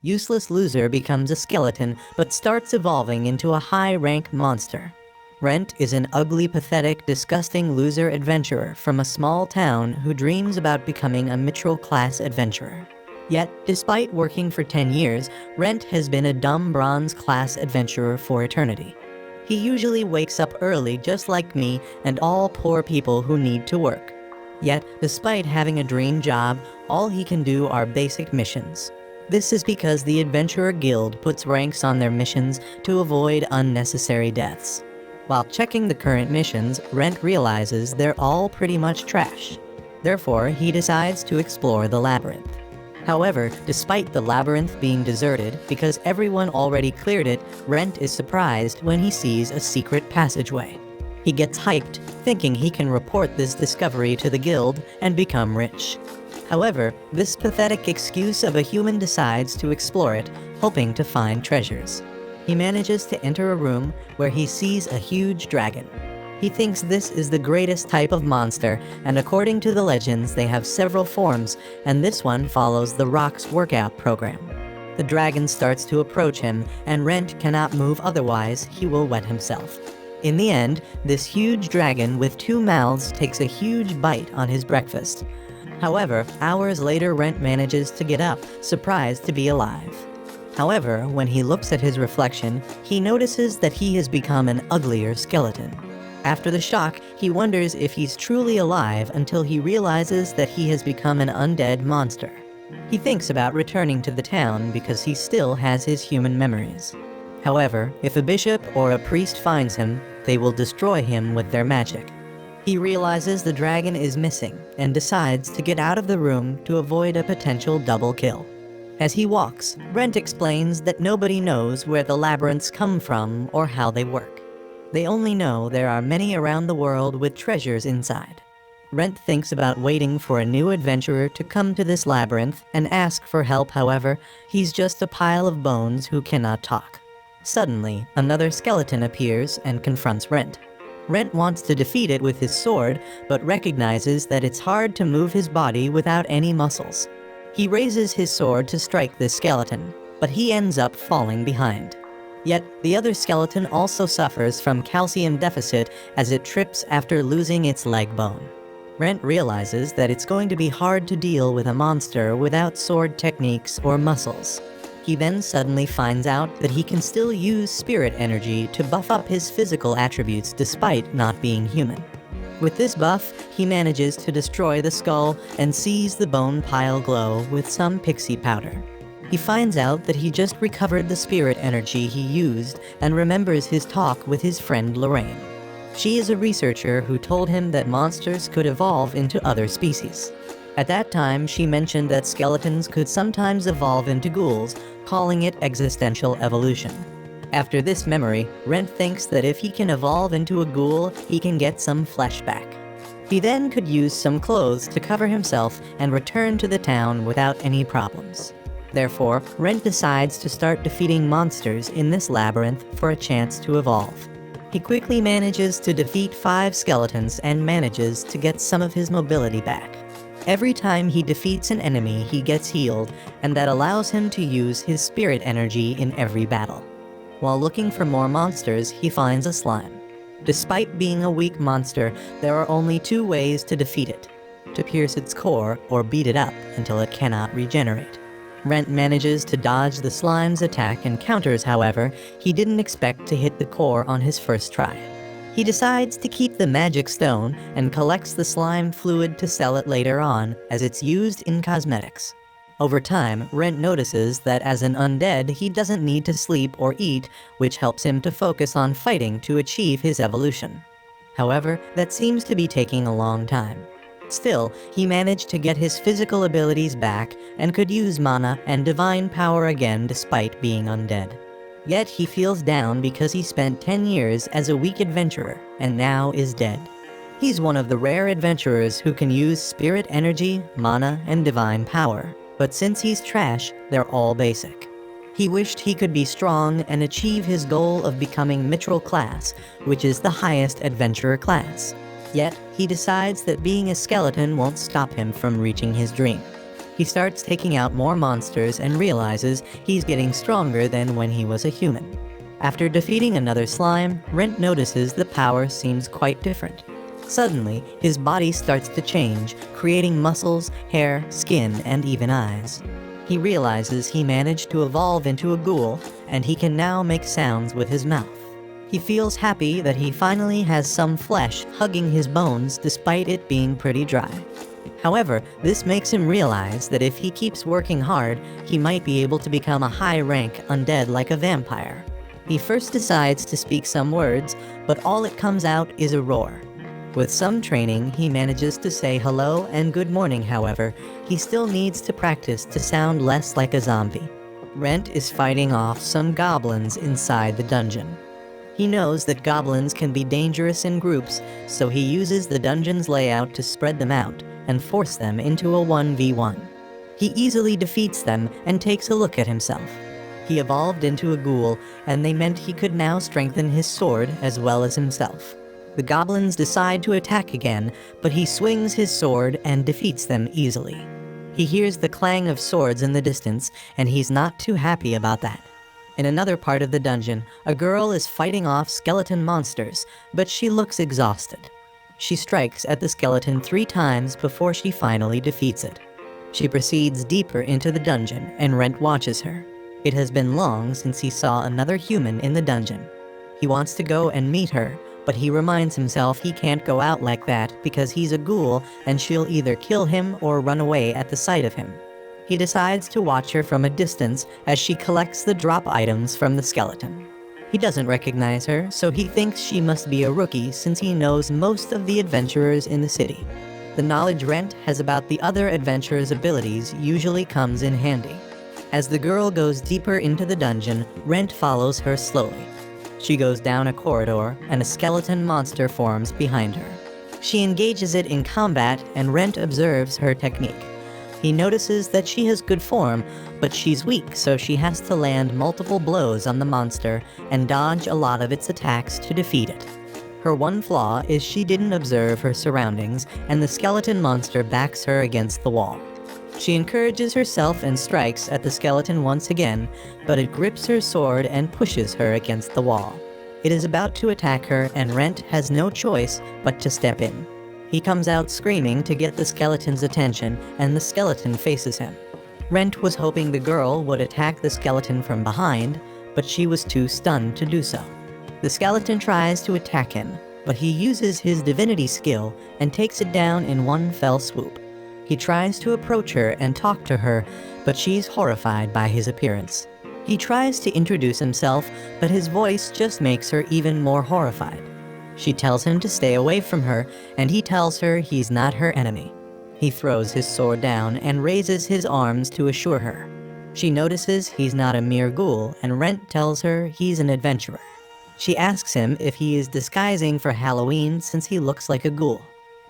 Useless loser becomes a skeleton but starts evolving into a high-rank monster. Rent is an ugly, pathetic, disgusting loser adventurer from a small town who dreams about becoming a mithril-class adventurer. Yet, despite working for 10 years, Rent has been a dumb bronze-class adventurer for eternity. He usually wakes up early just like me and all poor people who need to work. Yet, despite having a dream job, all he can do are basic missions. This is because the Adventurer Guild puts ranks on their missions to avoid unnecessary deaths. While checking the current missions, Rent realizes they're all pretty much trash. Therefore, he decides to explore the labyrinth. However, despite the labyrinth being deserted because everyone already cleared it, Rent is surprised when he sees a secret passageway. He gets hyped, thinking he can report this discovery to the guild and become rich. However, this pathetic excuse of a human decides to explore it, hoping to find treasures. He manages to enter a room where he sees a huge dragon. He thinks this is the greatest type of monster, and according to the legends, they have several forms, and this one follows the Rock's workout program. The dragon starts to approach him, and Rent cannot move, otherwise he will wet himself. In the end, this huge dragon with 2 mouths takes a huge bite on his breakfast. However, hours later Rent manages to get up, surprised to be alive. However, when he looks at his reflection, he notices that he has become an uglier skeleton. After the shock, he wonders if he's truly alive until he realizes that he has become an undead monster. He thinks about returning to the town because he still has his human memories. However, if a bishop or a priest finds him, they will destroy him with their magic. He realizes the dragon is missing and decides to get out of the room to avoid a potential double kill. As he walks, Rent explains that nobody knows where the labyrinths come from or how they work. They only know there are many around the world with treasures inside. Rent thinks about waiting for a new adventurer to come to this labyrinth and ask for help. However, he's just a pile of bones who cannot talk. Suddenly, another skeleton appears and confronts Rent. Rent wants to defeat it with his sword, but recognizes that it's hard to move his body without any muscles. He raises his sword to strike this skeleton, but he ends up falling behind. Yet, the other skeleton also suffers from calcium deficit as it trips after losing its leg bone. Rent realizes that it's going to be hard to deal with a monster without sword techniques or muscles. He then suddenly finds out that he can still use spirit energy to buff up his physical attributes despite not being human. With this buff, he manages to destroy the skull and sees the bone pile glow with some pixie powder. He finds out that he just recovered the spirit energy he used and remembers his talk with his friend Lorraine. She is a researcher who told him that monsters could evolve into other species. At that time, she mentioned that skeletons could sometimes evolve into ghouls, calling it existential evolution. After this memory, Rent thinks that if he can evolve into a ghoul, he can get some flesh back. He then could use some clothes to cover himself and return to the town without any problems. Therefore, Rent decides to start defeating monsters in this labyrinth for a chance to evolve. He quickly manages to defeat 5 skeletons and manages to get some of his mobility back. Every time he defeats an enemy, he gets healed, and that allows him to use his spirit energy in every battle. While looking for more monsters, he finds a slime. Despite being a weak monster, there are only 2 ways to defeat it: to pierce its core or beat it up until it cannot regenerate. Rent manages to dodge the slime's attack and counters. However, he didn't expect to hit the core on his first try. He decides to keep the magic stone and collects the slime fluid to sell it later on, as it's used in cosmetics. Over time, Rent notices that as an undead, he doesn't need to sleep or eat, which helps him to focus on fighting to achieve his evolution. However, that seems to be taking a long time. Still, he managed to get his physical abilities back and could use mana and divine power again despite being undead. Yet he feels down because he spent 10 years as a weak adventurer and now is dead. He's one of the rare adventurers who can use spirit energy, mana, and divine power, but since he's trash, they're all basic. He wished he could be strong and achieve his goal of becoming mithril class, which is the highest adventurer class. Yet, he decides that being a skeleton won't stop him from reaching his dream. He starts taking out more monsters and realizes he's getting stronger than when he was a human. After defeating another slime, Rent notices the power seems quite different. Suddenly, his body starts to change, creating muscles, hair, skin, and even eyes. He realizes he managed to evolve into a ghoul, and he can now make sounds with his mouth. He feels happy that he finally has some flesh hugging his bones despite it being pretty dry. However, this makes him realize that if he keeps working hard, he might be able to become a high-rank undead like a vampire. He first decides to speak some words, but all it comes out is a roar. With some training, he manages to say hello and good morning. However, he still needs to practice to sound less like a zombie. Rent is fighting off some goblins inside the dungeon. He knows that goblins can be dangerous in groups, so he uses the dungeon's layout to spread them out and force them into a 1v1. He easily defeats them and takes a look at himself. He evolved into a ghoul, and they meant he could now strengthen his sword as well as himself. The goblins decide to attack again, but he swings his sword and defeats them easily. He hears the clang of swords in the distance, and he's not too happy about that. In another part of the dungeon, a girl is fighting off skeleton monsters, but she looks exhausted. She strikes at the skeleton 3 times before she finally defeats it. She proceeds deeper into the dungeon, and Rent watches her. It has been long since he saw another human in the dungeon. He wants to go and meet her, but he reminds himself he can't go out like that because he's a ghoul and she'll either kill him or run away at the sight of him. He decides to watch her from a distance as she collects the drop items from the skeleton. He doesn't recognize her, so he thinks she must be a rookie since he knows most of the adventurers in the city. The knowledge Rent has about the other adventurers' abilities usually comes in handy. As the girl goes deeper into the dungeon, Rent follows her slowly. She goes down a corridor, and a skeleton monster forms behind her. She engages it in combat, and Rent observes her technique. He notices that she has good form, but she's weak, so she has to land multiple blows on the monster and dodge a lot of its attacks to defeat it. Her one flaw is she didn't observe her surroundings, and the skeleton monster backs her against the wall. She encourages herself and strikes at the skeleton once again, but it grips her sword and pushes her against the wall. It is about to attack her, and Rent has no choice but to step in. He comes out screaming to get the skeleton's attention, and the skeleton faces him. Rent was hoping the girl would attack the skeleton from behind, but she was too stunned to do so. The skeleton tries to attack him, but he uses his divinity skill and takes it down in one fell swoop. He tries to approach her and talk to her, but she's horrified by his appearance. He tries to introduce himself, but his voice just makes her even more horrified. She tells him to stay away from her, and he tells her he's not her enemy. He throws his sword down and raises his arms to assure her. She notices he's not a mere ghoul, and Rent tells her he's an adventurer. She asks him if he is disguising for Halloween since he looks like a ghoul.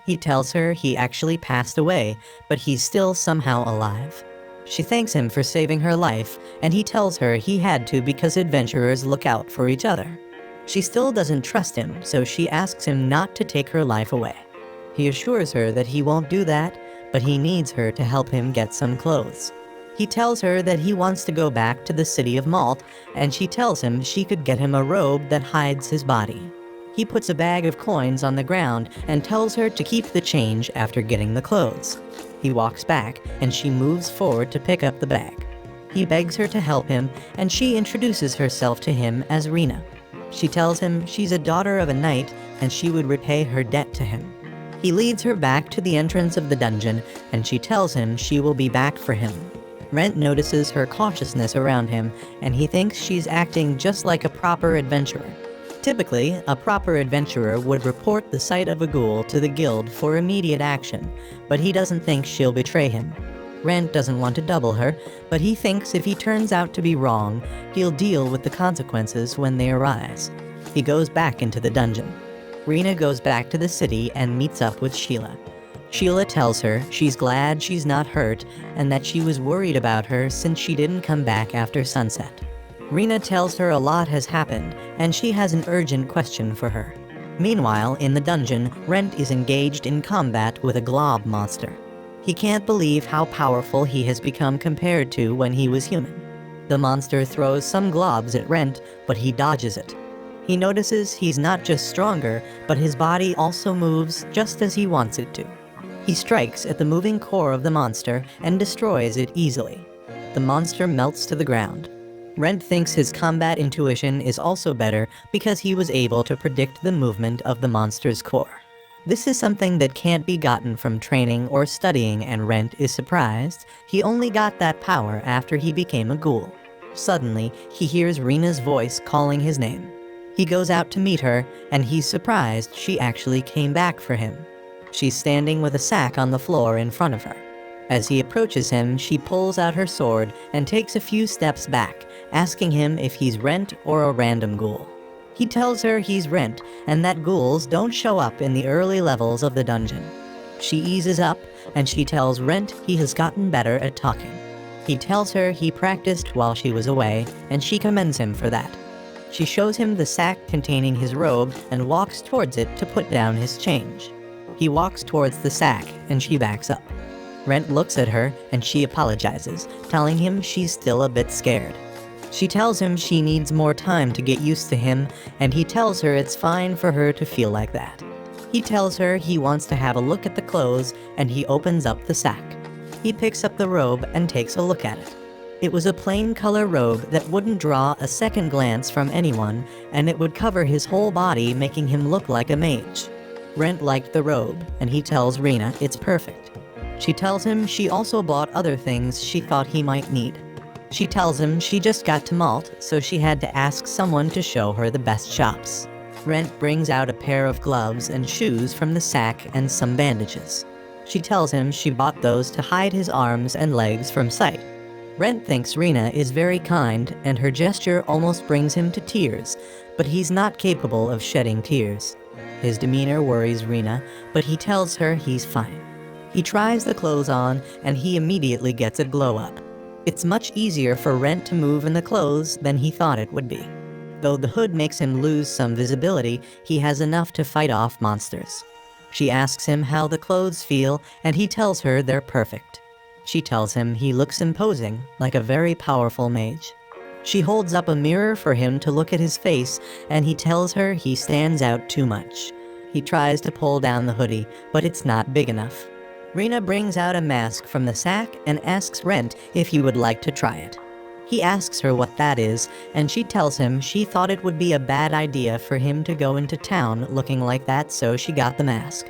He tells her he actually passed away, but he's still somehow alive. She thanks him for saving her life, and he tells her he had to because adventurers look out for each other. She still doesn't trust him, so she asks him not to take her life away. He assures her that he won't do that, but he needs her to help him get some clothes. He tells her that he wants to go back to the city of Malt, and she tells him she could get him a robe that hides his body. He puts a bag of coins on the ground and tells her to keep the change after getting the clothes. He walks back, and she moves forward to pick up the bag. He begs her to help him, and she introduces herself to him as Rena. She tells him she's a daughter of a knight, and she would repay her debt to him. He leads her back to the entrance of the dungeon, and she tells him she will be back for him. Rent notices her cautiousness around him, and he thinks she's acting just like a proper adventurer. Typically, a proper adventurer would report the sight of a ghoul to the guild for immediate action, but he doesn't think she'll betray him. Rent doesn't want to double her, but he thinks if he turns out to be wrong, he'll deal with the consequences when they arise. He goes back into the dungeon. Rena goes back to the city and meets up with Sheila. Sheila tells her she's glad she's not hurt and that she was worried about her since she didn't come back after sunset. Rena tells her a lot has happened, and she has an urgent question for her. Meanwhile, in the dungeon, Rent is engaged in combat with a glob monster. He can't believe how powerful he has become compared to when he was human. The monster throws some globs at Rent, but he dodges it. He notices he's not just stronger, but his body also moves just as he wants it to. He strikes at the moving core of the monster and destroys it easily. The monster melts to the ground. Rent thinks his combat intuition is also better because he was able to predict the movement of the monster's core. This is something that can't be gotten from training or studying, and Rent is surprised he only got that power after he became a ghoul. Suddenly, he hears Rena's voice calling his name. He goes out to meet her, and he's surprised she actually came back for him. She's standing with a sack on the floor in front of her. As he approaches him, she pulls out her sword and takes a few steps back, asking him if he's Rent or a random ghoul. He tells her he's Rent, and that ghouls don't show up in the early levels of the dungeon. She eases up, and she tells Rent he has gotten better at talking. He tells her he practiced while she was away, and she commends him for that. She shows him the sack containing his robe and walks towards it to put down his change. He walks towards the sack, and she backs up. Rent looks at her, and she apologizes, telling him she's still a bit scared. She tells him she needs more time to get used to him, and he tells her it's fine for her to feel like that. He tells her he wants to have a look at the clothes, and he opens up the sack. He picks up the robe and takes a look at it. It was a plain color robe that wouldn't draw a second glance from anyone, and it would cover his whole body, making him look like a mage. Rent liked the robe, and he tells Rena it's perfect. She tells him she also bought other things she thought he might need. She tells him she just got to Malt, so she had to ask someone to show her the best shops. Rent brings out a pair of gloves and shoes from the sack and some bandages. She tells him she bought those to hide his arms and legs from sight. Rent thinks Rena is very kind, and her gesture almost brings him to tears, but he's not capable of shedding tears. His demeanor worries Rena, but he tells her he's fine. He tries the clothes on, and he immediately gets a glow-up. It's much easier for Rent to move in the clothes than he thought it would be. Though the hood makes him lose some visibility, he has enough to fight off monsters. She asks him how the clothes feel, and he tells her they're perfect. She tells him he looks imposing, like a very powerful mage. She holds up a mirror for him to look at his face, and he tells her he stands out too much. He tries to pull down the hoodie, but it's not big enough. Rena brings out a mask from the sack and asks Rent if he would like to try it. He asks her what that is, and she tells him she thought it would be a bad idea for him to go into town looking like that, so she got the mask.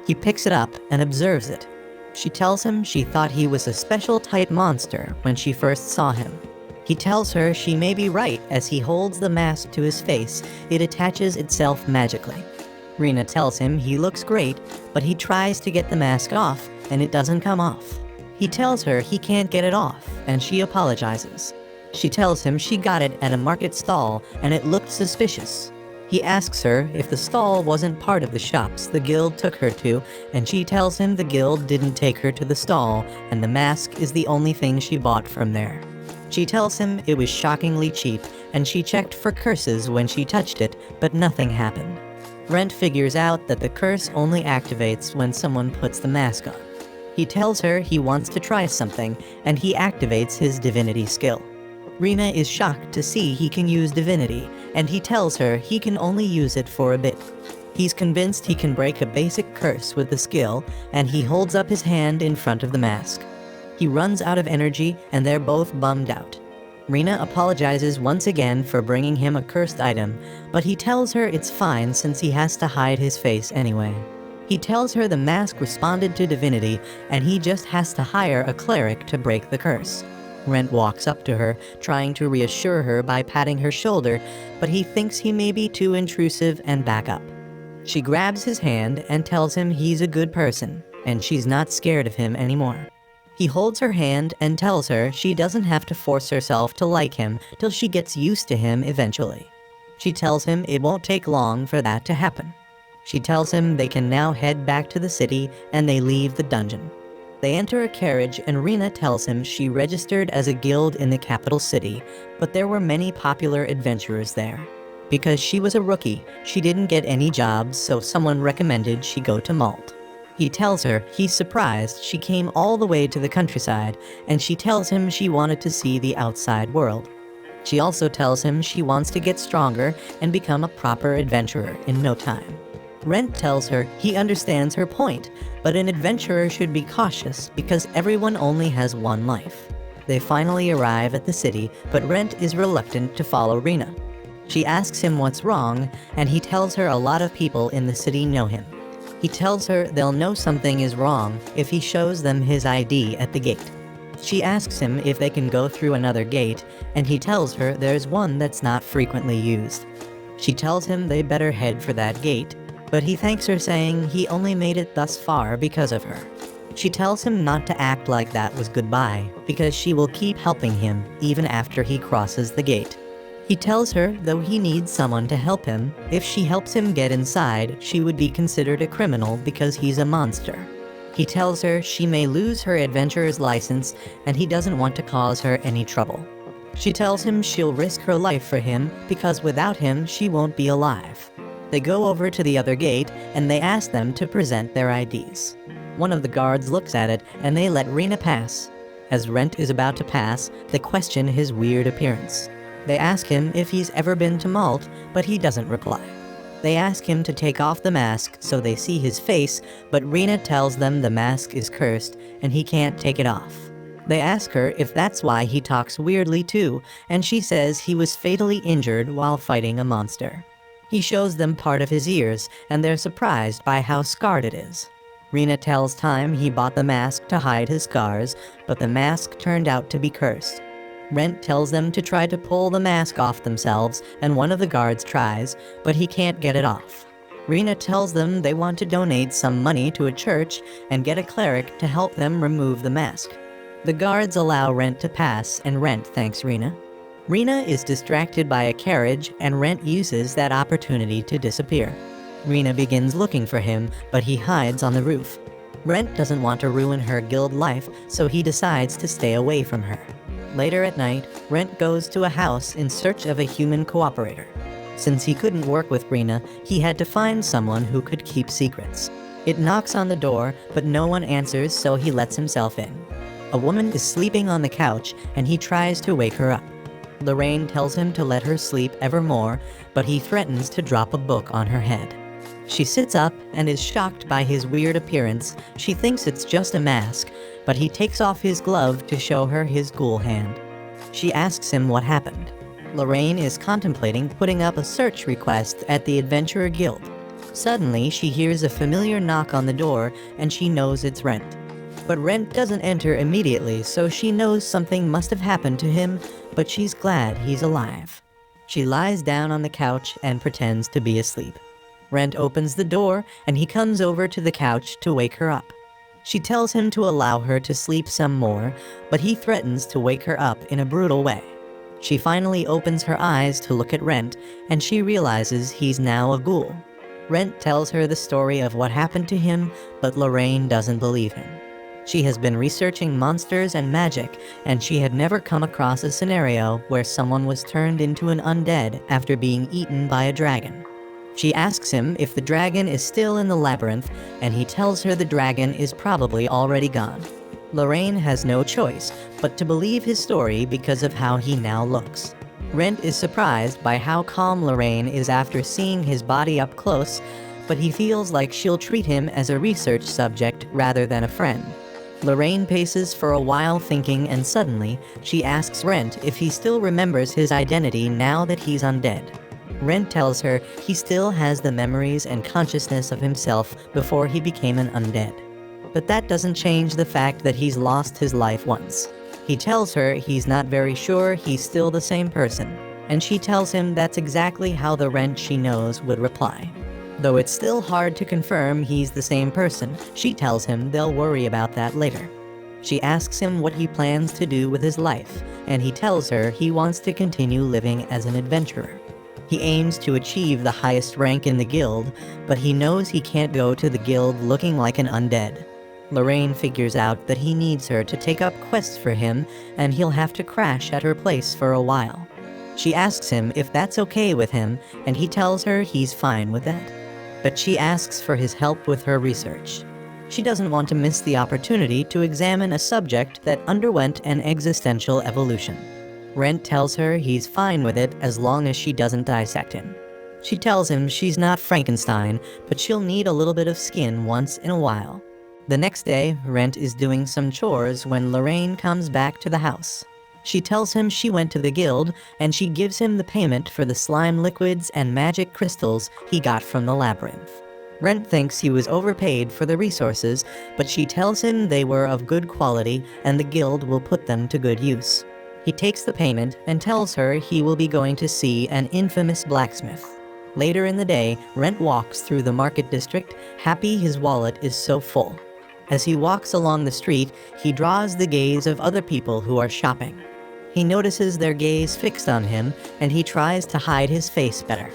He picks it up and observes it. She tells him she thought he was a special type monster when she first saw him. He tells her she may be right. As he holds the mask to his face, it attaches itself magically. Rena tells him he looks great, but he tries to get the mask off, and it doesn't come off. He tells her he can't get it off, and she apologizes. She tells him she got it at a market stall, and it looked suspicious. He asks her if the stall wasn't part of the shops the guild took her to, and she tells him the guild didn't take her to the stall, and the mask is the only thing she bought from there. She tells him it was shockingly cheap, and she checked for curses when she touched it, but nothing happened. Rent figures out that the curse only activates when someone puts the mask on. He tells her he wants to try something, and he activates his divinity skill. Rena is shocked to see he can use divinity, and he tells her he can only use it for a bit. He's convinced he can break a basic curse with the skill, and he holds up his hand in front of the mask. He runs out of energy, and they're both bummed out. Rena apologizes once again for bringing him a cursed item, but he tells her it's fine since he has to hide his face anyway. He tells her the mask responded to divinity, and he just has to hire a cleric to break the curse. Rent walks up to her, trying to reassure her by patting her shoulder, but he thinks he may be too intrusive and back up. She grabs his hand and tells him he's a good person, and she's not scared of him anymore. He holds her hand and tells her she doesn't have to force herself to like him till she gets used to him eventually. She tells him it won't take long for that to happen. She tells him they can now head back to the city, and they leave the dungeon. They enter a carriage, and Rena tells him she registered as a guild in the capital city, but there were many popular adventurers there. Because she was a rookie, she didn't get any jobs, so someone recommended she go to Malt. He tells her he's surprised she came all the way to the countryside, and she tells him she wanted to see the outside world. She also tells him she wants to get stronger and become a proper adventurer in no time. Rent tells her he understands her point, but an adventurer should be cautious because everyone only has one life. They finally arrive at the city, but Rent is reluctant to follow Rena. She asks him what's wrong, and he tells her a lot of people in the city know him. He tells her they'll know something is wrong if he shows them his ID at the gate. She asks him if they can go through another gate, and he tells her there's one that's not frequently used. She tells him they better head for that gate, but he thanks her, saying he only made it thus far because of her. She tells him not to act like that was goodbye, because she will keep helping him even after he crosses the gate. He tells her, though he needs someone to help him, if she helps him get inside, she would be considered a criminal because he's a monster. He tells her she may lose her adventurer's license, and he doesn't want to cause her any trouble. She tells him she'll risk her life for him because without him she won't be alive. They go over to the other gate, and they ask them to present their IDs. One of the guards looks at it, and they let Rena pass. As Rent is about to pass, they question his weird appearance. They ask him if he's ever been to Malt, but he doesn't reply. They ask him to take off the mask so they see his face, but Rena tells them the mask is cursed and he can't take it off. They ask her if that's why he talks weirdly too, and she says he was fatally injured while fighting a monster. He shows them part of his ears, and they're surprised by how scarred it is. Rena tells Time he bought the mask to hide his scars, but the mask turned out to be cursed. Rent tells them to try to pull the mask off themselves, and one of the guards tries, but he can't get it off. Rena tells them they want to donate some money to a church and get a cleric to help them remove the mask. The guards allow Rent to pass, and Rent thanks Rena. Rena is distracted by a carriage, and Rent uses that opportunity to disappear. Rena begins looking for him, but he hides on the roof. Rent doesn't want to ruin her guild life, so he decides to stay away from her. Later at night, Rent goes to a house in search of a human cooperator. Since he couldn't work with Rena, he had to find someone who could keep secrets. It knocks on the door, but no one answers, so he lets himself in. A woman is sleeping on the couch, and he tries to wake her up. Lorraine tells him to let her sleep evermore, but he threatens to drop a book on her head. She sits up and is shocked by his weird appearance. She thinks it's just a mask, but he takes off his glove to show her his ghoul hand. She asks him what happened. Lorraine is contemplating putting up a search request at the Adventurer Guild. Suddenly, she hears a familiar knock on the door, and she knows it's Rent. But Rent doesn't enter immediately, so she knows something must have happened to him, but she's glad he's alive. She lies down on the couch and pretends to be asleep. Rent opens the door, and he comes over to the couch to wake her up. She tells him to allow her to sleep some more, but he threatens to wake her up in a brutal way. She finally opens her eyes to look at Rent, and she realizes he's now a ghoul. Rent tells her the story of what happened to him, but Lorraine doesn't believe him. She has been researching monsters and magic, and she had never come across a scenario where someone was turned into an undead after being eaten by a dragon. She asks him if the dragon is still in the labyrinth, and he tells her the dragon is probably already gone. Lorraine has no choice but to believe his story because of how he now looks. Rent is surprised by how calm Lorraine is after seeing his body up close, but he feels like she'll treat him as a research subject rather than a friend. Lorraine paces for a while thinking, and suddenly, she asks Rent if he still remembers his identity now that he's undead. Rent tells her he still has the memories and consciousness of himself before he became an undead. But that doesn't change the fact that he's lost his life once. He tells her he's not very sure he's still the same person, and she tells him that's exactly how the Rent she knows would reply. Though it's still hard to confirm he's the same person, she tells him they'll worry about that later. She asks him what he plans to do with his life, and he tells her he wants to continue living as an adventurer. He aims to achieve the highest rank in the guild, but he knows he can't go to the guild looking like an undead. Lorraine figures out that he needs her to take up quests for him, and he'll have to crash at her place for a while. She asks him if that's okay with him, and he tells her he's fine with that. But she asks for his help with her research. She doesn't want to miss the opportunity to examine a subject that underwent an existential evolution. Rent tells her he's fine with it as long as she doesn't dissect him. She tells him she's not Frankenstein, but she'll need a little bit of skin once in a while. The next day, Rent is doing some chores when Lorraine comes back to the house. She tells him she went to the guild, and she gives him the payment for the slime liquids and magic crystals he got from the labyrinth. Rent thinks he was overpaid for the resources, but she tells him they were of good quality and the guild will put them to good use. He takes the payment and tells her he will be going to see an infamous blacksmith. Later in the day, Rent walks through the market district, happy his wallet is so full. As he walks along the street, he draws the gaze of other people who are shopping. He notices their gaze fixed on him, and he tries to hide his face better.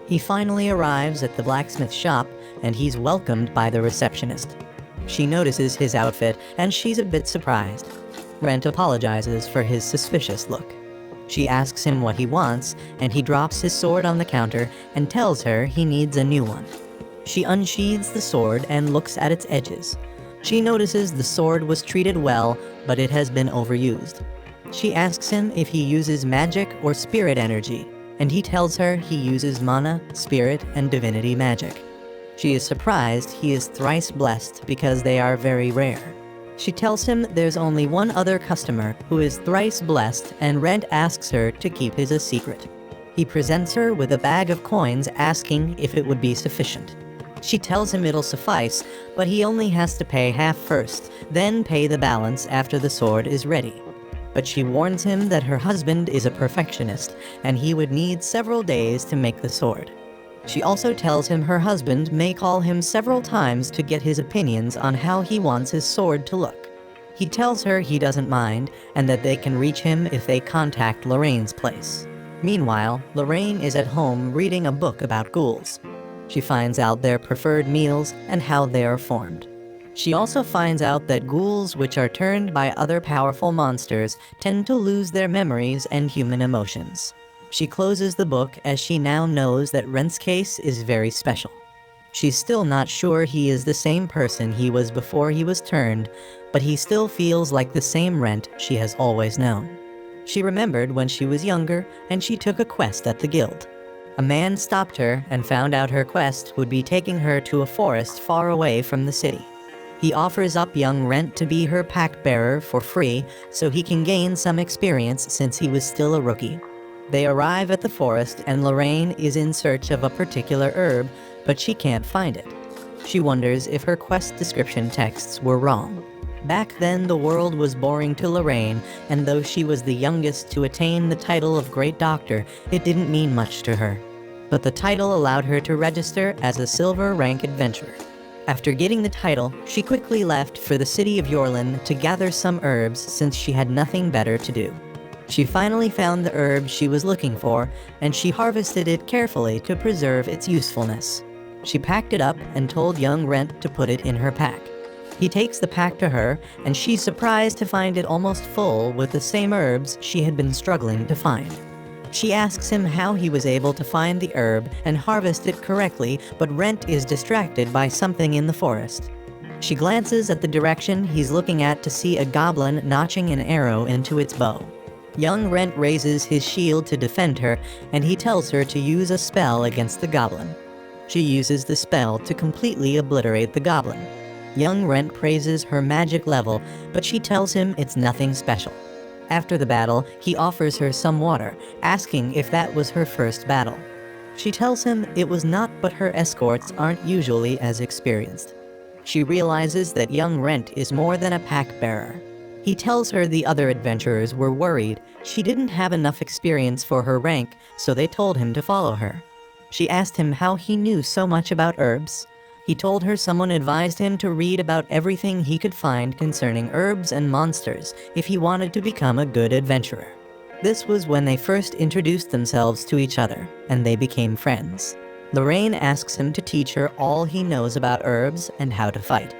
He finally arrives at the blacksmith shop, and he's welcomed by the receptionist. She notices his outfit, and she's a bit surprised. Rent apologizes for his suspicious look. She asks him what he wants, and he drops his sword on the counter and tells her he needs a new one. She unsheathes the sword and looks at its edges. She notices the sword was treated well, but it has been overused. She asks him if he uses magic or spirit energy, and he tells her he uses mana, spirit, and divinity magic. She is surprised he is thrice blessed because they are very rare. She tells him there's only one other customer who is thrice blessed, and Rent asks her to keep his a secret. He presents her with a bag of coins, asking if it would be sufficient. She tells him it'll suffice, but he only has to pay half first, then pay the balance after the sword is ready. But she warns him that her husband is a perfectionist, and he would need several days to make the sword. She also tells him her husband may call him several times to get his opinions on how he wants his sword to look. He tells her he doesn't mind, and that they can reach him if they contact Lorraine's place. Meanwhile, Lorraine is at home reading a book about ghouls. She finds out their preferred meals and how they are formed. She also finds out that ghouls which are turned by other powerful monsters tend to lose their memories and human emotions. She closes the book as she now knows that Rent's case is very special. She's still not sure he is the same person he was before he was turned, but he still feels like the same Rent she has always known. She remembered when she was younger, and she took a quest at the guild. A man stopped her and found out her quest would be taking her to a forest far away from the city. He offers up young Rent to be her pack-bearer for free so he can gain some experience since he was still a rookie. They arrive at the forest and Lorraine is in search of a particular herb, but she can't find it. She wonders if her quest description texts were wrong. Back then, the world was boring to Lorraine, and though she was the youngest to attain the title of Great Doctor, it didn't mean much to her. But the title allowed her to register as a silver rank adventurer. After getting the title, she quickly left for the city of Yorlin to gather some herbs since she had nothing better to do. She finally found the herb she was looking for, and she harvested it carefully to preserve its usefulness. She packed it up and told young Rent to put it in her pack. He takes the pack to her, and she's surprised to find it almost full with the same herbs she had been struggling to find. She asks him how he was able to find the herb and harvest it correctly, but Rent is distracted by something in the forest. She glances at the direction he's looking at to see a goblin notching an arrow into its bow. Young Rent raises his shield to defend her, and he tells her to use a spell against the goblin. She uses the spell to completely obliterate the goblin. Young Rent praises her magic level, but she tells him it's nothing special. After the battle, he offers her some water, asking if that was her first battle. She tells him it was not, but her escorts aren't usually as experienced. She realizes that young Rent is more than a pack-bearer. He tells her the other adventurers were worried she didn't have enough experience for her rank, so they told him to follow her. She asked him how he knew so much about herbs. He told her someone advised him to read about everything he could find concerning herbs and monsters if he wanted to become a good adventurer. This was when they first introduced themselves to each other, and they became friends. Lorraine asks him to teach her all he knows about herbs and how to fight.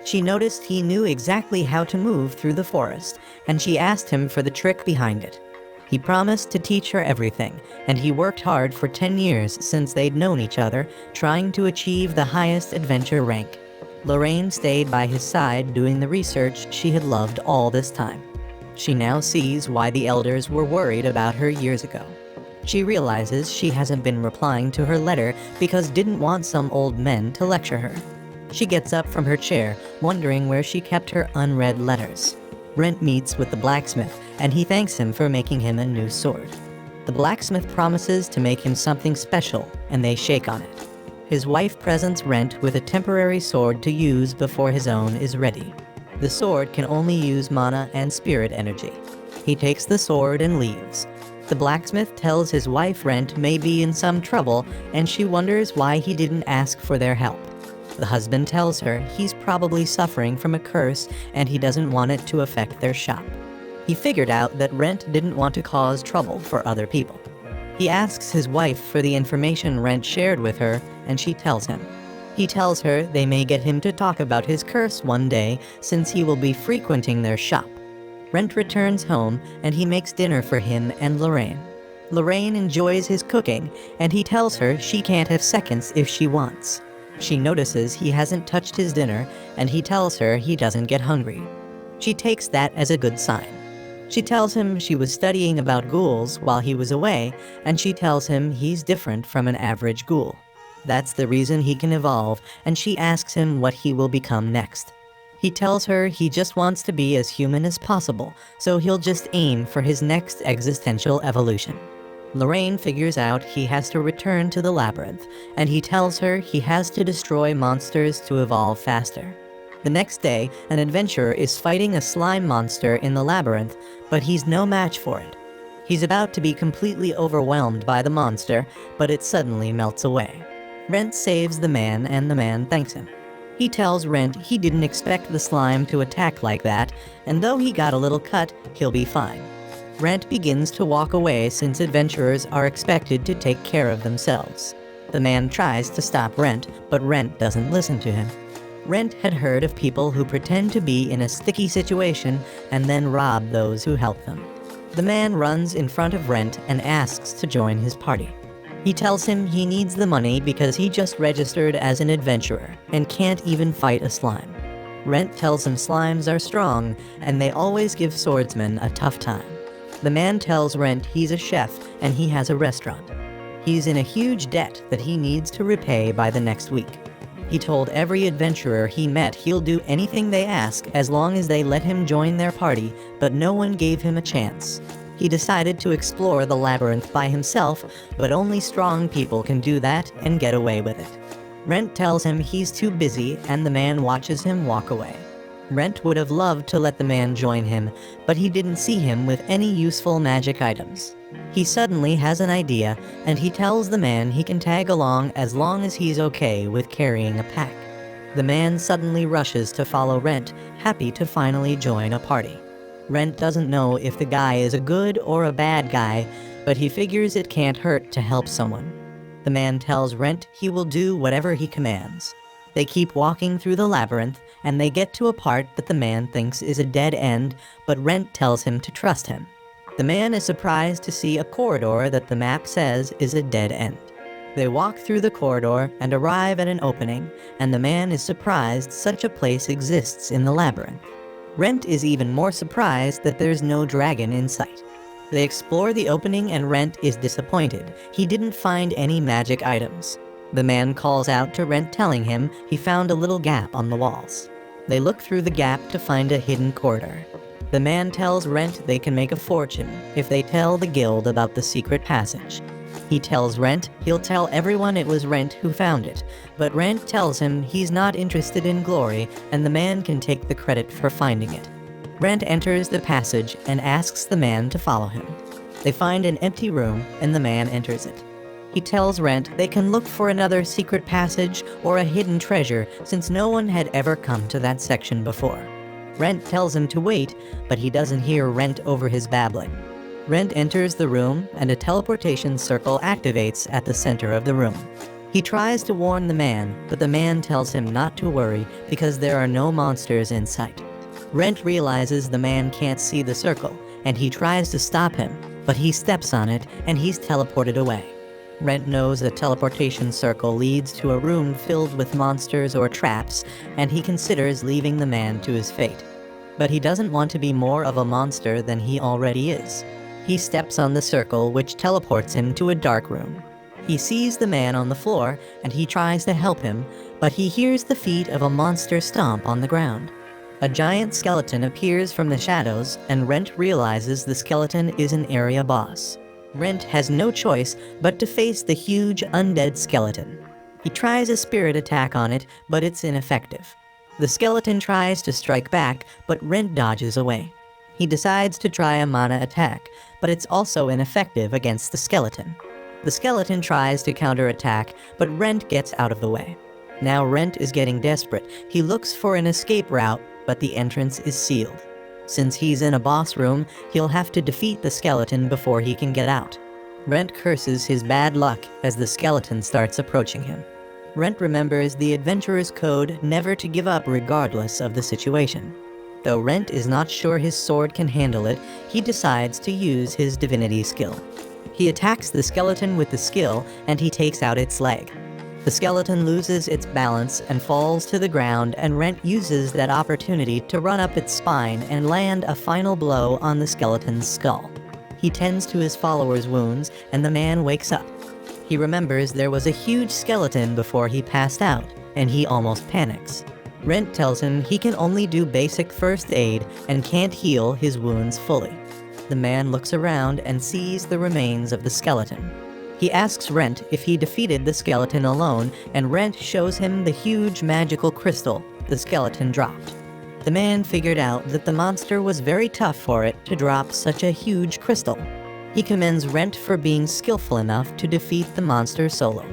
She noticed he knew exactly how to move through the forest, and she asked him for the trick behind it. He promised to teach her everything, and he worked hard for 10 years since they'd known each other, trying to achieve the highest adventure rank. Lorraine stayed by his side doing the research she had loved all this time. She now sees why the elders were worried about her years ago. She realizes she hasn't been replying to her letter because didn't want some old men to lecture her. She gets up from her chair, wondering where she kept her unread letters. Rent meets with the blacksmith, and he thanks him for making him a new sword. The blacksmith promises to make him something special, and they shake on it. His wife presents Rent with a temporary sword to use before his own is ready. The sword can only use mana and spirit energy. He takes the sword and leaves. The blacksmith tells his wife Rent may be in some trouble, and she wonders why he didn't ask for their help. The husband tells her he's probably suffering from a curse and he doesn't want it to affect their shop. He figured out that Rent didn't want to cause trouble for other people. He asks his wife for the information Rent shared with her, and she tells him. He tells her they may get him to talk about his curse one day since he will be frequenting their shop. Rent returns home and he makes dinner for him and Lorraine. Lorraine enjoys his cooking and he tells her she can't have seconds if she wants. She notices he hasn't touched his dinner and he tells her he doesn't get hungry. She takes that as a good sign. She tells him she was studying about ghouls while he was away, and she tells him he's different from an average ghoul. That's the reason he can evolve, and she asks him what he will become next. He tells her he just wants to be as human as possible, so he'll just aim for his next existential evolution. Lorraine figures out he has to return to the labyrinth, and he tells her he has to destroy monsters to evolve faster. The next day, an adventurer is fighting a slime monster in the labyrinth, but he's no match for it. He's about to be completely overwhelmed by the monster, but it suddenly melts away. Rent saves the man, and the man thanks him. He tells Rent he didn't expect the slime to attack like that, and though he got a little cut, he'll be fine. Rent begins to walk away since adventurers are expected to take care of themselves. The man tries to stop Rent, but Rent doesn't listen to him. Rent had heard of people who pretend to be in a sticky situation and then rob those who help them. The man runs in front of Rent and asks to join his party. He tells him he needs the money because he just registered as an adventurer and can't even fight a slime. Rent tells him slimes are strong and they always give swordsmen a tough time. The man tells Rent he's a chef and he has a restaurant. He's in a huge debt that he needs to repay by the next week. He told every adventurer he met he'll do anything they ask as long as they let him join their party, but no one gave him a chance. He decided to explore the labyrinth by himself, but only strong people can do that and get away with it. Rent tells him he's too busy, and the man watches him walk away. Rent would have loved to let the man join him, but he didn't see him with any useful magic items. He suddenly has an idea, and he tells the man he can tag along as long as he's okay with carrying a pack. The man suddenly rushes to follow Rent, happy to finally join a party. Rent doesn't know if the guy is a good or a bad guy, but he figures it can't hurt to help someone. The man tells Rent he will do whatever he commands. They keep walking through the labyrinth, and they get to a part that the man thinks is a dead end, but Rent tells him to trust him. The man is surprised to see a corridor that the map says is a dead end. They walk through the corridor and arrive at an opening, and the man is surprised such a place exists in the labyrinth. Rent is even more surprised that there's no dragon in sight. They explore the opening and Rent is disappointed. He didn't find any magic items. The man calls out to Rent telling him he found a little gap on the walls. They look through the gap to find a hidden corridor. The man tells Rent they can make a fortune if they tell the guild about the secret passage. He tells Rent he'll tell everyone it was Rent who found it, but Rent tells him he's not interested in glory and the man can take the credit for finding it. Rent enters the passage and asks the man to follow him. They find an empty room and the man enters it. He tells Rent they can look for another secret passage or a hidden treasure since no one had ever come to that section before. Rent tells him to wait, but he doesn't hear Rent over his babbling. Rent enters the room and a teleportation circle activates at the center of the room. He tries to warn the man, but the man tells him not to worry because there are no monsters in sight. Rent realizes the man can't see the circle, and he tries to stop him, but he steps on it and he's teleported away. Rent knows a teleportation circle leads to a room filled with monsters or traps, and he considers leaving the man to his fate. But he doesn't want to be more of a monster than he already is. He steps on the circle, which teleports him to a dark room. He sees the man on the floor, and he tries to help him, but he hears the feet of a monster stomp on the ground. A giant skeleton appears from the shadows, and Rent realizes the skeleton is an area boss. Rent has no choice but to face the huge undead skeleton. He tries a spirit attack on it, but it's ineffective. The skeleton tries to strike back, but Rent dodges away. He decides to try a mana attack, but it's also ineffective against the skeleton. The skeleton tries to counterattack, but Rent gets out of the way. Now Rent is getting desperate. He looks for an escape route, but the entrance is sealed. Since he's in a boss room, he'll have to defeat the skeleton before he can get out. Rent curses his bad luck as the skeleton starts approaching him. Rent remembers the adventurer's code never to give up regardless of the situation. Though Rent is not sure his sword can handle it, he decides to use his divinity skill. He attacks the skeleton with the skill, and he takes out its leg. The skeleton loses its balance and falls to the ground, and Rent uses that opportunity to run up its spine and land a final blow on the skeleton's skull. He tends to his follower's wounds, and the man wakes up. He remembers there was a huge skeleton before he passed out, and he almost panics. Rent tells him he can only do basic first aid and can't heal his wounds fully. The man looks around and sees the remains of the skeleton. He asks Rent if he defeated the skeleton alone, and Rent shows him the huge magical crystal the skeleton dropped. The man figured out that the monster was very tough for it to drop such a huge crystal. He commends Rent for being skillful enough to defeat the monster solo.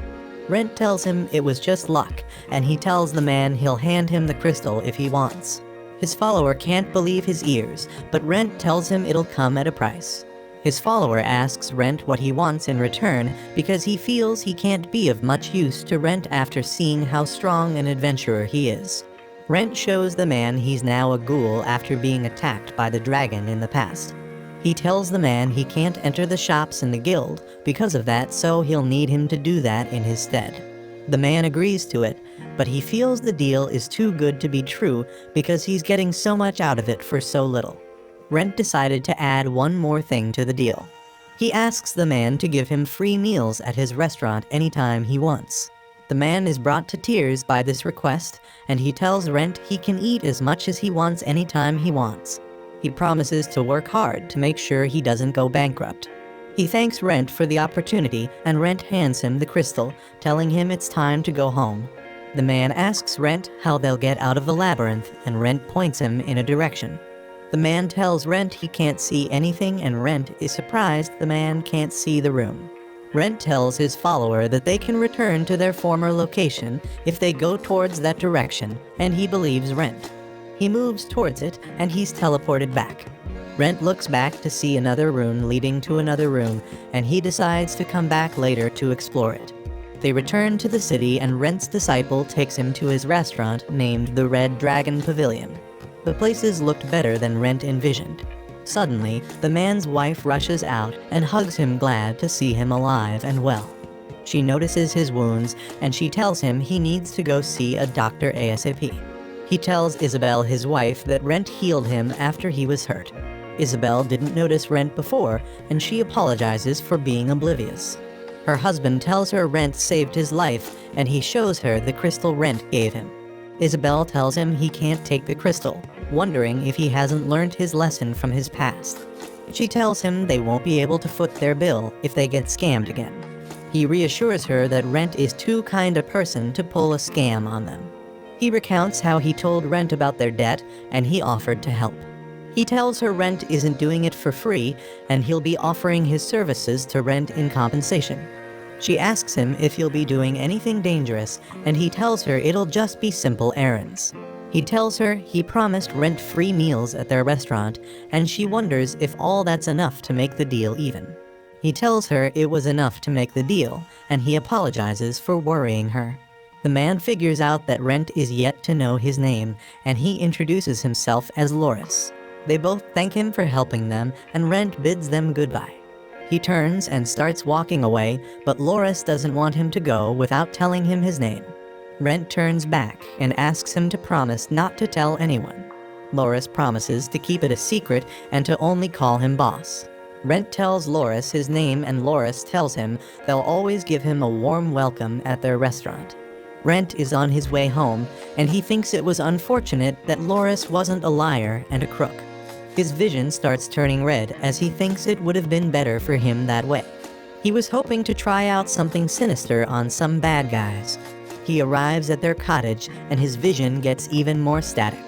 Rent tells him it was just luck, and he tells the man he'll hand him the crystal if he wants. His follower can't believe his ears, but Rent tells him it'll come at a price. His follower asks Rent what he wants in return because he feels he can't be of much use to Rent after seeing how strong an adventurer he is. Rent shows the man he's now a ghoul after being attacked by the dragon in the past. He tells the man he can't enter the shops in the guild because of that, so he'll need him to do that in his stead. The man agrees to it, but he feels the deal is too good to be true because he's getting so much out of it for so little. Rent decided to add one more thing to the deal. He asks the man to give him free meals at his restaurant anytime he wants. The man is brought to tears by this request, and he tells Rent he can eat as much as he wants anytime he wants. He promises to work hard to make sure he doesn't go bankrupt. He thanks Rent for the opportunity, and Rent hands him the crystal, telling him it's time to go home. The man asks Rent how they'll get out of the labyrinth, and Rent points him in a direction. The man tells Rent he can't see anything, and Rent is surprised the man can't see the room. Rent tells his follower that they can return to their former location if they go towards that direction, and he believes Rent. He moves towards it, and he's teleported back. Rent looks back to see another room leading to another room, and he decides to come back later to explore it. They return to the city, and Rent's disciple takes him to his restaurant named the Red Dragon Pavilion. The places looked better than Rent envisioned. Suddenly, the man's wife rushes out and hugs him, glad to see him alive and well. She notices his wounds, and she tells him he needs to go see a doctor ASAP. He tells Isabel, his wife, that Rent healed him after he was hurt. Isabel didn't notice Rent before, and she apologizes for being oblivious. Her husband tells her Rent saved his life, and he shows her the crystal Rent gave him. Isabel tells him he can't take the crystal, wondering if he hasn't learned his lesson from his past. She tells him they won't be able to foot their bill if they get scammed again. He reassures her that Rent is too kind a person to pull a scam on them. He recounts how he told Rent about their debt, and he offered to help. He tells her Rent isn't doing it for free, and he'll be offering his services to Rent in compensation. She asks him if he'll be doing anything dangerous, and he tells her it'll just be simple errands. He tells her he promised Rent free meals at their restaurant, and she wonders if all that's enough to make the deal even. He tells her it was enough to make the deal, and he apologizes for worrying her. The man figures out that Rent is yet to know his name, and he introduces himself as Loris. They both thank him for helping them, and Rent bids them goodbye. He turns and starts walking away, but Loris doesn't want him to go without telling him his name. Rent turns back and asks him to promise not to tell anyone. Loris promises to keep it a secret and to only call him boss. Rent tells Loris his name and Loris tells him they'll always give him a warm welcome at their restaurant. Rent is on his way home, and he thinks it was unfortunate that Loris wasn't a liar and a crook. His vision starts turning red as he thinks it would have been better for him that way. He was hoping to try out something sinister on some bad guys. He arrives at their cottage and his vision gets even more static.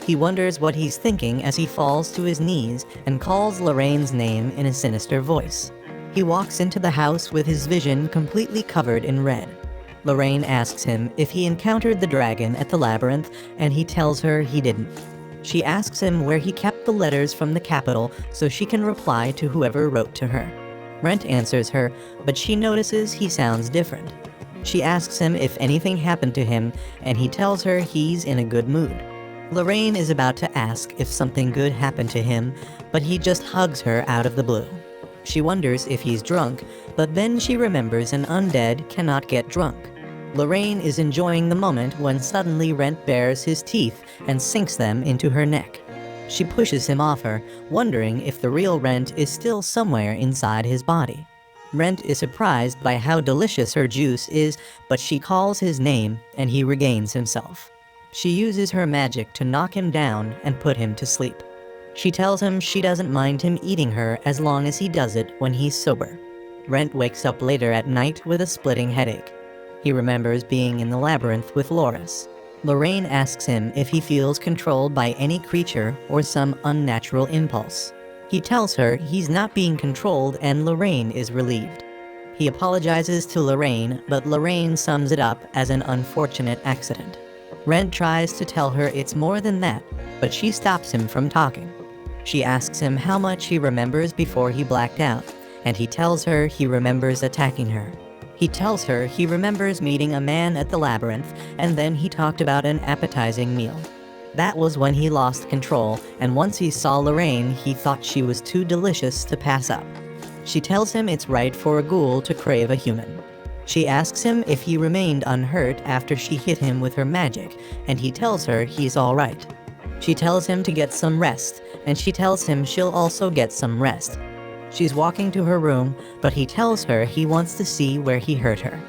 He wonders what he's thinking as he falls to his knees and calls Lorraine's name in a sinister voice. He walks into the house with his vision completely covered in red. Lorraine asks him if he encountered the dragon at the labyrinth, and he tells her he didn't. She asks him where he kept the letters from the capital so she can reply to whoever wrote to her. Rent answers her, but she notices he sounds different. She asks him if anything happened to him, and he tells her he's in a good mood. Lorraine is about to ask if something good happened to him, but he just hugs her out of the blue. She wonders if he's drunk, but then she remembers an undead cannot get drunk. Lorraine is enjoying the moment when suddenly Rent bares his teeth and sinks them into her neck. She pushes him off her, wondering if the real Rent is still somewhere inside his body. Rent is surprised by how delicious her juice is, but she calls his name and he regains himself. She uses her magic to knock him down and put him to sleep. She tells him she doesn't mind him eating her as long as he does it when he's sober. Rent wakes up later at night with a splitting headache. He remembers being in the labyrinth with Loris. Lorraine asks him if he feels controlled by any creature or some unnatural impulse. He tells her he's not being controlled and Lorraine is relieved. He apologizes to Lorraine, but Lorraine sums it up as an unfortunate accident. Rent tries to tell her it's more than that, but she stops him from talking. She asks him how much he remembers before he blacked out, and he tells her he remembers attacking her. He tells her he remembers meeting a man at the labyrinth, and then he talked about an appetizing meal. That was when he lost control, and once he saw Lorraine, he thought she was too delicious to pass up. She tells him it's right for a ghoul to crave a human. She asks him if he remained unhurt after she hit him with her magic, and he tells her he's all right. She tells him to get some rest, and she tells him she'll also get some rest. She's walking to her room, but he tells her he wants to see where he hurt her.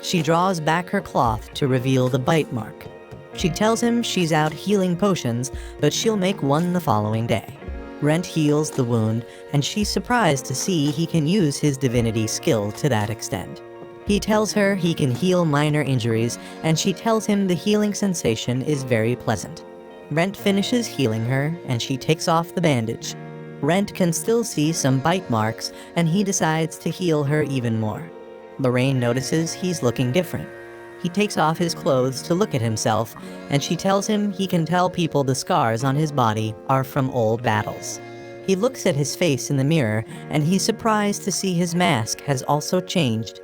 She draws back her cloth to reveal the bite mark. She tells him she's out healing potions, but she'll make one the following day. Rent heals the wound, and she's surprised to see he can use his divinity skill to that extent. He tells her he can heal minor injuries, and she tells him the healing sensation is very pleasant. Rent finishes healing her, and she takes off the bandage. Rent can still see some bite marks, and he decides to heal her even more. Lorraine notices he's looking different. He takes off his clothes to look at himself, and she tells him he can tell people the scars on his body are from old battles. He looks at his face in the mirror, and he's surprised to see his mask has also changed.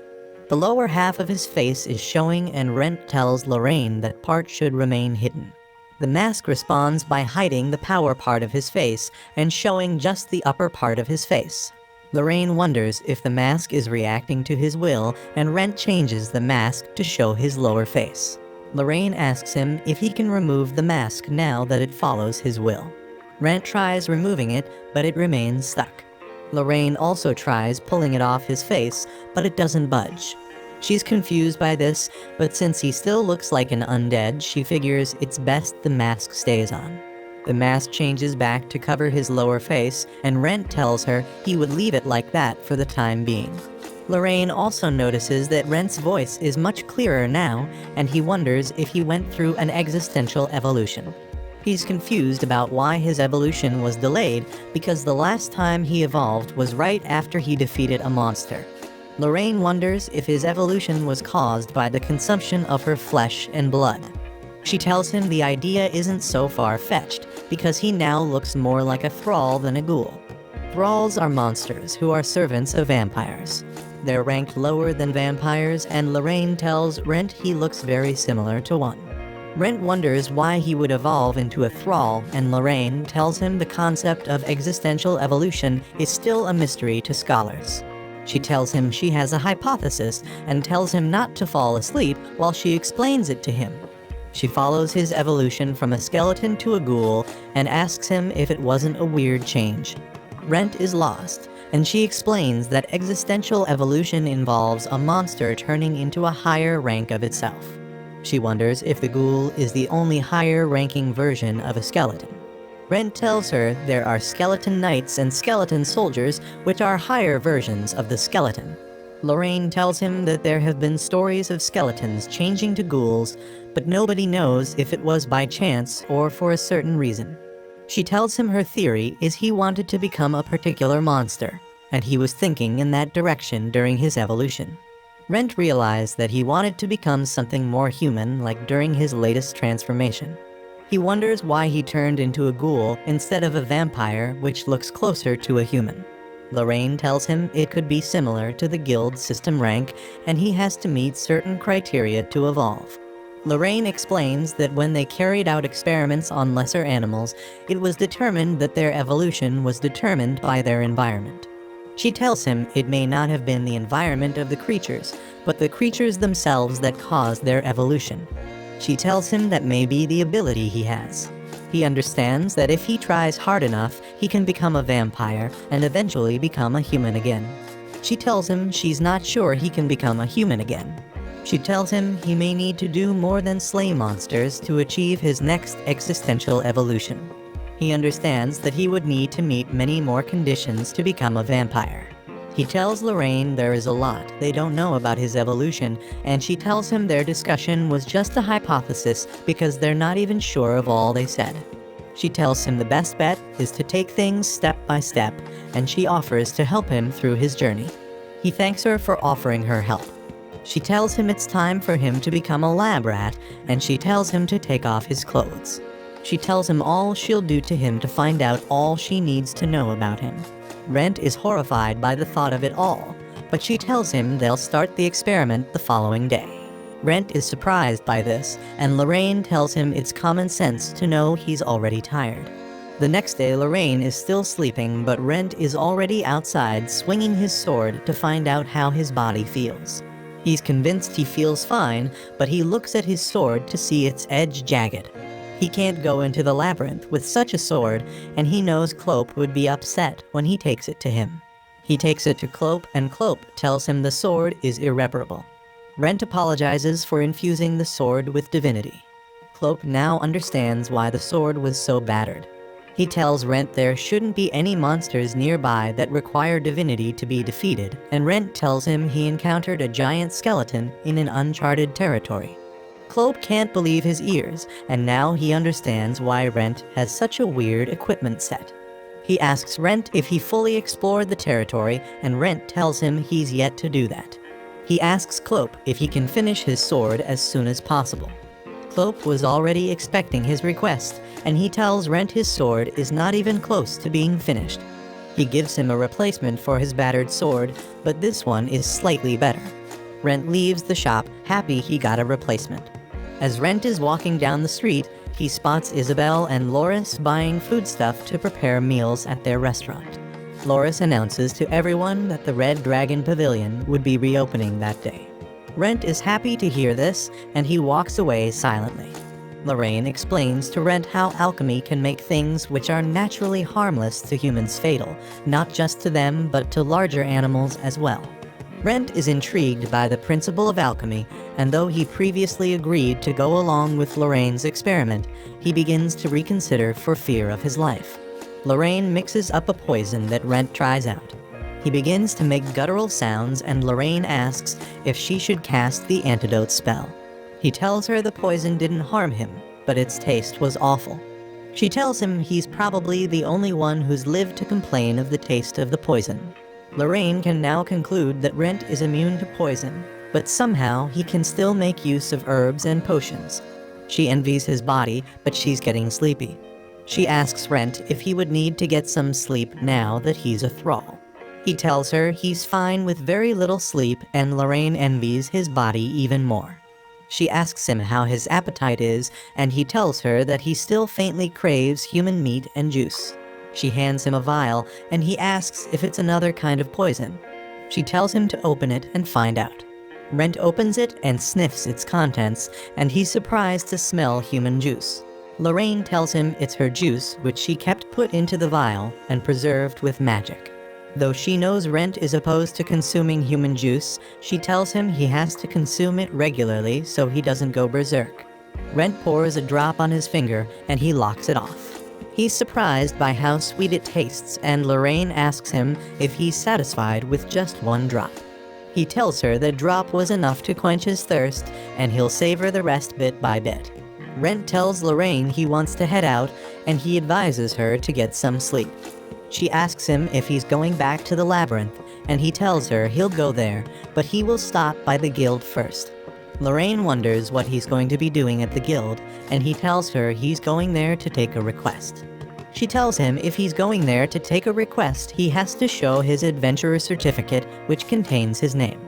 The lower half of his face is showing, and Rent tells Lorraine that part should remain hidden. The mask responds by hiding the power part of his face and showing just the upper part of his face. Lorraine wonders if the mask is reacting to his will, and Rent changes the mask to show his lower face. Lorraine asks him if he can remove the mask now that it follows his will. Rent tries removing it, but it remains stuck. Lorraine also tries pulling it off his face, but it doesn't budge. She's confused by this, but since he still looks like an undead, she figures it's best the mask stays on. The mask changes back to cover his lower face, and Rent tells her he would leave it like that for the time being. Lorraine also notices that Rent's voice is much clearer now, and he wonders if he went through an existential evolution. He's confused about why his evolution was delayed, because the last time he evolved was right after he defeated a monster. Lorraine wonders if his evolution was caused by the consumption of her flesh and blood. She tells him the idea isn't so far-fetched, because he now looks more like a thrall than a ghoul. Thralls are monsters who are servants of vampires. They're ranked lower than vampires, and Lorraine tells Rent he looks very similar to one. Rent wonders why he would evolve into a thrall, and Lorraine tells him the concept of existential evolution is still a mystery to scholars. She tells him she has a hypothesis and tells him not to fall asleep while she explains it to him. She follows his evolution from a skeleton to a ghoul and asks him if it wasn't a weird change. Rent is lost, and she explains that existential evolution involves a monster turning into a higher rank of itself. She wonders if the ghoul is the only higher-ranking version of a skeleton. Rent tells her there are skeleton knights and skeleton soldiers, which are higher versions of the skeleton. Lorraine tells him that there have been stories of skeletons changing to ghouls, but nobody knows if it was by chance or for a certain reason. She tells him her theory is he wanted to become a particular monster, and he was thinking in that direction during his evolution. Rent realized that he wanted to become something more human, like during his latest transformation. He wonders why he turned into a ghoul instead of a vampire, which looks closer to a human. Lorraine tells him it could be similar to the guild system rank, and he has to meet certain criteria to evolve. Lorraine explains that when they carried out experiments on lesser animals, it was determined that their evolution was determined by their environment. She tells him it may not have been the environment of the creatures, but the creatures themselves that caused their evolution. She tells him that may be the ability he has. He understands that if he tries hard enough, he can become a vampire and eventually become a human again. She tells him she's not sure he can become a human again. She tells him he may need to do more than slay monsters to achieve his next existential evolution. He understands that he would need to meet many more conditions to become a vampire. He tells Lorraine there is a lot they don't know about his evolution, and she tells him their discussion was just a hypothesis because they're not even sure of all they said. She tells him the best bet is to take things step by step, and she offers to help him through his journey. He thanks her for offering her help. She tells him it's time for him to become a lab rat, and she tells him to take off his clothes. She tells him all she'll do to him to find out all she needs to know about him. Rent is horrified by the thought of it all, but she tells him they'll start the experiment the following day. Rent is surprised by this, and Lorraine tells him it's common sense to know he's already tired. The next day, Lorraine is still sleeping, but Rent is already outside swinging his sword to find out how his body feels. He's convinced he feels fine, but he looks at his sword to see its edge jagged. He can't go into the labyrinth with such a sword, and he knows Clope would be upset when he takes it to him. He takes it to Clope, and Clope tells him the sword is irreparable. Rent apologizes for infusing the sword with divinity. Clope now understands why the sword was so battered. He tells Rent there shouldn't be any monsters nearby that require divinity to be defeated, and Rent tells him he encountered a giant skeleton in an uncharted territory. Clope can't believe his ears, and now he understands why Rent has such a weird equipment set. He asks Rent if he fully explored the territory, and Rent tells him he's yet to do that. He asks Clope if he can finish his sword as soon as possible. Clope was already expecting his request, and he tells Rent his sword is not even close to being finished. He gives him a replacement for his battered sword, but this one is slightly better. Rent leaves the shop, happy he got a replacement. As Rent is walking down the street, he spots Isabel and Loris buying foodstuff to prepare meals at their restaurant. Loris announces to everyone that the Red Dragon Pavilion would be reopening that day. Rent is happy to hear this, and he walks away silently. Lorraine explains to Rent how alchemy can make things which are naturally harmless to humans fatal, not just to them but to larger animals as well. Rent is intrigued by the principle of alchemy, and though he previously agreed to go along with Lorraine's experiment, he begins to reconsider for fear of his life. Lorraine mixes up a poison that Rent tries out. He begins to make guttural sounds, and Lorraine asks if she should cast the antidote spell. He tells her the poison didn't harm him, but its taste was awful. She tells him he's probably the only one who's lived to complain of the taste of the poison. Lorraine can now conclude that Rent is immune to poison, but somehow he can still make use of herbs and potions. She envies his body, but she's getting sleepy. She asks Rent if he would need to get some sleep now that he's a thrall. He tells her he's fine with very little sleep, and Lorraine envies his body even more. She asks him how his appetite is, and he tells her that he still faintly craves human meat and juice. She hands him a vial, and he asks if it's another kind of poison. She tells him to open it and find out. Rent opens it and sniffs its contents, and he's surprised to smell human juice. Lorraine tells him it's her juice, which she kept put into the vial and preserved with magic. Though she knows Rent is opposed to consuming human juice, she tells him he has to consume it regularly so he doesn't go berserk. Rent pours a drop on his finger and he locks it off. He's surprised by how sweet it tastes, and Lorraine asks him if he's satisfied with just one drop. He tells her that drop was enough to quench his thirst, and he'll savor the rest bit by bit. Rent tells Lorraine he wants to head out, and he advises her to get some sleep. She asks him if he's going back to the labyrinth, and he tells her he'll go there, but he will stop by the guild first. Lorraine wonders what he's going to be doing at the guild, and he tells her he's going there to take a request. She tells him if he's going there to take a request, he has to show his adventurer certificate, which contains his name.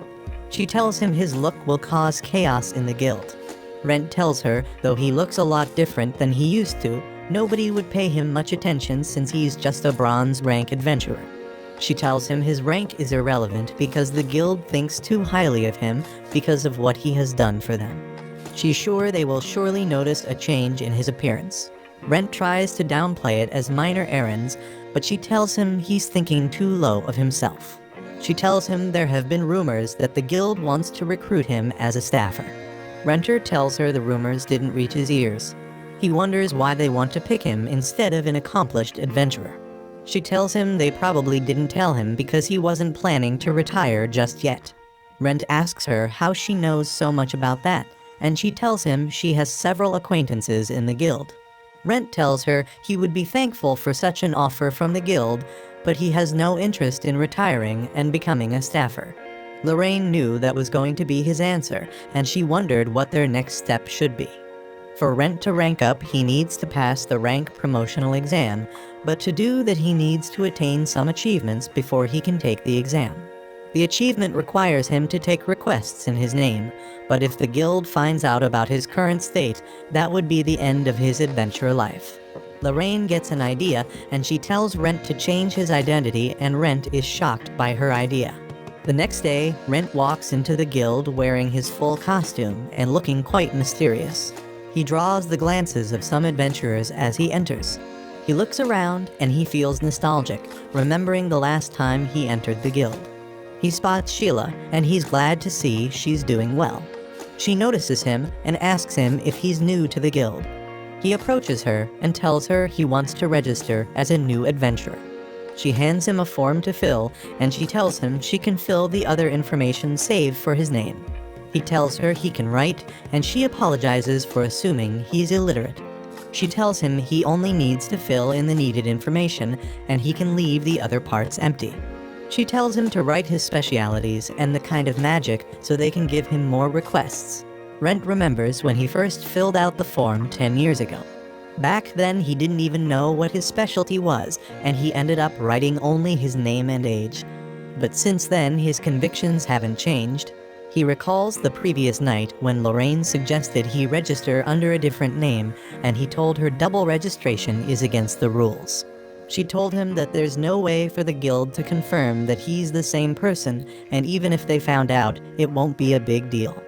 She tells him his look will cause chaos in the guild. Rent tells her, though he looks a lot different than he used to, nobody would pay him much attention since he's just a bronze rank adventurer. She tells him his rank is irrelevant because the guild thinks too highly of him because of what he has done for them. She's sure they will surely notice a change in his appearance. Rent tries to downplay it as minor errands, but she tells him he's thinking too low of himself. She tells him there have been rumors that the guild wants to recruit him as a staffer. Renter tells her the rumors didn't reach his ears. He wonders why they want to pick him instead of an accomplished adventurer. She tells him they probably didn't tell him because he wasn't planning to retire just yet. Rent asks her how she knows so much about that, and she tells him she has several acquaintances in the guild. Rent tells her he would be thankful for such an offer from the guild, but he has no interest in retiring and becoming a staffer. Lorraine knew that was going to be his answer, and she wondered what their next step should be. For Rent to rank up, he needs to pass the rank promotional exam, but to do that he needs to attain some achievements before he can take the exam. The achievement requires him to take requests in his name, but if the guild finds out about his current state, that would be the end of his adventure life. Lorraine gets an idea, and she tells Rent to change his identity, and Rent is shocked by her idea. The next day, Rent walks into the guild wearing his full costume and looking quite mysterious. He draws the glances of some adventurers as he enters. He looks around and he feels nostalgic, remembering the last time he entered the guild. He spots Sheila, and he's glad to see she's doing well. She notices him and asks him if he's new to the guild. He approaches her and tells her he wants to register as a new adventurer. She hands him a form to fill, and she tells him she can fill the other information saved for his name. He tells her he can write, and she apologizes for assuming he's illiterate. She tells him he only needs to fill in the needed information, and he can leave the other parts empty. She tells him to write his specialities and the kind of magic so they can give him more requests. Rent remembers when he first filled out the form 10 years ago. Back then, he didn't even know what his specialty was, and he ended up writing only his name and age. But since then, his convictions haven't changed. He recalls the previous night when Lorraine suggested he register under a different name, and he told her double registration is against the rules. She told him that there's no way for the guild to confirm that he's the same person, and even if they found out, it won't be a big deal.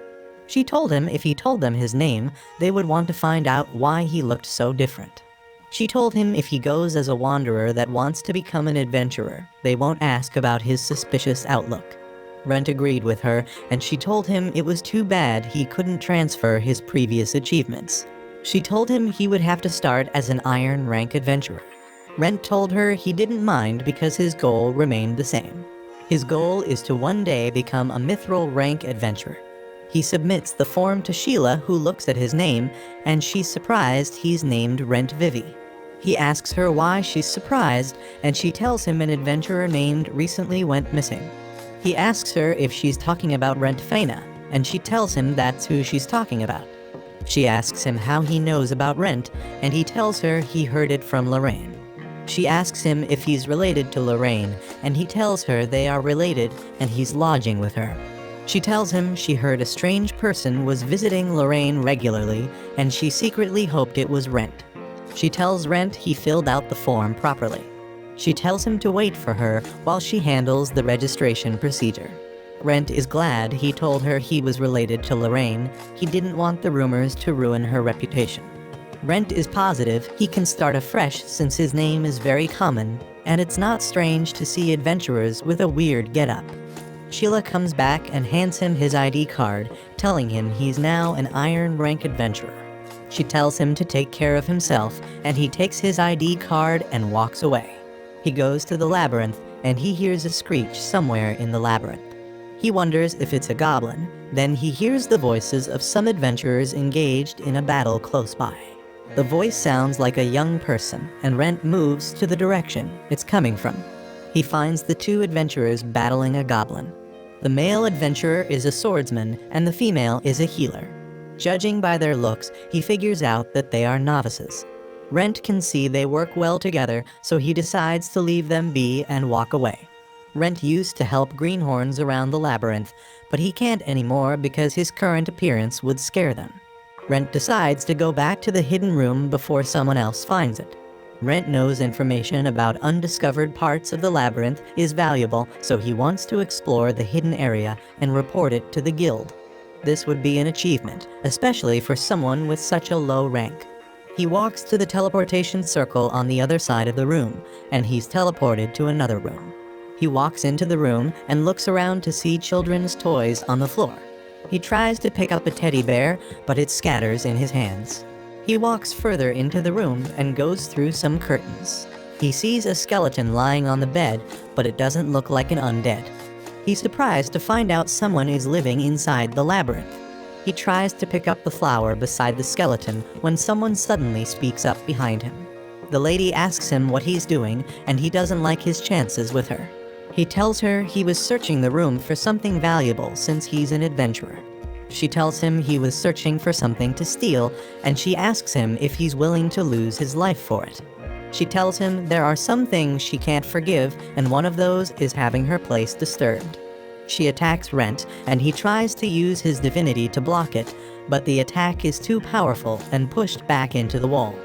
She told him if he told them his name, they would want to find out why he looked so different. She told him if he goes as a wanderer that wants to become an adventurer, they won't ask about his suspicious outlook. Rent agreed with her, and she told him it was too bad he couldn't transfer his previous achievements. She told him he would have to start as an iron rank adventurer. Rent told her he didn't mind because his goal remained the same. His goal is to one day become a mithril rank adventurer. He submits the form to Sheila, who looks at his name, and she's surprised he's named Rent Vivi. He asks her why she's surprised, and she tells him an adventurer named recently went missing. He asks her if she's talking about Rent Faina, and she tells him that's who she's talking about. She asks him how he knows about Rent, and he tells her he heard it from Lorraine. She asks him if he's related to Lorraine, and he tells her they are related and he's lodging with her. She tells him she heard a strange person was visiting Lorraine regularly, and she secretly hoped it was Rent. She tells Rent he filled out the form properly. She tells him to wait for her while she handles the registration procedure. Rent is glad he told her he was related to Lorraine. He didn't want the rumors to ruin her reputation. Rent is positive he can start afresh since his name is very common, and it's not strange to see adventurers with a weird getup. Sheila comes back and hands him his ID card, telling him he's now an Iron Rank adventurer. She tells him to take care of himself, and he takes his ID card and walks away. He goes to the labyrinth, and he hears a screech somewhere in the labyrinth. He wonders if it's a goblin. Then he hears the voices of some adventurers engaged in a battle close by. The voice sounds like a young person, and Rent moves to the direction it's coming from. He finds the two adventurers battling a goblin. The male adventurer is a swordsman, and the female is a healer. Judging by their looks, he figures out that they are novices. Rent can see they work well together, so he decides to leave them be and walk away. Rent used to help greenhorns around the labyrinth, but he can't anymore because his current appearance would scare them. Rent decides to go back to the hidden room before someone else finds it. Rent knows information about undiscovered parts of the labyrinth is valuable, so he wants to explore the hidden area and report it to the guild. This would be an achievement, especially for someone with such a low rank. He walks to the teleportation circle on the other side of the room, and he's teleported to another room. He walks into the room and looks around to see children's toys on the floor. He tries to pick up a teddy bear, but it scatters in his hands. He walks further into the room and goes through some curtains. He sees a skeleton lying on the bed, but it doesn't look like an undead. He's surprised to find out someone is living inside the labyrinth. He tries to pick up the flower beside the skeleton when someone suddenly speaks up behind him. The lady asks him what he's doing, and he doesn't like his chances with her. He tells her he was searching the room for something valuable since he's an adventurer. She tells him he was searching for something to steal, and she asks him if he's willing to lose his life for it. She tells him there are some things she can't forgive, and one of those is having her place disturbed. She attacks Rent, and he tries to use his divinity to block it, but the attack is too powerful and pushed back into the wall.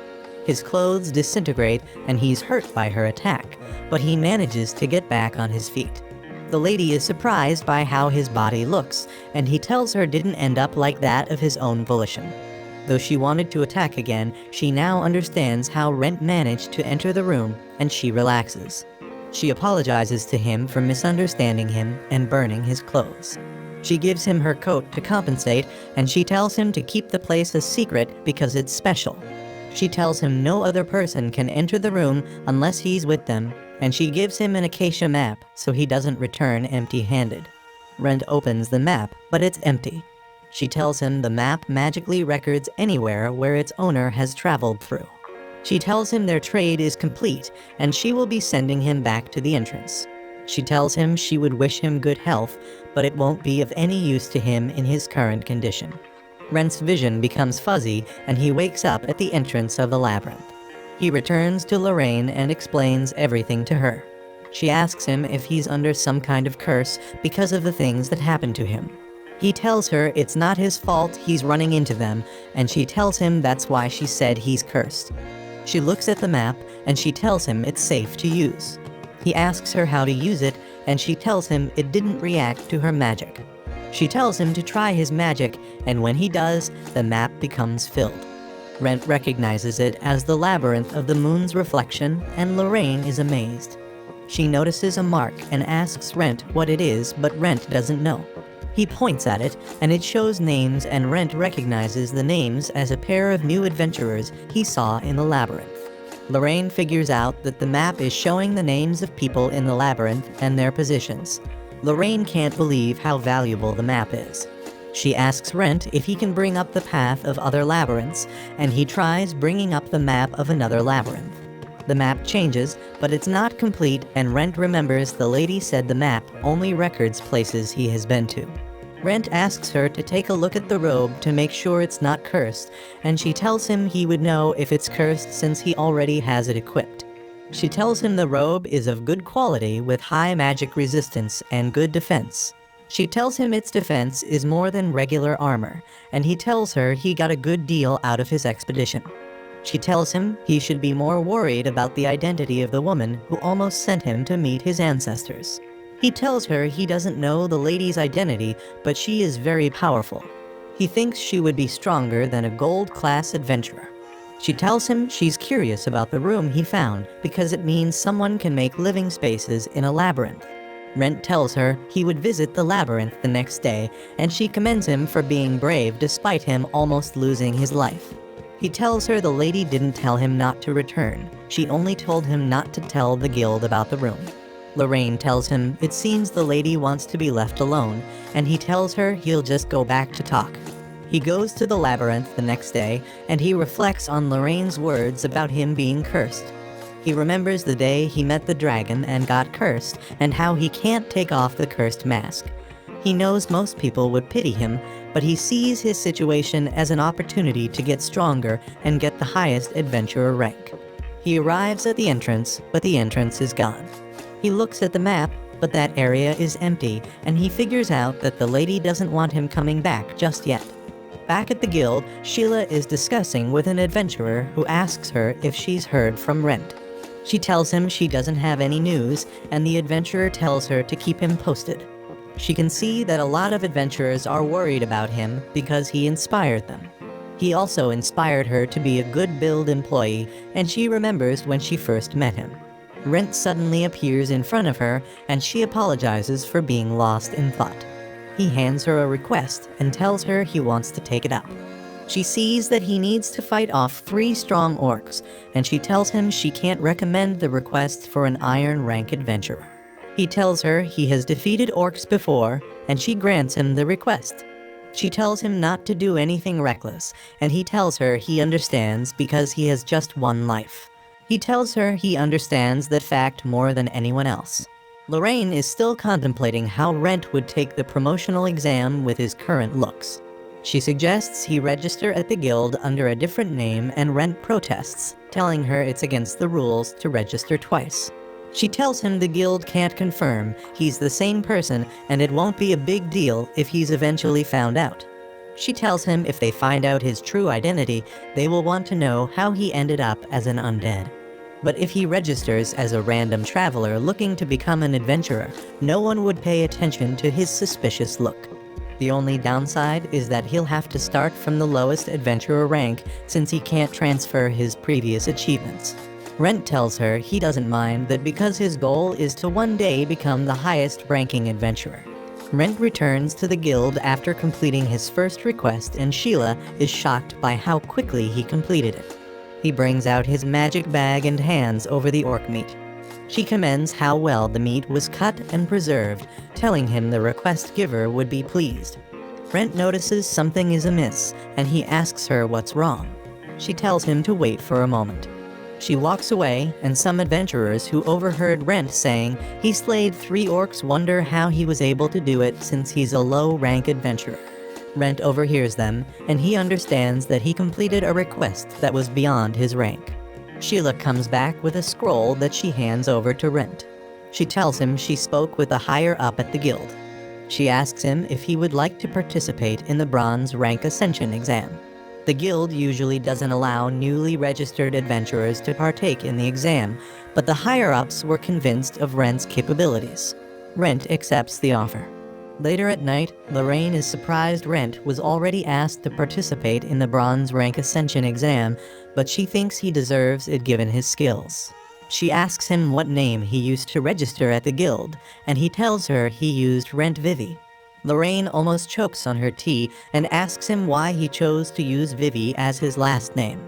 His clothes disintegrate, and he's hurt by her attack, but he manages to get back on his feet. The lady is surprised by how his body looks, and he tells her didn't end up like that of his own volition. Though she wanted to attack again, she now understands how Rent managed to enter the room, and she relaxes. She apologizes to him for misunderstanding him and burning his clothes. She gives him her coat to compensate, and she tells him to keep the place a secret because it's special. She tells him no other person can enter the room unless he's with them, and she gives him an acacia map so he doesn't return empty-handed. Rent opens the map, but it's empty. She tells him the map magically records anywhere where its owner has traveled through. She tells him their trade is complete, and she will be sending him back to the entrance. She tells him she would wish him good health, but it won't be of any use to him in his current condition. Rent's vision becomes fuzzy, and he wakes up at the entrance of the labyrinth. He returns to Lorraine and explains everything to her. She asks him if he's under some kind of curse because of the things that happened to him. He tells her it's not his fault he's running into them, and she tells him that's why she said he's cursed. She looks at the map, and she tells him it's safe to use. He asks her how to use it, and she tells him it didn't react to her magic. She tells him to try his magic, and when he does, the map becomes filled. Rent recognizes it as the labyrinth of the moon's reflection, and Lorraine is amazed. She notices a mark and asks Rent what it is, but Rent doesn't know. He points at it, and it shows names, and Rent recognizes the names as a pair of new adventurers he saw in the labyrinth. Lorraine figures out that the map is showing the names of people in the labyrinth and their positions. Lorraine can't believe how valuable the map is. She asks Rent if he can bring up the path of other labyrinths, and he tries bringing up the map of another labyrinth. The map changes, but it's not complete, and Rent remembers the lady said the map only records places he has been to. Rent asks her to take a look at the robe to make sure it's not cursed, and she tells him he would know if it's cursed since he already has it equipped. She tells him the robe is of good quality with high magic resistance and good defense. She tells him its defense is more than regular armor, and he tells her he got a good deal out of his expedition. She tells him he should be more worried about the identity of the woman who almost sent him to meet his ancestors. He tells her he doesn't know the lady's identity, but she is very powerful. He thinks she would be stronger than a gold-class adventurer. She tells him she's curious about the room he found because it means someone can make living spaces in a labyrinth. Rent tells her he would visit the labyrinth the next day, and she commends him for being brave despite him almost losing his life. He tells her the lady didn't tell him not to return. She only told him not to tell the guild about the room. Lorraine tells him it seems the lady wants to be left alone, and he tells her he'll just go back to talk. He goes to the labyrinth the next day, and he reflects on Lorraine's words about him being cursed. He remembers the day he met the dragon and got cursed, and how he can't take off the cursed mask. He knows most people would pity him, but he sees his situation as an opportunity to get stronger and get the highest adventurer rank. He arrives at the entrance, but the entrance is gone. He looks at the map, but that area is empty, and he figures out that the lady doesn't want him coming back just yet. Back at the guild, Sheila is discussing with an adventurer who asks her if she's heard from Rent. She tells him she doesn't have any news, and the adventurer tells her to keep him posted. She can see that a lot of adventurers are worried about him because he inspired them. He also inspired her to be a good build employee, and she remembers when she first met him. Rent suddenly appears in front of her, and she apologizes for being lost in thought. He hands her a request and tells her he wants to take it up. She sees that he needs to fight off 3 strong orcs, and she tells him she can't recommend the request for an iron rank adventurer. He tells her he has defeated orcs before, and she grants him the request. She tells him not to do anything reckless, and he tells her he understands because he has just one life. He tells her he understands that fact more than anyone else. Lorraine is still contemplating how Rent would take the promotional exam with his current looks. She suggests he register at the guild under a different name, and Rent protests, telling her it's against the rules to register twice. She tells him the guild can't confirm he's the same person, and it won't be a big deal if he's eventually found out. She tells him if they find out his true identity, they will want to know how he ended up as an undead. But if he registers as a random traveler looking to become an adventurer, no one would pay attention to his suspicious look. The only downside is that he'll have to start from the lowest adventurer rank since he can't transfer his previous achievements. Rent tells her he doesn't mind that because his goal is to one day become the highest ranking adventurer. Rent returns to the guild after completing his first request, and Sheila is shocked by how quickly he completed it. He brings out his magic bag and hands over the orc meat. She commends how well the meat was cut and preserved, telling him the request giver would be pleased. Rent notices something is amiss, and he asks her what's wrong. She tells him to wait for a moment. She walks away, and some adventurers who overheard Rent saying he slayed 3 orcs wonder how he was able to do it since he's a low-rank adventurer. Rent overhears them, and he understands that he completed a request that was beyond his rank. Sheila comes back with a scroll that she hands over to Rent. She tells him she spoke with a higher up at the guild. She asks him if he would like to participate in the bronze rank ascension exam. The guild usually doesn't allow newly registered adventurers to partake in the exam, but the higher-ups were convinced of Rent's capabilities. Rent accepts the offer. Later at night, Lorraine is surprised Rent was already asked to participate in the bronze rank ascension exam, but she thinks he deserves it given his skills. She asks him what name he used to register at the guild, and he tells her he used Rent Vivi. Lorraine almost chokes on her tea and asks him why he chose to use Vivi as his last name.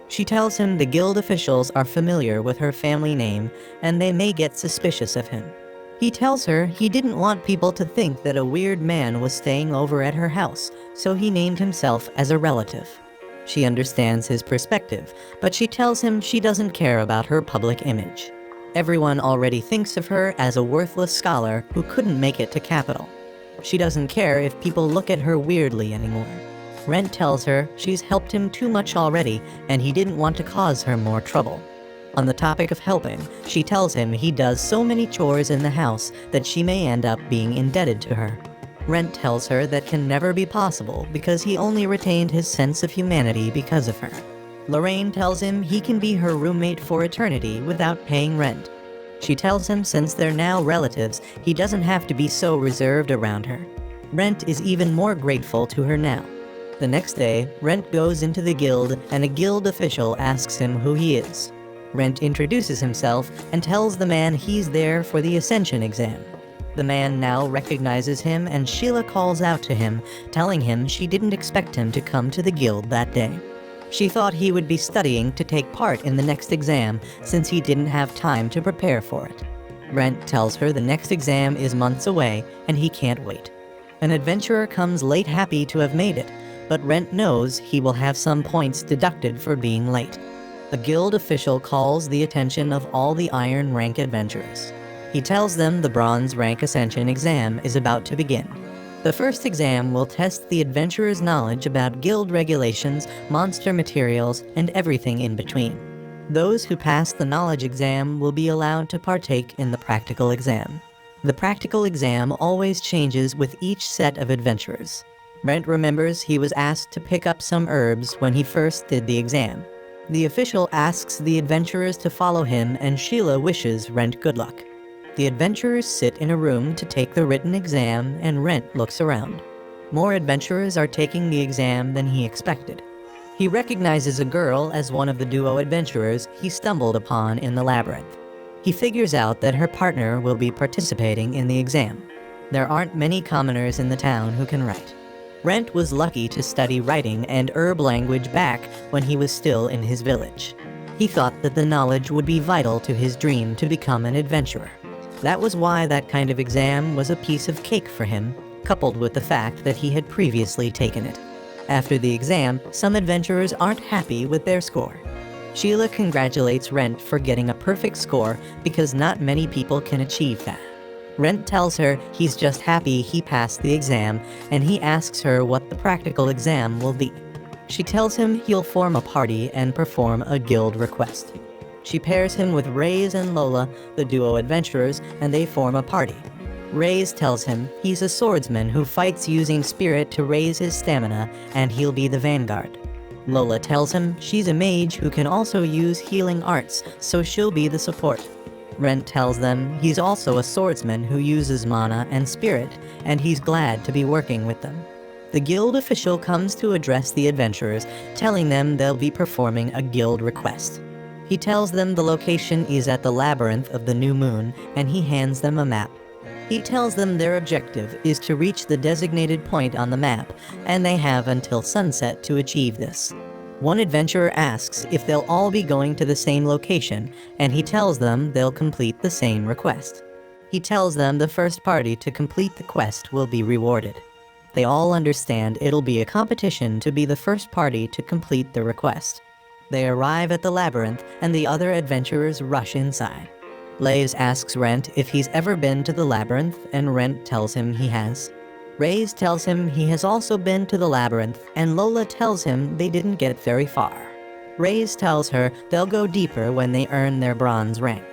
She tells him the guild officials are familiar with her family name, and they may get suspicious of him. He tells her he didn't want people to think that a weird man was staying over at her house, so he named himself as a relative. She understands his perspective, but she tells him she doesn't care about her public image. Everyone already thinks of her as a worthless scholar who couldn't make it to Capital. She doesn't care if people look at her weirdly anymore. Rent tells her she's helped him too much already, and he didn't want to cause her more trouble. On the topic of helping, she tells him he does so many chores in the house that she may end up being indebted to her. Rent tells her that can never be possible because he only retained his sense of humanity because of her. Lorraine tells him he can be her roommate for eternity without paying rent. She tells him since they're now relatives, he doesn't have to be so reserved around her. Rent is even more grateful to her now. The next day, Rent goes into the guild and a guild official asks him who he is. Rent introduces himself and tells the man he's there for the Ascension exam. The man now recognizes him and Sheila calls out to him, telling him she didn't expect him to come to the guild that day. She thought he would be studying to take part in the next exam since he didn't have time to prepare for it. Rent tells her the next exam is months away and he can't wait. An adventurer comes late happy to have made it, but Rent knows he will have some points deducted for being late. A guild official calls the attention of all the Iron rank adventurers. He tells them the Bronze rank Ascension exam is about to begin. The first exam will test the adventurer's knowledge about guild regulations, monster materials, and everything in between. Those who pass the knowledge exam will be allowed to partake in the practical exam. The practical exam always changes with each set of adventurers. Rent remembers he was asked to pick up some herbs when he first did the exam. The official asks the adventurers to follow him and Sheila wishes Rent good luck. The adventurers sit in a room to take the written exam and Rent looks around. More adventurers are taking the exam than he expected. He recognizes a girl as one of the duo adventurers he stumbled upon in the labyrinth. He figures out that her partner will be participating in the exam. There aren't many commoners in the town who can write. Rent was lucky to study writing and herb language back when he was still in his village. He thought that the knowledge would be vital to his dream to become an adventurer. That was why that kind of exam was a piece of cake for him, coupled with the fact that he had previously taken it. After the exam, some adventurers aren't happy with their score. Sheila congratulates Rent for getting a perfect score because not many people can achieve that. Rent tells her he's just happy he passed the exam, and he asks her what the practical exam will be. She tells him he'll form a party and perform a guild request. She pairs him with Reyes and Lola, the duo adventurers, and they form a party. Reyes tells him he's a swordsman who fights using spirit to raise his stamina, and he'll be the vanguard. Lola tells him she's a mage who can also use healing arts, so she'll be the support. Rent tells them he's also a swordsman who uses mana and spirit, and he's glad to be working with them. The guild official comes to address the adventurers, telling them they'll be performing a guild request. He tells them the location is at the labyrinth of the new moon, and he hands them a map. He tells them their objective is to reach the designated point on the map, and they have until sunset to achieve this. One adventurer asks if they'll all be going to the same location, and he tells them they'll complete the same request. He tells them the first party to complete the quest will be rewarded. They all understand it'll be a competition to be the first party to complete the request. They arrive at the labyrinth, and the other adventurers rush inside. Reyes asks Rent if he's ever been to the labyrinth, and Rent tells him he has. Reyes tells him he has also been to the labyrinth, and Lola tells him they didn't get very far. Reyes tells her they'll go deeper when they earn their bronze rank.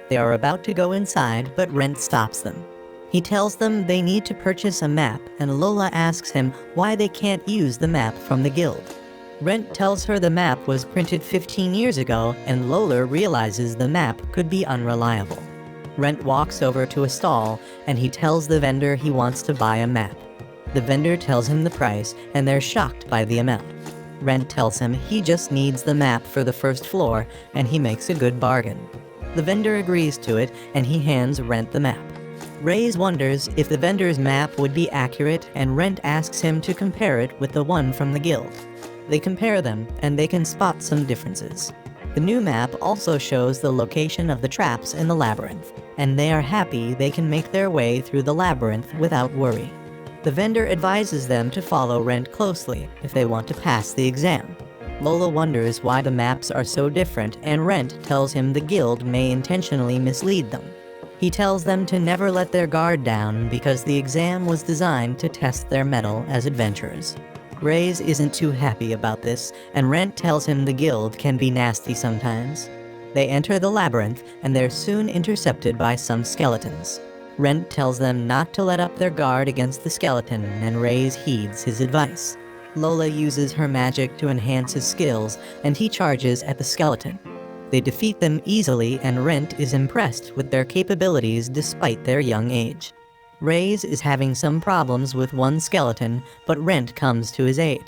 They are about to go inside, but Rent stops them. He tells them they need to purchase a map, and Lola asks him why they can't use the map from the guild. Rent tells her the map was printed 15 years ago, and Lola realizes the map could be unreliable. Rent walks over to a stall, and he tells the vendor he wants to buy a map. The vendor tells him the price, and they're shocked by the amount. Rent tells him he just needs the map for the first floor, and he makes a good bargain. The vendor agrees to it, and he hands Rent the map. Reyes wonders if the vendor's map would be accurate, and Rent asks him to compare it with the one from the guild. They compare them, and they can spot some differences. The new map also shows the location of the traps in the labyrinth, and they are happy they can make their way through the labyrinth without worry. The vendor advises them to follow Rent closely if they want to pass the exam. Lola wonders why the maps are so different, and Rent tells him the guild may intentionally mislead them. He tells them to never let their guard down because the exam was designed to test their mettle as adventurers. Reyes isn't too happy about this, and Rent tells him the guild can be nasty sometimes. They enter the labyrinth, and they're soon intercepted by some skeletons. Rent tells them not to let up their guard against the skeleton, and Reyes heeds his advice. Lola uses her magic to enhance his skills, and he charges at the skeleton. They defeat them easily, and Rent is impressed with their capabilities despite their young age. Reyes is having some problems with one skeleton, but Rent comes to his aid.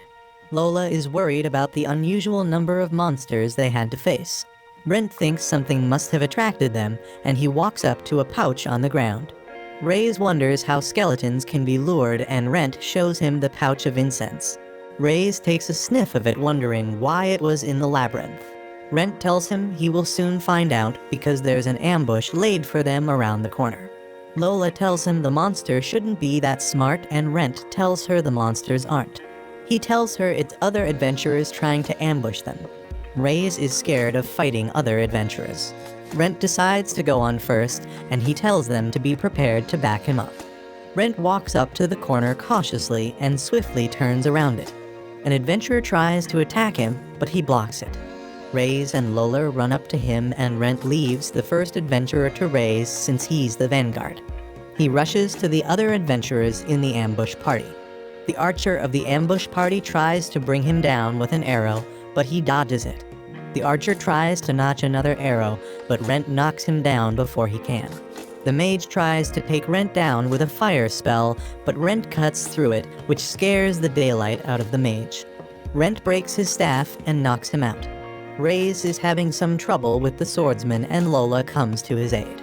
Lola is worried about the unusual number of monsters they had to face. Rent thinks something must have attracted them, and he walks up to a pouch on the ground. Reyes wonders how skeletons can be lured, and Rent shows him the pouch of incense. Reyes takes a sniff of it, wondering why it was in the labyrinth. Rent tells him he will soon find out because there's an ambush laid for them around the corner. Lola tells him the monster shouldn't be that smart, and Rent tells her the monsters aren't. He tells her it's other adventurers trying to ambush them. Reyes is scared of fighting other adventurers. Rent decides to go on first, and he tells them to be prepared to back him up. Rent walks up to the corner cautiously and swiftly turns around it. An adventurer tries to attack him, but he blocks it. Reyes and Lola run up to him, and Rent leaves the first adventurer to Reyes since he's the vanguard. He rushes to the other adventurers in the ambush party. The archer of the ambush party tries to bring him down with an arrow, but he dodges it. The archer tries to notch another arrow, but Rent knocks him down before he can. The mage tries to take Rent down with a fire spell, but Rent cuts through it, which scares the daylight out of the mage. Rent breaks his staff and knocks him out. Reyes is having some trouble with the swordsman, and Lola comes to his aid.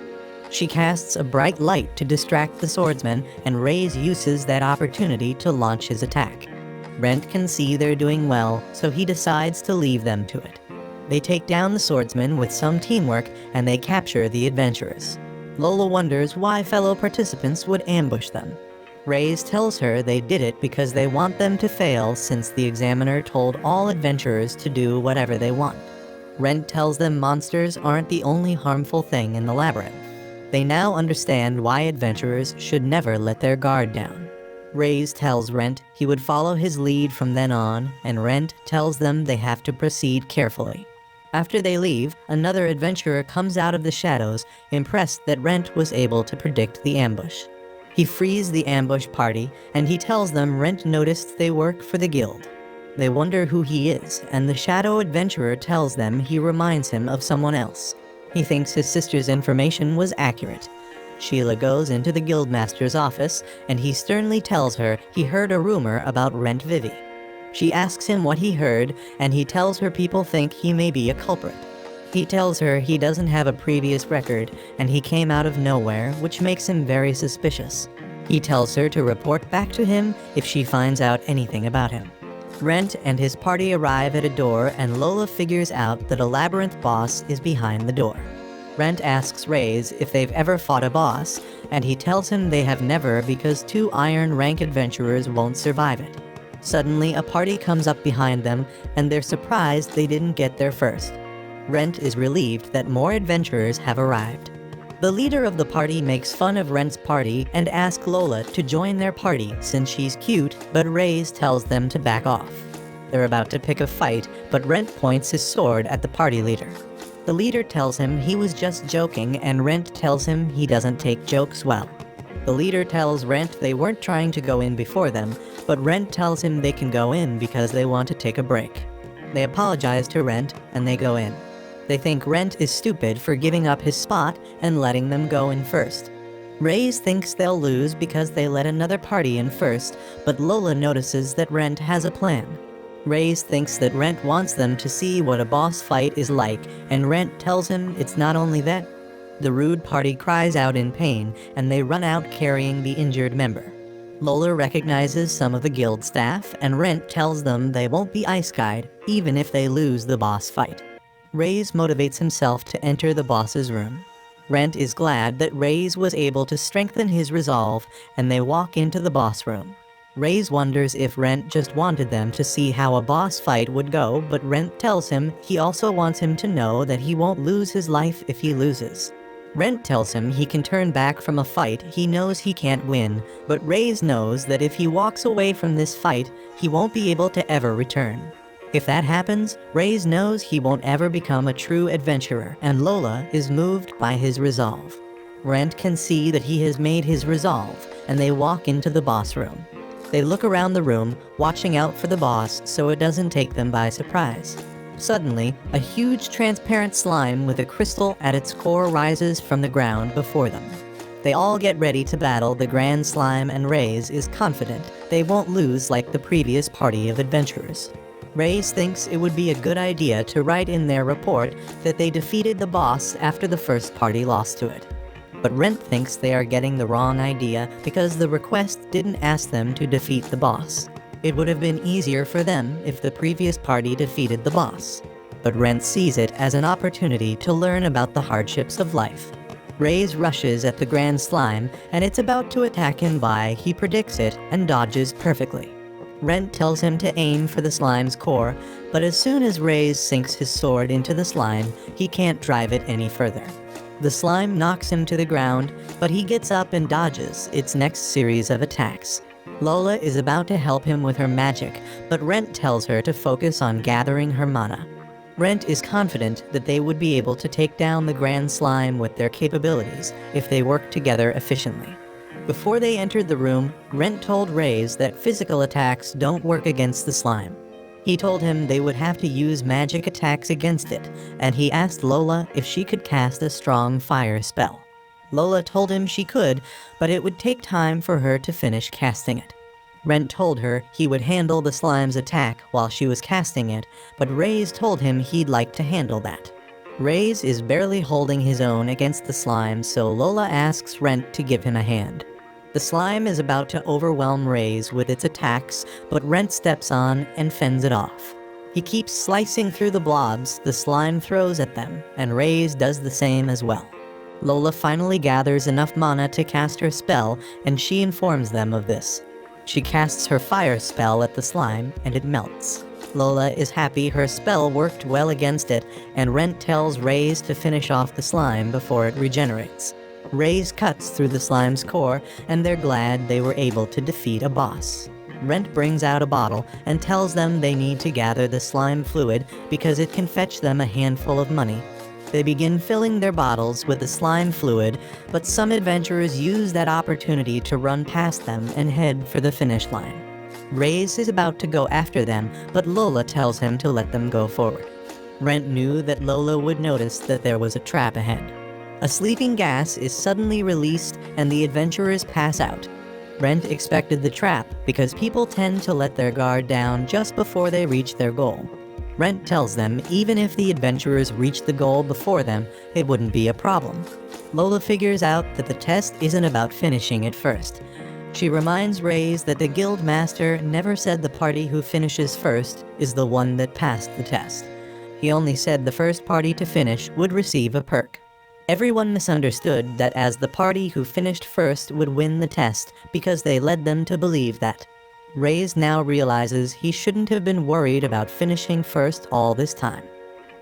She casts a bright light to distract the swordsman, and Reyes uses that opportunity to launch his attack. Rent can see they're doing well, so he decides to leave them to it. They take down the swordsman with some teamwork, and they capture the adventurers. Lola wonders why fellow participants would ambush them. Reyes tells her they did it because they want them to fail, since the examiner told all adventurers to do whatever they want. Rent tells them monsters aren't the only harmful thing in the labyrinth. They now understand why adventurers should never let their guard down. Reyes tells Rent he would follow his lead from then on, and Rent tells them they have to proceed carefully. After they leave, another adventurer comes out of the shadows, impressed that Rent was able to predict the ambush. He frees the ambush party, and he tells them Rent noticed they work for the guild. They wonder who he is, and the shadow adventurer tells them he reminds him of someone else. He thinks his sister's information was accurate. Sheila goes into the guildmaster's office, and he sternly tells her he heard a rumor about Rent Vivi. She asks him what he heard, and he tells her people think he may be a culprit. He tells her he doesn't have a previous record, and he came out of nowhere, which makes him very suspicious. He tells her to report back to him if she finds out anything about him. Rent and his party arrive at a door, and Lola figures out that a labyrinth boss is behind the door. Rent asks Reyes if they've ever fought a boss, and he tells him they have never because 2 iron rank adventurers won't survive it. Suddenly, a party comes up behind them, and they're surprised they didn't get there first. Rent is relieved that more adventurers have arrived. The leader of the party makes fun of Rent's party and asks Lola to join their party since she's cute, but Reyes tells them to back off. They're about to pick a fight, but Rent points his sword at the party leader. The leader tells him he was just joking, and Rent tells him he doesn't take jokes well. The leader tells Rent they weren't trying to go in before them, but Rent tells him they can go in because they want to take a break. They apologize to Rent, and they go in. They think Rent is stupid for giving up his spot and letting them go in first. Reyes thinks they'll lose because they let another party in first, but Lola notices that Rent has a plan. Reyes thinks that Rent wants them to see what a boss fight is like, and Rent tells him it's not only that. The rude party cries out in pain, and they run out carrying the injured member. Lola recognizes some of the guild staff, and Rent tells them they won't be ice-guyed, even if they lose the boss fight. Reyes motivates himself to enter the boss's room. Rent is glad that Reyes was able to strengthen his resolve, and they walk into the boss room. Reyes wonders if Rent just wanted them to see how a boss fight would go, but Rent tells him he also wants him to know that he won't lose his life if he loses. Rent tells him he can turn back from a fight he knows he can't win, but Reyes knows that if he walks away from this fight, he won't be able to ever return. If that happens, Reyes knows he won't ever become a true adventurer, and Lola is moved by his resolve. Rent can see that he has made his resolve, and they walk into the boss room. They look around the room, watching out for the boss so it doesn't take them by surprise. Suddenly, a huge transparent slime with a crystal at its core rises from the ground before them. They all get ready to battle the Grand Slime, and Reyes is confident they won't lose like the previous party of adventurers. Reyes thinks it would be a good idea to write in their report that they defeated the boss after the first party lost to it. But Rent thinks they are getting the wrong idea because the request didn't ask them to defeat the boss. It would have been easier for them if the previous party defeated the boss. But Rent sees it as an opportunity to learn about the hardships of life. Reyes rushes at the Grand Slime, and it's about to attack him by he predicts it and dodges perfectly. Rent tells him to aim for the slime's core, but as soon as Reyes sinks his sword into the slime, he can't drive it any further. The slime knocks him to the ground, but he gets up and dodges its next series of attacks. Lola is about to help him with her magic, but Rent tells her to focus on gathering her mana. Rent is confident that they would be able to take down the Grand Slime with their capabilities if they work together efficiently. Before they entered the room, Rent told Reyes that physical attacks don't work against the slime. He told him they would have to use magic attacks against it, and he asked Lola if she could cast a strong fire spell. Lola told him she could, but it would take time for her to finish casting it. Rent told her he would handle the slime's attack while she was casting it, but Reyes told him he'd like to handle that. Reyes is barely holding his own against the slime, so Lola asks Rent to give him a hand. The slime is about to overwhelm Reyes with its attacks, but Rent steps on and fends it off. He keeps slicing through the blobs the slime throws at them, and Reyes does the same as well. Lola finally gathers enough mana to cast her spell, and she informs them of this. She casts her fire spell at the slime, and it melts. Lola is happy her spell worked well against it, and Rent tells Reyes to finish off the slime before it regenerates. Reyes cuts through the slime's core, and they're glad they were able to defeat a boss. Rent brings out a bottle and tells them they need to gather the slime fluid because it can fetch them a handful of money. They begin filling their bottles with the slime fluid, but some adventurers use that opportunity to run past them and head for the finish line. Reyes is about to go after them, but Lola tells him to let them go forward. Rent knew that Lola would notice that there was a trap ahead. A sleeping gas is suddenly released and the adventurers pass out. Rent expected the trap because people tend to let their guard down just before they reach their goal. Rent tells them even if the adventurers reach the goal before them, it wouldn't be a problem. Lola figures out that the test isn't about finishing it first. She reminds Reyes that the guild master never said the party who finishes first is the one that passed the test. He only said the first party to finish would receive a perk. Everyone misunderstood that as the party who finished first would win the test because they led them to believe that. Reyes now realizes he shouldn't have been worried about finishing first all this time.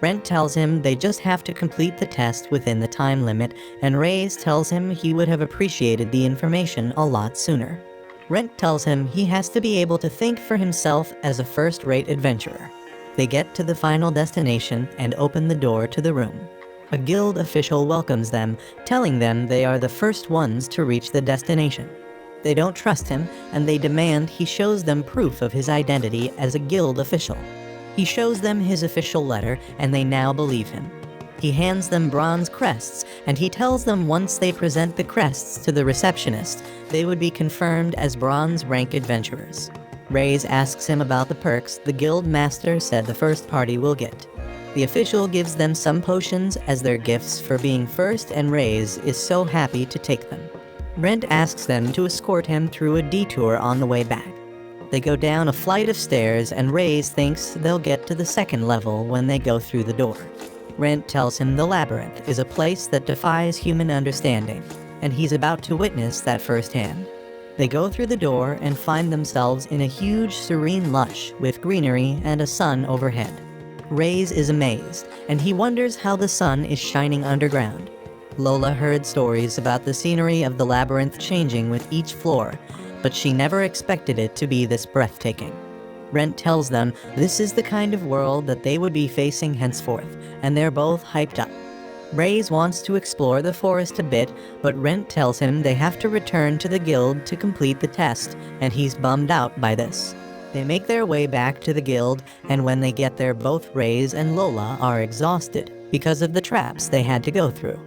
Rent tells him they just have to complete the test within the time limit, and Reyes tells him he would have appreciated the information a lot sooner. Rent tells him he has to be able to think for himself as a first-rate adventurer. They get to the final destination and open the door to the room. A guild official welcomes them, telling them they are the first ones to reach the destination. They don't trust him, and they demand he shows them proof of his identity as a guild official. He shows them his official letter, and they now believe him. He hands them bronze crests, and he tells them once they present the crests to the receptionist, they would be confirmed as bronze rank adventurers. Reyes asks him about the perks the guild master said the first party will get. The official gives them some potions as their gifts for being first, and Reyes is so happy to take them. Rent asks them to escort him through a detour on the way back. They go down a flight of stairs, and Reyes thinks they'll get to the second level when they go through the door. Rent tells him the labyrinth is a place that defies human understanding, and he's about to witness that firsthand. They go through the door and find themselves in a huge, serene lush with greenery and a sun overhead. Reyes is amazed, and he wonders how the sun is shining underground. Lola heard stories about the scenery of the labyrinth changing with each floor, but she never expected it to be this breathtaking. Rent tells them this is the kind of world that they would be facing henceforth, and they're both hyped up. Reyes wants to explore the forest a bit, but Rent tells him they have to return to the guild to complete the test, and he's bummed out by this. They make their way back to the guild, and when they get there, both Reyes and Lola are exhausted because of the traps they had to go through.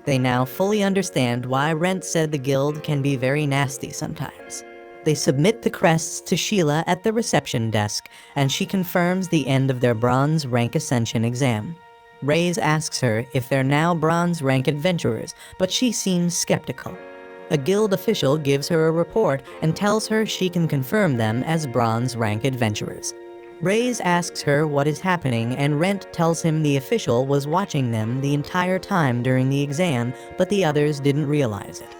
They now fully understand why Rent said the guild can be very nasty sometimes. They submit the crests to Sheila at the reception desk, and she confirms the end of their bronze rank ascension exam. Reyes asks her if they're now bronze rank adventurers, but she seems skeptical. A guild official gives her a report and tells her she can confirm them as bronze rank adventurers. Reyes asks her what is happening, and Rent tells him the official was watching them the entire time during the exam, but the others didn't realize it.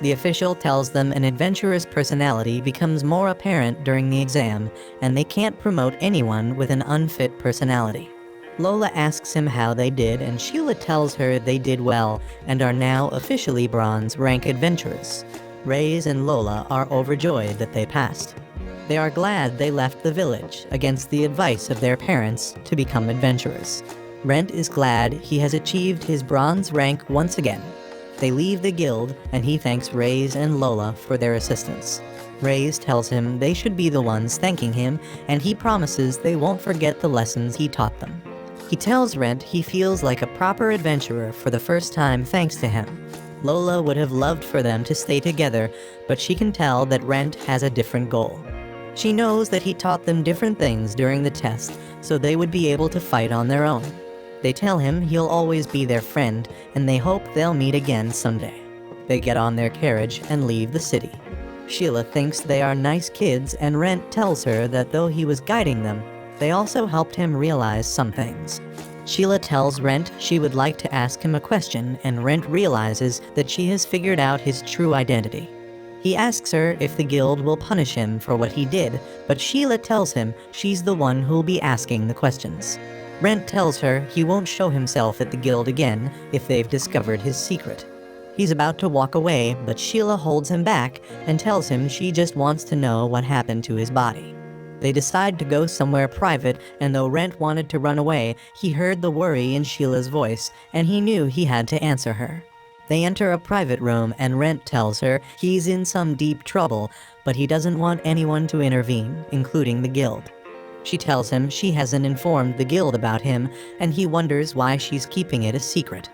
The official tells them an adventurer's personality becomes more apparent during the exam, and they can't promote anyone with an unfit personality. Lola asks him how they did, and Sheila tells her they did well and are now officially bronze rank adventurers. Reyes and Lola are overjoyed that they passed. They are glad they left the village against the advice of their parents to become adventurers. Rent is glad he has achieved his bronze rank once again. They leave the guild, and he thanks Reyes and Lola for their assistance. Reyes tells him they should be the ones thanking him, and he promises they won't forget the lessons he taught them. He tells Rent he feels like a proper adventurer for the first time thanks to him. Lola would have loved for them to stay together, but she can tell that Rent has a different goal. She knows that he taught them different things during the test, so they would be able to fight on their own. They tell him he'll always be their friend, and they hope they'll meet again someday. They get on their carriage and leave the city. Sheila thinks they are nice kids, and Rent tells her that though he was guiding them, they also helped him realize some things. Sheila tells Rent she would like to ask him a question, and Rent realizes that she has figured out his true identity. He asks her if the guild will punish him for what he did, but Sheila tells him she's the one who'll be asking the questions. Rent tells her he won't show himself at the guild again if they've discovered his secret. He's about to walk away, but Sheila holds him back and tells him she just wants to know what happened to his body. They decide to go somewhere private, and though Rent wanted to run away, he heard the worry in Sheila's voice, and he knew he had to answer her. They enter a private room, and Rent tells her he's in some deep trouble, but he doesn't want anyone to intervene, including the guild. She tells him she hasn't informed the guild about him, and he wonders why she's keeping it a secret.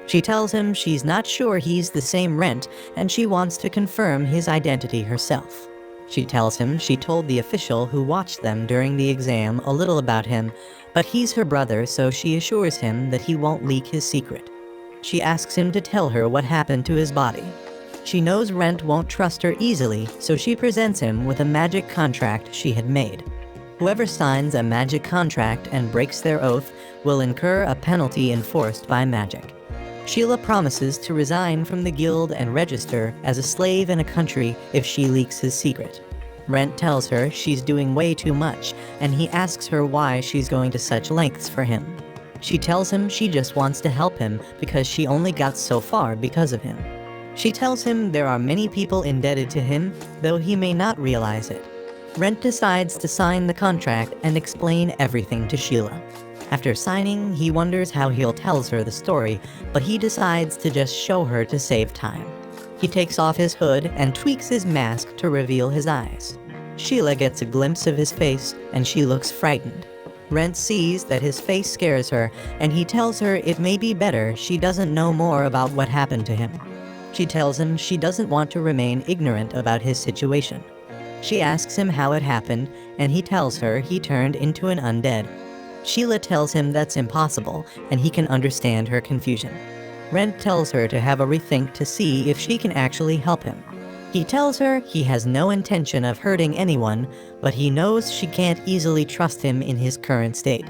She tells him she's not sure he's the same Rent, and she wants to confirm his identity herself. She tells him she told the official who watched them during the exam a little about him, but he's her brother, so she assures him that he won't leak his secret. She asks him to tell her what happened to his body. She knows Rent won't trust her easily, so she presents him with a magic contract she had made. Whoever signs a magic contract and breaks their oath will incur a penalty enforced by magic. Sheila promises to resign from the guild and register as a slave in a country if she leaks his secret. Rent tells her she's doing way too much, and he asks her why she's going to such lengths for him. She tells him she just wants to help him because she only got so far because of him. She tells him there are many people indebted to him, though he may not realize it. Rent decides to sign the contract and explain everything to Sheila. After signing, he wonders how he'll tell her the story, but he decides to just show her to save time. He takes off his hood and tweaks his mask to reveal his eyes. Sheila gets a glimpse of his face, and she looks frightened. Rent sees that his face scares her, and he tells her it may be better she doesn't know more about what happened to him. She tells him she doesn't want to remain ignorant about his situation. She asks him how it happened, and he tells her he turned into an undead. Sheila tells him that's impossible, and he can understand her confusion. Rent tells her to have a rethink to see if she can actually help him. He tells her he has no intention of hurting anyone, but he knows she can't easily trust him in his current state.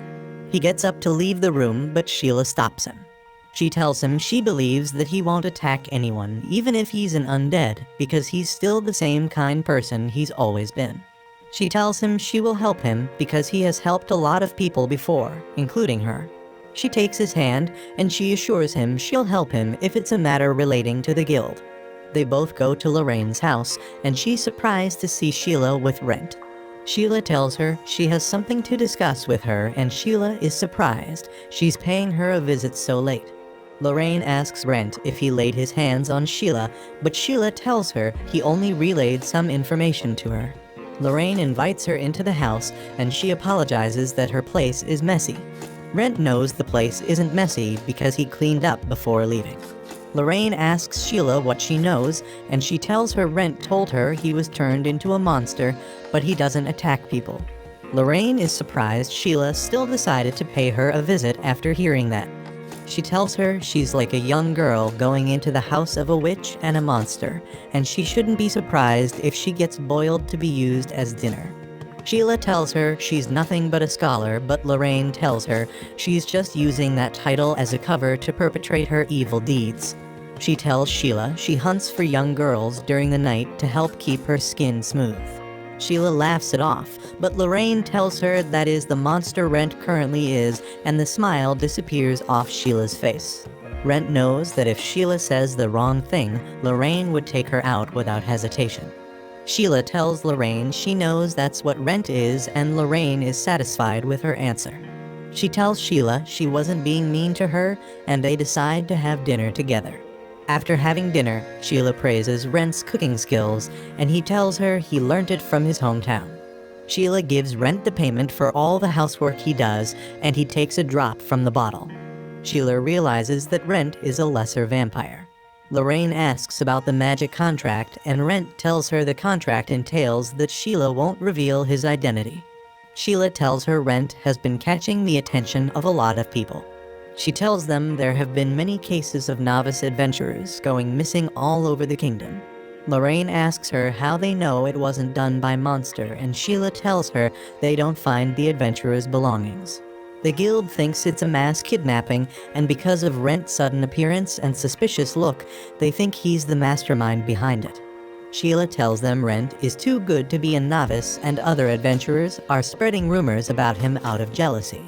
He gets up to leave the room, but Sheila stops him. She tells him she believes that he won't attack anyone, even if he's an undead, because he's still the same kind person he's always been. She tells him she will help him because he has helped a lot of people before, including her. She takes his hand, and she assures him she'll help him if it's a matter relating to the guild. They both go to Lorraine's house, and she's surprised to see Sheila with Rent. Sheila tells her she has something to discuss with her, and Sheila is surprised she's paying her a visit so late. Lorraine asks Rent if he laid his hands on Sheila, but Sheila tells her he only relayed some information to her. Lorraine invites her into the house, and she apologizes that her place is messy. Rent knows the place isn't messy because he cleaned up before leaving. Lorraine asks Sheila what she knows, and she tells her Rent told her he was turned into a monster, but he doesn't attack people. Lorraine is surprised Sheila still decided to pay her a visit after hearing that. She tells her she's like a young girl going into the house of a witch and a monster, and she shouldn't be surprised if she gets boiled to be used as dinner. Sheila tells her she's nothing but a scholar, but Lorraine tells her she's just using that title as a cover to perpetrate her evil deeds. She tells Sheila she hunts for young girls during the night to help keep her skin smooth. Sheila laughs it off, but Lorraine tells her that is the monster Rent currently is, and the smile disappears off Sheila's face. Rent knows that if Sheila says the wrong thing, Lorraine would take her out without hesitation. Sheila tells Lorraine she knows that's what Rent is, and Lorraine is satisfied with her answer. She tells Sheila she wasn't being mean to her, and they decide to have dinner together. After having dinner, Sheila praises Rent's cooking skills, and he tells her he learned it from his hometown. Sheila gives Rent the payment for all the housework he does, and he takes a drop from the bottle. Sheila realizes that Rent is a lesser vampire. Lorraine asks about the magic contract, and Rent tells her the contract entails that Sheila won't reveal his identity. Sheila tells her Rent has been catching the attention of a lot of people. She tells them there have been many cases of novice adventurers going missing all over the kingdom. Lorraine asks her how they know it wasn't done by monster, and Sheila tells her they don't find the adventurers' belongings. The guild thinks it's a mass kidnapping, and because of Rent's sudden appearance and suspicious look, they think he's the mastermind behind it. Sheila tells them Rent is too good to be a novice, and other adventurers are spreading rumors about him out of jealousy.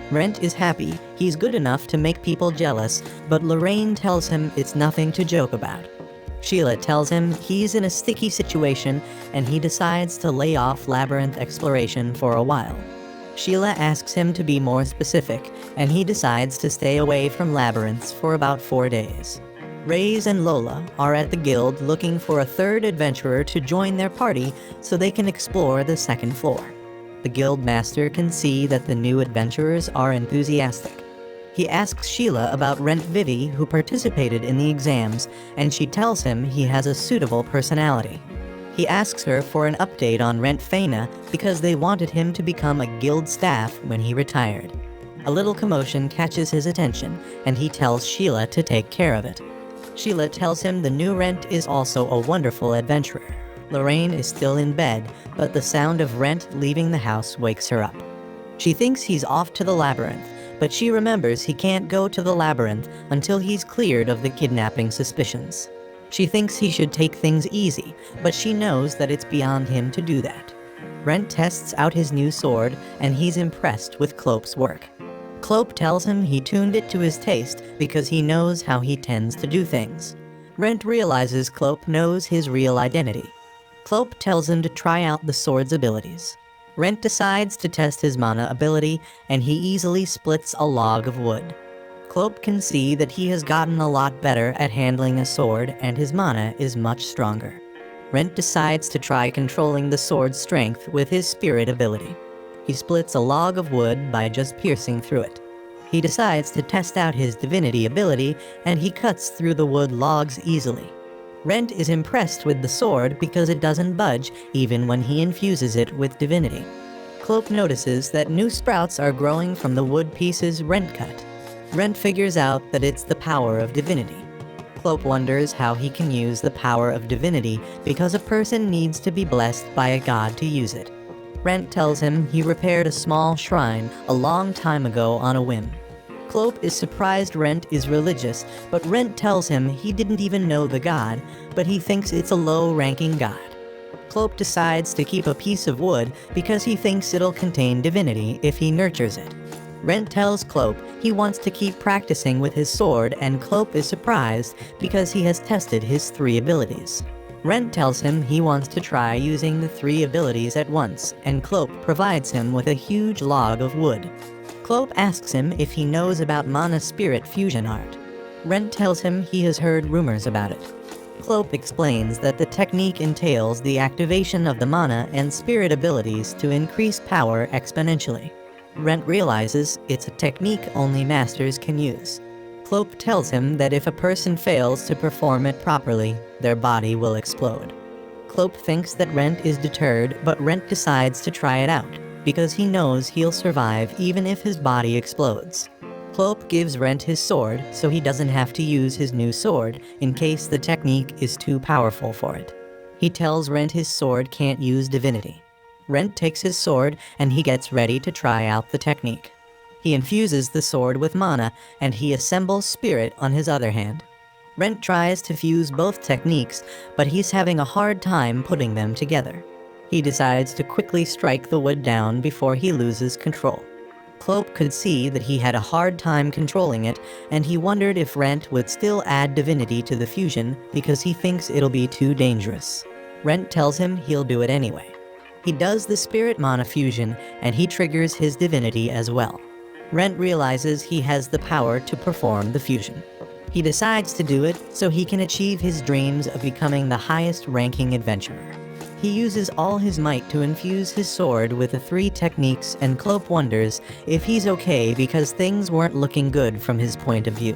Rent is happy he's good enough to make people jealous, but Lorraine tells him it's nothing to joke about. Sheila tells him he's in a sticky situation, and he decides to lay off labyrinth exploration for a while. Sheila asks him to be more specific, and he decides to stay away from labyrinths for about 4 days. Reyes and Lola are at the guild looking for a third adventurer to join their party so they can explore the second floor. The guild master can see that the new adventurers are enthusiastic. He asks Sheila about Rent Vivi, who participated in the exams, and she tells him he has a suitable personality. He asks her for an update on Rent Faina because they wanted him to become a guild staff when he retired. A little commotion catches his attention, and he tells Sheila to take care of it. Sheila tells him the new Rent is also a wonderful adventurer. Lorraine is still in bed, but the sound of Rent leaving the house wakes her up. She thinks he's off to the labyrinth, but she remembers he can't go to the labyrinth until he's cleared of the kidnapping suspicions. She thinks he should take things easy, but she knows that it's beyond him to do that. Rent tests out his new sword, and he's impressed with Clope's work. Clope tells him he tuned it to his taste because he knows how he tends to do things. Rent realizes Clope knows his real identity. Clope tells him to try out the sword's abilities. Rent decides to test his mana ability, and he easily splits a log of wood. Clope can see that he has gotten a lot better at handling a sword, and his mana is much stronger. Rent decides to try controlling the sword's strength with his spirit ability. He splits a log of wood by just piercing through it. He decides to test out his divinity ability, and he cuts through the wood logs easily. Rent is impressed with the sword because it doesn't budge even when he infuses it with divinity. Clope notices that new sprouts are growing from the wood pieces Rent cut. Rent figures out that it's the power of divinity. Clope wonders how he can use the power of divinity because a person needs to be blessed by a god to use it. Rent tells him he repaired a small shrine a long time ago on a whim. Clope is surprised Rent is religious, but Rent tells him he didn't even know the god, but he thinks it's a low-ranking god. Clope decides to keep a piece of wood because he thinks it'll contain divinity if he nurtures it. Rent tells Clope he wants to keep practicing with his sword, and Clope is surprised because he has tested his 3 abilities. Rent tells him he wants to try using the 3 abilities at once, and Clope provides him with a huge log of wood. Clope asks him if he knows about Mana Spirit fusion art. Rent tells him he has heard rumors about it. Clope explains that the technique entails the activation of the mana and spirit abilities to increase power exponentially. Rent realizes it's a technique only masters can use. Clope tells him that if a person fails to perform it properly, their body will explode. Clope thinks that Rent is deterred, but Rent decides to try it out, because he knows he'll survive even if his body explodes. Clope gives Rent his sword so he doesn't have to use his new sword in case the technique is too powerful for it. He tells Rent his sword can't use divinity. Rent takes his sword and he gets ready to try out the technique. He infuses the sword with mana and he assembles spirit on his other hand. Rent tries to fuse both techniques, but he's having a hard time putting them together. He decides to quickly strike the wood down before he loses control. Clope could see that he had a hard time controlling it, and he wondered if Rent would still add divinity to the fusion because he thinks it'll be too dangerous. Rent tells him he'll do it anyway. He does the spirit mana fusion, and he triggers his divinity as well. Rent realizes he has the power to perform the fusion. He decides to do it so he can achieve his dreams of becoming the highest ranking adventurer. He uses all his might to infuse his sword with the 3 techniques, and Clope wonders if he's okay because things weren't looking good from his point of view.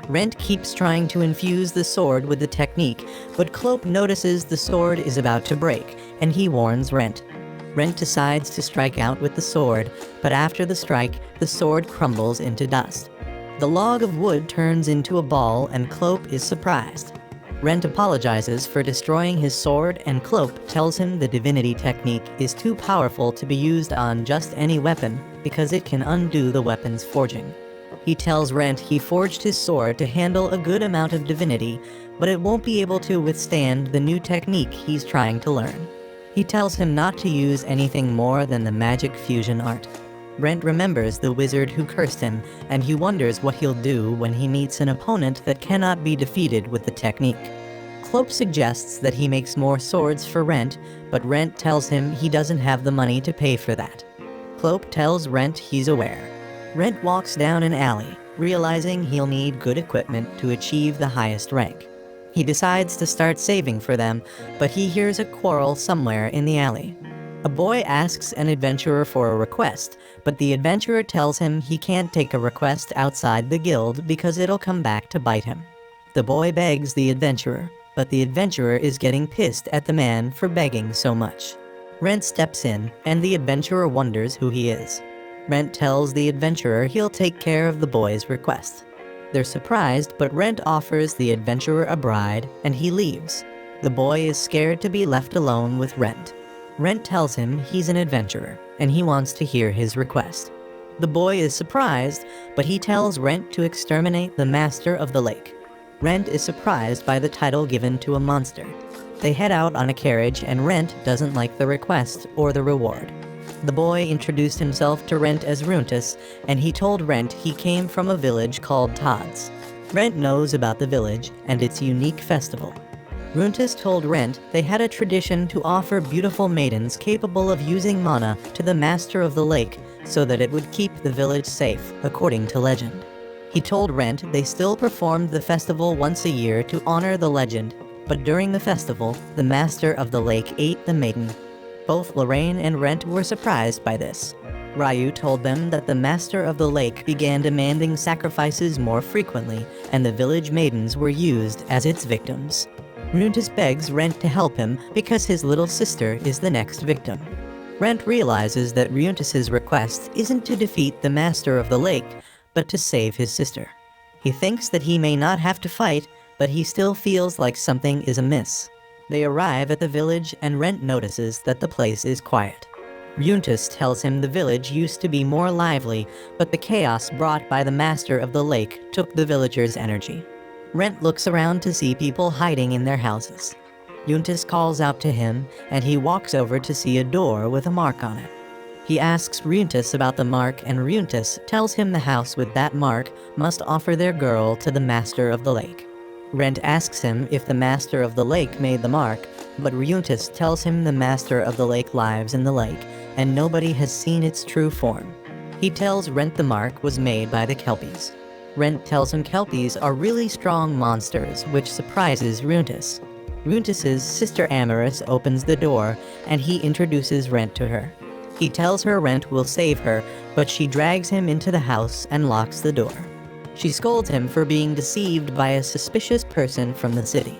Rent keeps trying to infuse the sword with the technique, but Clope notices the sword is about to break, and he warns Rent. Rent decides to strike out with the sword, but after the strike, the sword crumbles into dust. The log of wood turns into a ball, and Clope is surprised. Rent apologizes for destroying his sword, and Clope tells him the divinity technique is too powerful to be used on just any weapon because it can undo the weapon's forging. He tells Rent he forged his sword to handle a good amount of divinity, but it won't be able to withstand the new technique he's trying to learn. He tells him not to use anything more than the magic fusion art. Rent remembers the wizard who cursed him, and he wonders what he'll do when he meets an opponent that cannot be defeated with the technique. Clope suggests that he makes more swords for Rent, but Rent tells him he doesn't have the money to pay for that. Clope tells Rent he's aware. Rent walks down an alley, realizing he'll need good equipment to achieve the highest rank. He decides to start saving for them, but he hears a quarrel somewhere in the alley. A boy asks an adventurer for a request, but the adventurer tells him he can't take a request outside the guild because it'll come back to bite him. The boy begs the adventurer, but the adventurer is getting pissed at the man for begging so much. Rent steps in, and the adventurer wonders who he is. Rent tells the adventurer he'll take care of the boy's request. They're surprised, but Rent offers the adventurer a bride, and he leaves. The boy is scared to be left alone with Rent. Rent tells him he's an adventurer, and he wants to hear his request. The boy is surprised, but he tells Rent to exterminate the Master of the Lake. Rent is surprised by the title given to a monster. They head out on a carriage, and Rent doesn't like the request or the reward. The boy introduced himself to Rent as Runtus, and he told Rent he came from a village called Todd's. Rent knows about the village and its unique festival. Runtus told Rent they had a tradition to offer beautiful maidens capable of using mana to the Master of the Lake so that it would keep the village safe, according to legend. He told Rent they still performed the festival once a year to honor the legend, but during the festival, the Master of the Lake ate the maiden. Both Lorraine and Rent were surprised by this. Ryu told them that the Master of the Lake began demanding sacrifices more frequently, and the village maidens were used as its victims. Runtus begs Rent to help him because his little sister is the next victim. Rent realizes that Runtus's request isn't to defeat the Master of the Lake, but to save his sister. He thinks that he may not have to fight, but he still feels like something is amiss. They arrive at the village, and Rent notices that the place is quiet. Runtus tells him the village used to be more lively, but the chaos brought by the Master of the Lake took the villagers' energy. Rent looks around to see people hiding in their houses. Runtus calls out to him, and he walks over to see a door with a mark on it. He asks Runtus about the mark, and Runtus tells him the house with that mark must offer their girl to the Master of the Lake. Rent asks him if the Master of the Lake made the mark, but Runtus tells him the Master of the Lake lives in the lake, and nobody has seen its true form. He tells Rent the mark was made by the Kelpies. Rent tells him kelpies are really strong monsters, which surprises Runtus. Runtus's sister Amaris opens the door, and he introduces Rent to her. He tells her Rent will save her, but she drags him into the house and locks the door. She scolds him for being deceived by a suspicious person from the city.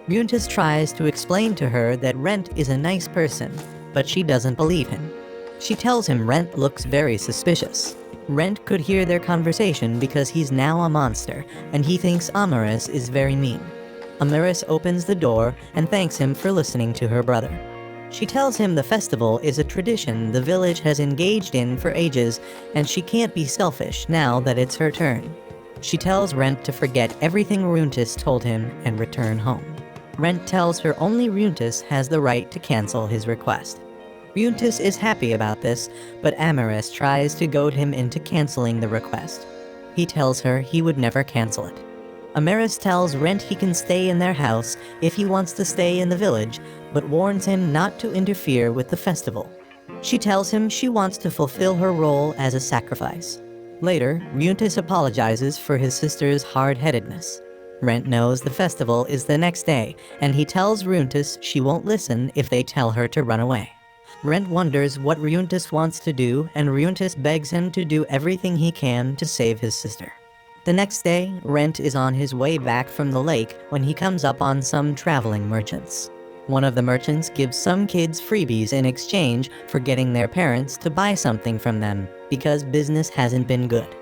Runtus tries to explain to her that Rent is a nice person, but she doesn't believe him. She tells him Rent looks very suspicious. Rent could hear their conversation because he's now a monster, and he thinks Amaris is very mean. Amaris opens the door and thanks him for listening to her brother. She tells him the festival is a tradition the village has engaged in for ages, and she can't be selfish now that it's her turn. She tells Rent to forget everything Runtus told him and return home. Rent tells her only Runtus has the right to cancel his request. Runtus is happy about this, but Amaris tries to goad him into canceling the request. He tells her he would never cancel it. Amaris tells Rent he can stay in their house if he wants to stay in the village, but warns him not to interfere with the festival. She tells him she wants to fulfill her role as a sacrifice. Later, Runtus apologizes for his sister's hard-headedness. Rent knows the festival is the next day, and he tells Runtus she won't listen if they tell her to run away. Rent wonders what Runtus wants to do, and Runtus begs him to do everything he can to save his sister. The next day, Rent is on his way back from the lake when he comes up on some traveling merchants. One of the merchants gives some kids freebies in exchange for getting their parents to buy something from them, because business hasn't been good.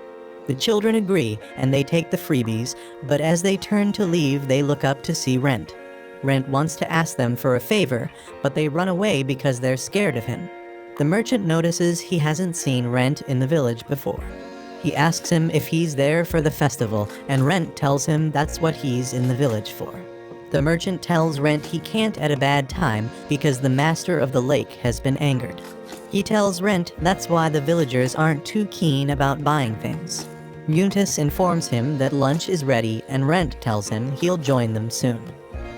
The children agree, and they take the freebies, but as they turn to leave, they look up to see Rent. Rent wants to ask them for a favor, but they run away because they're scared of him. The merchant notices he hasn't seen Rent in the village before. He asks him if he's there for the festival, and Rent tells him that's what he's in the village for. The merchant tells Rent he can't at a bad time because the master of the lake has been angered. He tells Rent that's why the villagers aren't too keen about buying things. Runtus informs him that lunch is ready, and Rent tells him he'll join them soon.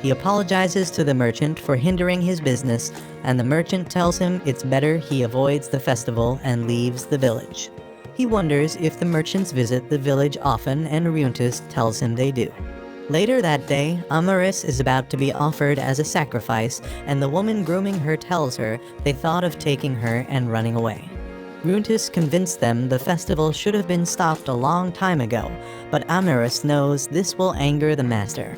He apologizes to the merchant for hindering his business, and the merchant tells him it's better he avoids the festival and leaves the village. He wonders if the merchants visit the village often, and Runtus tells him they do. Later that day, Amaris is about to be offered as a sacrifice, and the woman grooming her tells her they thought of taking her and running away. Runtus convinced them the festival should have been stopped a long time ago, but Amaris knows this will anger the master.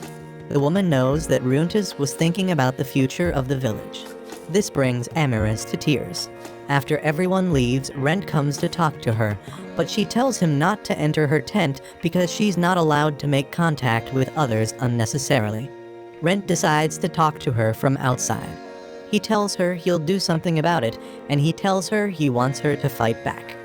The woman knows that Runtus was thinking about the future of the village. This brings Amaris to tears. After everyone leaves, Rent comes to talk to her, but she tells him not to enter her tent because she's not allowed to make contact with others unnecessarily. Rent decides to talk to her from outside. He tells her he'll do something about it, and he tells her he wants her to fight back.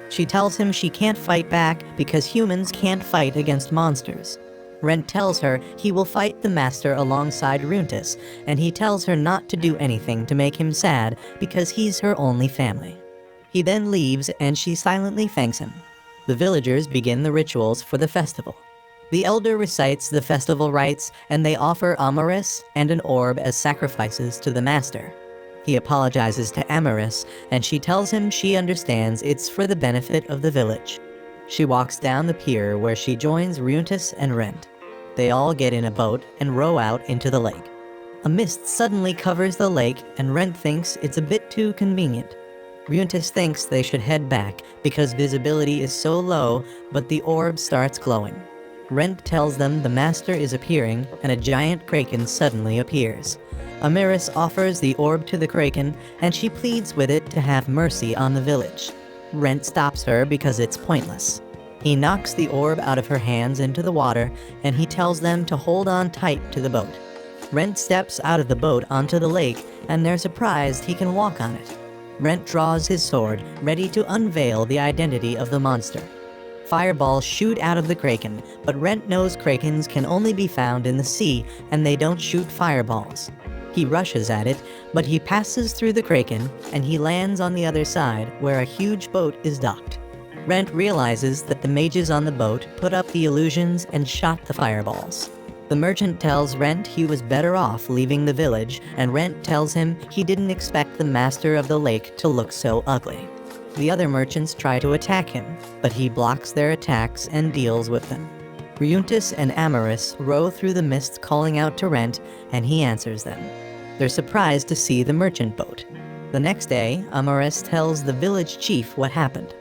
She tells him she can't fight back because humans can't fight against monsters. Rent tells her he will fight the master alongside Runtus, and he tells her not to do anything to make him sad because he's her only family. He then leaves, and she silently thanks him. The villagers begin the rituals for the festival. The elder recites the festival rites, and they offer Amaris and an orb as sacrifices to the master. He apologizes to Amaris, and she tells him she understands it's for the benefit of the village. She walks down the pier where she joins Runtus and Rent. They all get in a boat and row out into the lake. A mist suddenly covers the lake, and Rent thinks it's a bit too convenient. Runtus thinks they should head back because visibility is so low, but the orb starts glowing. Rent tells them the master is appearing, and a giant kraken suddenly appears. Amaris offers the orb to the kraken, and she pleads with it to have mercy on the village. Rent stops her because it's pointless. He knocks the orb out of her hands into the water, and he tells them to hold on tight to the boat. Rent steps out of the boat onto the lake, and they're surprised he can walk on it. Rent draws his sword, ready to unveil the identity of the monster. Fireballs shoot out of the kraken, but Rent knows krakens can only be found in the sea, and they don't shoot fireballs. He rushes at it, but he passes through the kraken, and he lands on the other side, where a huge boat is docked. Rent realizes that the mages on the boat put up the illusions and shot the fireballs. The merchant tells Rent he was better off leaving the village, and Rent tells him he didn't expect the master of the lake to look so ugly. The other merchants try to attack him, but he blocks their attacks and deals with them. Ryuntis and Amaris row through the mist calling out to Rent, and he answers them. They're surprised to see the merchant boat. The next day, Amaris tells the village chief what happened.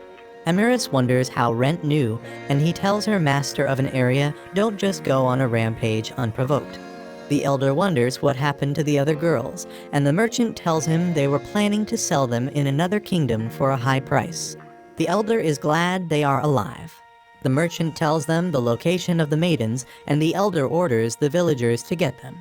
Amaris wonders how Rent knew, and he tells her master of an area, don't just go on a rampage unprovoked. The elder wonders what happened to the other girls, and the merchant tells him they were planning to sell them in another kingdom for a high price. The elder is glad they are alive. The merchant tells them the location of the maidens, and the elder orders the villagers to get them.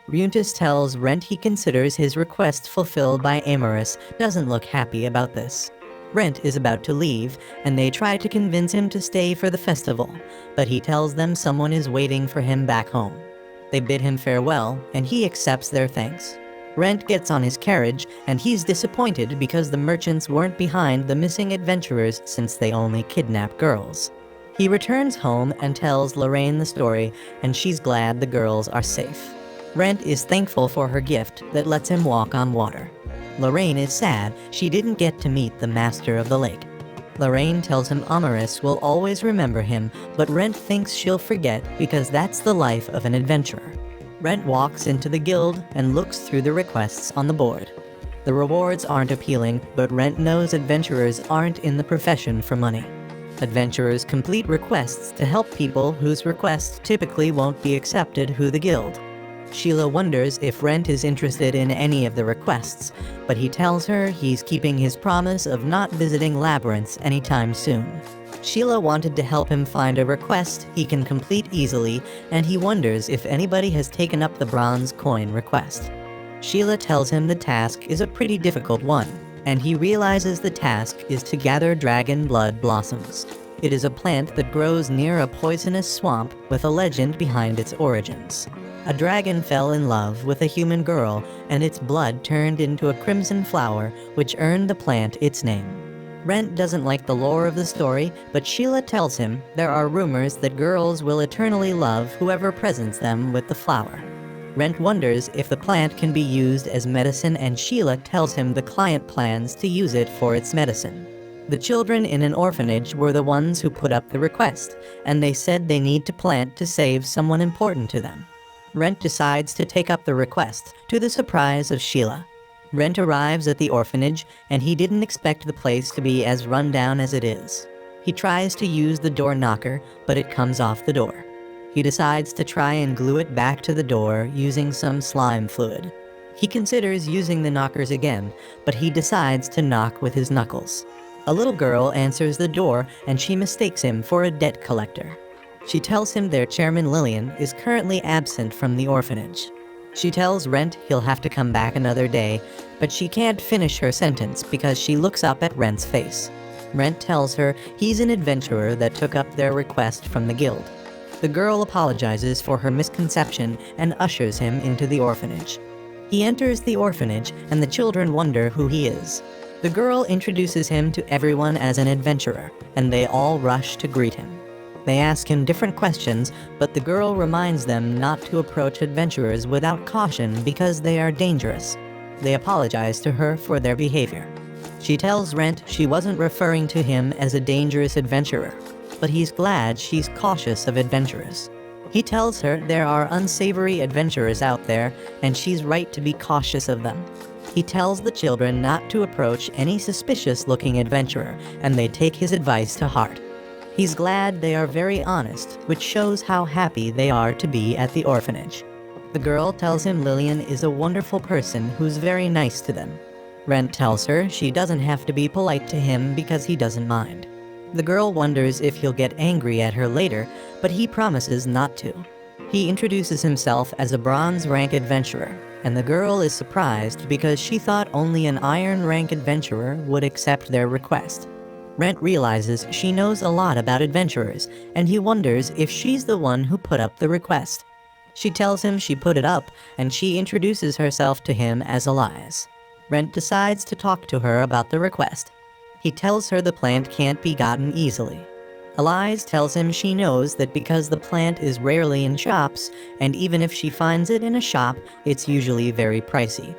Ryuntis tells Rent he considers his request fulfilled by Amaris doesn't look happy about this. Rent is about to leave, and they try to convince him to stay for the festival, but he tells them someone is waiting for him back home. They bid him farewell, and he accepts their thanks. Rent gets on his carriage, and he's disappointed because the merchants weren't behind the missing adventurers since they only kidnap girls. He returns home and tells Lorraine the story, and she's glad the girls are safe. Rent is thankful for her gift that lets him walk on water. Lorraine is sad she didn't get to meet the master of the lake. Lorraine tells him Amaris will always remember him, but Rent thinks she'll forget because that's the life of an adventurer. Rent walks into the guild and looks through the requests on the board. The rewards aren't appealing, but Rent knows adventurers aren't in the profession for money. Adventurers complete requests to help people whose requests typically won't be accepted through the guild. Sheila wonders if Rent is interested in any of the requests, but he tells her he's keeping his promise of not visiting labyrinths anytime soon. Sheila wanted to help him find a request he can complete easily, and he wonders if anybody has taken up the bronze coin request. Sheila tells him the task is a pretty difficult one, and he realizes the task is to gather dragon blood blossoms. It is a plant that grows near a poisonous swamp with a legend behind its origins. A dragon fell in love with a human girl, and its blood turned into a crimson flower, which earned the plant its name. Rent doesn't like the lore of the story, but Sheila tells him there are rumors that girls will eternally love whoever presents them with the flower. Rent wonders if the plant can be used as medicine, and Sheila tells him the client plans to use it for its medicine. The children in an orphanage were the ones who put up the request, and they said they need to plant to save someone important to them. Rent decides to take up the request, to the surprise of Sheila. Rent arrives at the orphanage, and he didn't expect the place to be as run down as it is. He tries to use the door knocker, but it comes off the door. He decides to try and glue it back to the door using some slime fluid. He considers using the knockers again, but he decides to knock with his knuckles. A little girl answers the door, and she mistakes him for a debt collector. She tells him their chairman Lillian is currently absent from the orphanage. She tells Rent he'll have to come back another day, but she can't finish her sentence because she looks up at Rent's face. Rent tells her he's an adventurer that took up their request from the guild. The girl apologizes for her misconception and ushers him into the orphanage. He enters the orphanage, and the children wonder who he is. The girl introduces him to everyone as an adventurer, and they all rush to greet him. They ask him different questions, but the girl reminds them not to approach adventurers without caution because they are dangerous. They apologize to her for their behavior. She tells Rent she wasn't referring to him as a dangerous adventurer, but he's glad she's cautious of adventurers. He tells her there are unsavory adventurers out there, and she's right to be cautious of them. He tells the children not to approach any suspicious-looking adventurer, and they take his advice to heart. He's glad they are very honest, which shows how happy they are to be at the orphanage. The girl tells him Lillian is a wonderful person who's very nice to them. Rent tells her she doesn't have to be polite to him because he doesn't mind. The girl wonders if he'll get angry at her later, but he promises not to. He introduces himself as a bronze rank adventurer, and the girl is surprised because she thought only an iron rank adventurer would accept their request. Rent realizes she knows a lot about adventurers, and he wonders if she's the one who put up the request. She tells him she put it up, and she introduces herself to him as Elias. Rent decides to talk to her about the request. He tells her the plant can't be gotten easily. Elias tells him she knows that because the plant is rarely in shops, and even if she finds it in a shop, it's usually very pricey.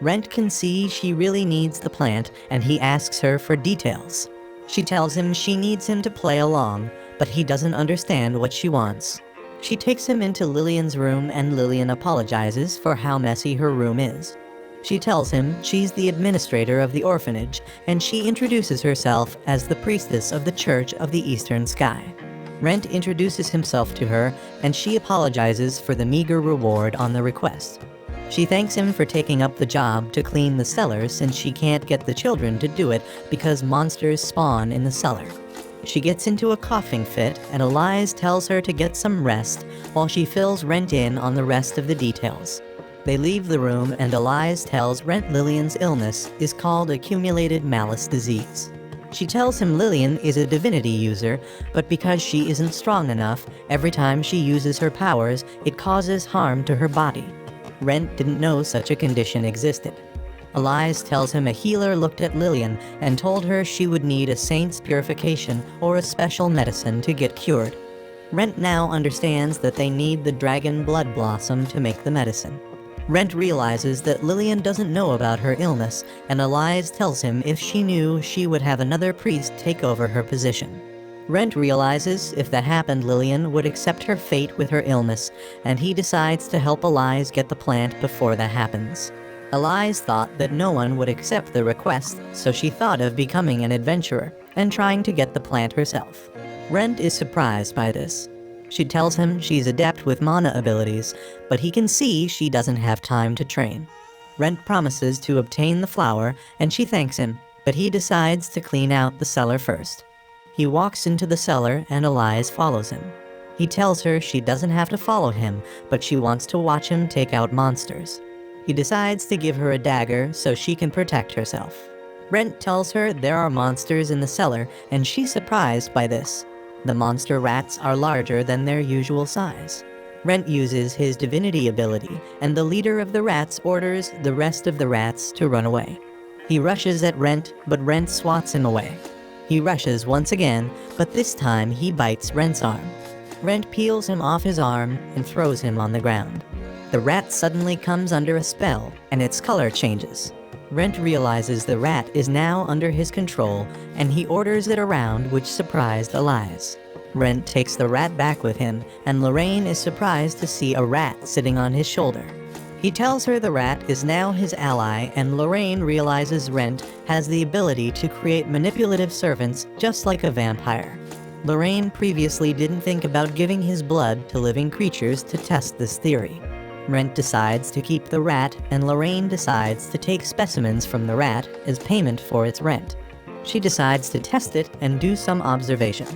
Rent can see she really needs the plant, and he asks her for details. She tells him she needs him to play along, but he doesn't understand what she wants. She takes him into Lillian's room, and Lillian apologizes for how messy her room is. She tells him she's the administrator of the orphanage, and she introduces herself as the priestess of the Church of the Eastern Sky. Rent introduces himself to her, and she apologizes for the meager reward on the request. She thanks him for taking up the job to clean the cellar since she can't get the children to do it because monsters spawn in the cellar. She gets into a coughing fit, and Elise tells her to get some rest while she fills Rent in on the rest of the details. They leave the room, and Elise tells Rent Lillian's illness is called accumulated malice disease. She tells him Lillian is a divinity user, but because she isn't strong enough, every time she uses her powers, it causes harm to her body. Rent didn't know such a condition existed. Elise tells him a healer looked at Lillian and told her she would need a saint's purification or a special medicine to get cured. Rent now understands that they need the dragon blood blossom to make the medicine. Rent realizes that Lillian doesn't know about her illness, and Elise tells him if she knew, she would have another priest take over her position. Rent realizes if that happened, Lillian would accept her fate with her illness, and he decides to help Elise get the plant before that happens. Elise thought that no one would accept the request, so she thought of becoming an adventurer and trying to get the plant herself. Rent is surprised by this. She tells him she's adept with mana abilities, but he can see she doesn't have time to train. Rent promises to obtain the flower, and she thanks him, but he decides to clean out the cellar first. He walks into the cellar, and Elise follows him. He tells her she doesn't have to follow him, but she wants to watch him take out monsters. He decides to give her a dagger so she can protect herself. Rent tells her there are monsters in the cellar, and she's surprised by this. The monster rats are larger than their usual size. Rent uses his divinity ability, and the leader of the rats orders the rest of the rats to run away. He rushes at Rent, but Rent swats him away. He rushes once again, but this time he bites Rent's arm. Rent peels him off his arm and throws him on the ground. The rat suddenly comes under a spell, and its color changes. Rent realizes the rat is now under his control, and he orders it around, which surprised Elise. Rent takes the rat back with him, and Lorraine is surprised to see a rat sitting on his shoulder. He tells her the rat is now his ally, and Lorraine realizes Rent has the ability to create manipulative servants just like a vampire. Lorraine previously didn't think about giving his blood to living creatures to test this theory. Rent decides to keep the rat, and Lorraine decides to take specimens from the rat as payment for its rent. She decides to test it and do some observation.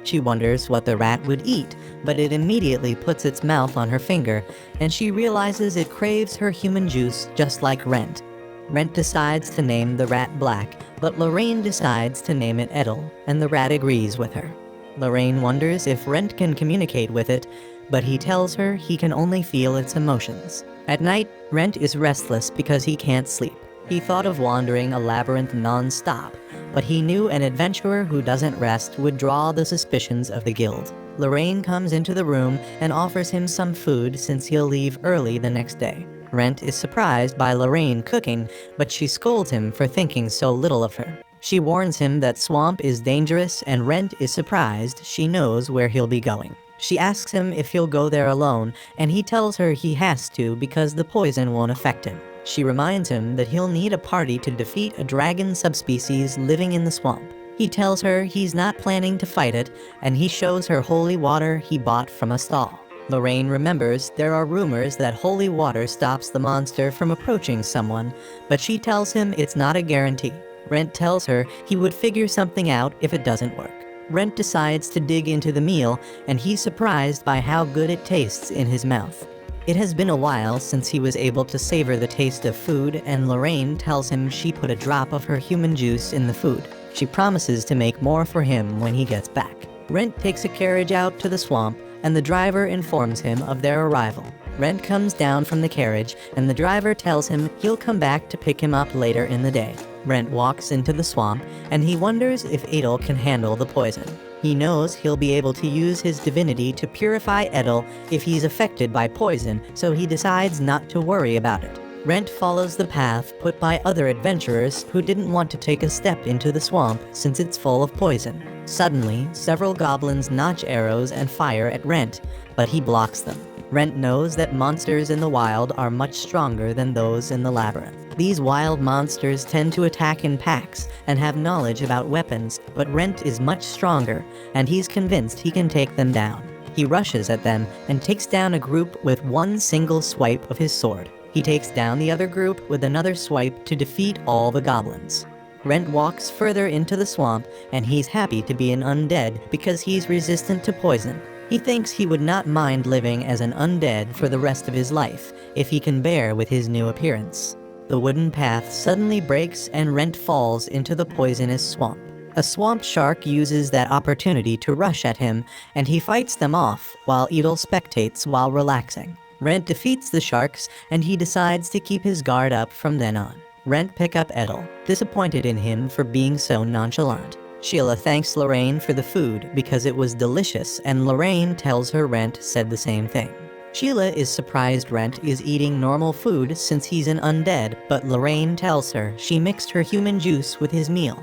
She wonders what the rat would eat, but it immediately puts its mouth on her finger, and she realizes it craves her human juice just like Rent. Rent decides to name the rat Black, but Lorraine decides to name it Edel, and the rat agrees with her. Lorraine wonders if Rent can communicate with it, but he tells her he can only feel its emotions. At night, Rent is restless because he can't sleep. He thought of wandering a labyrinth non-stop, but he knew an adventurer who doesn't rest would draw the suspicions of the guild. Lorraine comes into the room and offers him some food since he'll leave early the next day. Rent is surprised by Lorraine cooking, but she scolds him for thinking so little of her. She warns him that swamp is dangerous, and Rent is surprised she knows where he'll be going. She asks him if he'll go there alone, and he tells her he has to because the poison won't affect him. She reminds him that he'll need a party to defeat a dragon subspecies living in the swamp. He tells her he's not planning to fight it, and he shows her holy water he bought from a stall. Lorraine remembers there are rumors that holy water stops the monster from approaching someone, but she tells him it's not a guarantee. Rent tells her he would figure something out if it doesn't work. Rent decides to dig into the meal, and he's surprised by how good it tastes in his mouth. It has been a while since he was able to savor the taste of food, and Lorraine tells him she put a drop of her human juice in the food. She promises to make more for him when he gets back. Rent takes a carriage out to the swamp, and the driver informs him of their arrival. Rent comes down from the carriage, and the driver tells him he'll come back to pick him up later in the day. Rent walks into the swamp, and he wonders if Edel can handle the poison. He knows he'll be able to use his divinity to purify Edel if he's affected by poison, so he decides not to worry about it. Rent follows the path put by other adventurers who didn't want to take a step into the swamp since it's full of poison. Suddenly, several goblins notch arrows and fire at Rent, but he blocks them. Rent knows that monsters in the wild are much stronger than those in the labyrinth. These wild monsters tend to attack in packs and have knowledge about weapons, but Rent is much stronger, and he's convinced he can take them down. He rushes at them and takes down a group with one single swipe of his sword. He takes down the other group with another swipe to defeat all the goblins. Rent walks further into the swamp, and he's happy to be an undead because he's resistant to poison. He thinks he would not mind living as an undead for the rest of his life, if he can bear with his new appearance. The wooden path suddenly breaks and Rent falls into the poisonous swamp. A swamp shark uses that opportunity to rush at him, and he fights them off, while Edel spectates while relaxing. Rent defeats the sharks, and he decides to keep his guard up from then on. Rent picks up Edel, disappointed in him for being so nonchalant. Sheila thanks Lorraine for the food because it was delicious, and Lorraine tells her Rent said the same thing. Sheila is surprised Rent is eating normal food since he's an undead, but Lorraine tells her she mixed her human juice with his meal.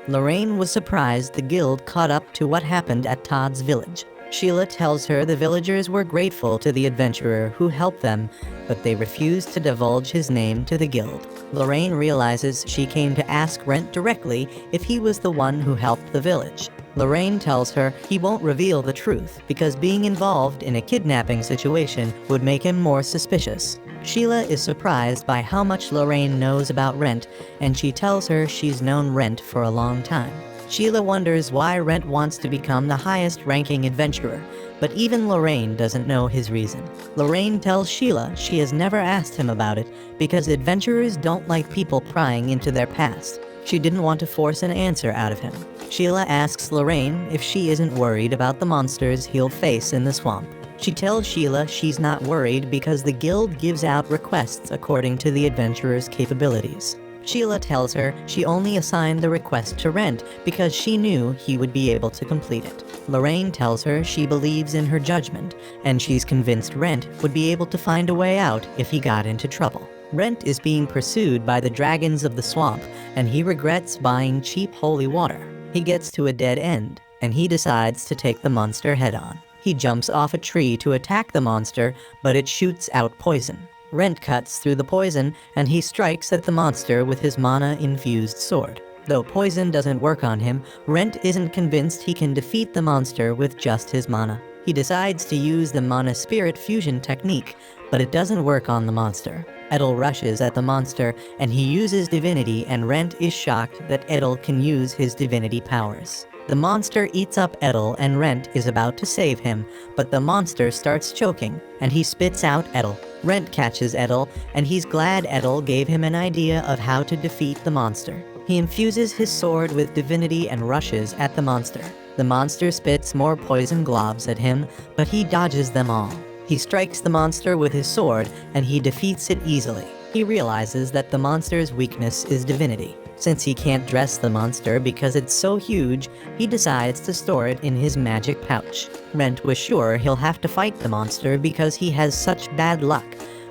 Lorraine was surprised the guild caught up to what happened at Todd's village. Sheila tells her the villagers were grateful to the adventurer who helped them, but they refused to divulge his name to the guild. Lorraine realizes she came to ask Rent directly if he was the one who helped the village. Lorraine tells her he won't reveal the truth because being involved in a kidnapping situation would make him more suspicious. Sheila is surprised by how much Lorraine knows about Rent, and she tells her she's known Rent for a long time. Sheila wonders why Rent wants to become the highest-ranking adventurer, but even Lorraine doesn't know his reason. Lorraine tells Sheila she has never asked him about it because adventurers don't like people prying into their past. She didn't want to force an answer out of him. Sheila asks Lorraine if she isn't worried about the monsters he'll face in the swamp. She tells Sheila she's not worried because the guild gives out requests according to the adventurer's capabilities. Sheila tells her she only assigned the request to Rent because she knew he would be able to complete it. Lorraine tells her she believes in her judgment, and she's convinced Rent would be able to find a way out if he got into trouble. Rent is being pursued by the dragons of the swamp, and he regrets buying cheap holy water. He gets to a dead end, and he decides to take the monster head-on. He jumps off a tree to attack the monster, but it shoots out poison. Rent cuts through the poison, and he strikes at the monster with his mana-infused sword. Though poison doesn't work on him, Rent isn't convinced he can defeat the monster with just his mana. He decides to use the mana-spirit fusion technique, but it doesn't work on the monster. Edel rushes at the monster, and he uses divinity, and Rent is shocked that Edel can use his divinity powers. The monster eats up Edel, and Rent is about to save him, but the monster starts choking, and he spits out Edel. Rent catches Edel, and he's glad Edel gave him an idea of how to defeat the monster. He infuses his sword with divinity and rushes at the monster. The monster spits more poison globs at him, but he dodges them all. He strikes the monster with his sword, and he defeats it easily. He realizes that the monster's weakness is divinity. Since he can't dress the monster because it's so huge, he decides to store it in his magic pouch. Rent was sure he'll have to fight the monster because he has such bad luck,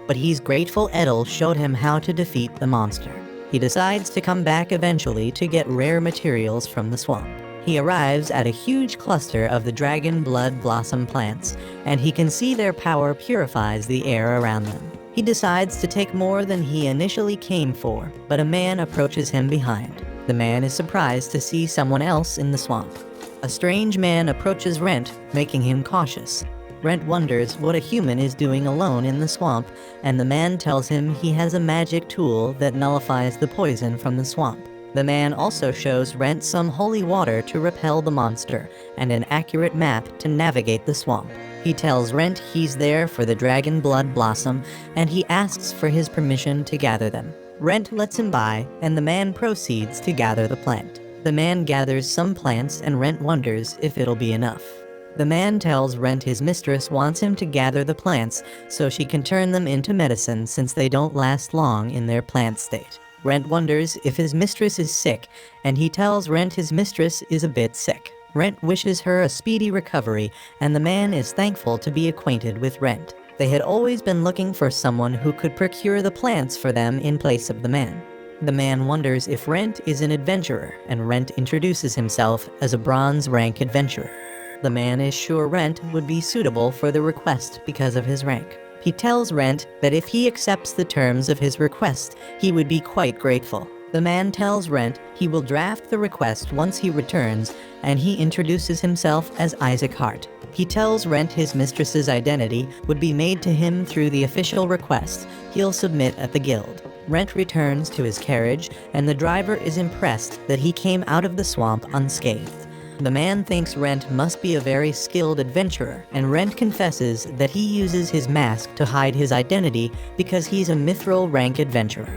but he's grateful Edel showed him how to defeat the monster. He decides to come back eventually to get rare materials from the swamp. He arrives at a huge cluster of the dragon blood blossom plants, and he can see their power purifies the air around them. He decides to take more than he initially came for, but a man approaches him behind. The man is surprised to see someone else in the swamp. A strange man approaches Rent, making him cautious. Rent wonders what a human is doing alone in the swamp, and the man tells him he has a magic tool that nullifies the poison from the swamp. The man also shows Rent some holy water to repel the monster, and an accurate map to navigate the swamp. He tells Rent he's there for the dragon blood blossom, and he asks for his permission to gather them. Rent lets him by, and the man proceeds to gather the plant. The man gathers some plants, and Rent wonders if it'll be enough. The man tells Rent his mistress wants him to gather the plants so she can turn them into medicine since they don't last long in their plant state. Rent wonders if his mistress is sick, and he tells Rent his mistress is a bit sick. Rent wishes her a speedy recovery, and the man is thankful to be acquainted with Rent. They had always been looking for someone who could procure the plants for them in place of the man. The man wonders if Rent is an adventurer, and Rent introduces himself as a bronze rank adventurer. The man is sure Rent would be suitable for the request because of his rank. He tells Rent that if he accepts the terms of his request, he would be quite grateful. The man tells Rent he will draft the request once he returns, and he introduces himself as Isaac Hart. He tells Rent his mistress's identity would be made to him through the official request he'll submit at the guild. Rent returns to his carriage, and the driver is impressed that he came out of the swamp unscathed. The man thinks Rent must be a very skilled adventurer, and Rent confesses that he uses his mask to hide his identity because he's a mithril rank adventurer.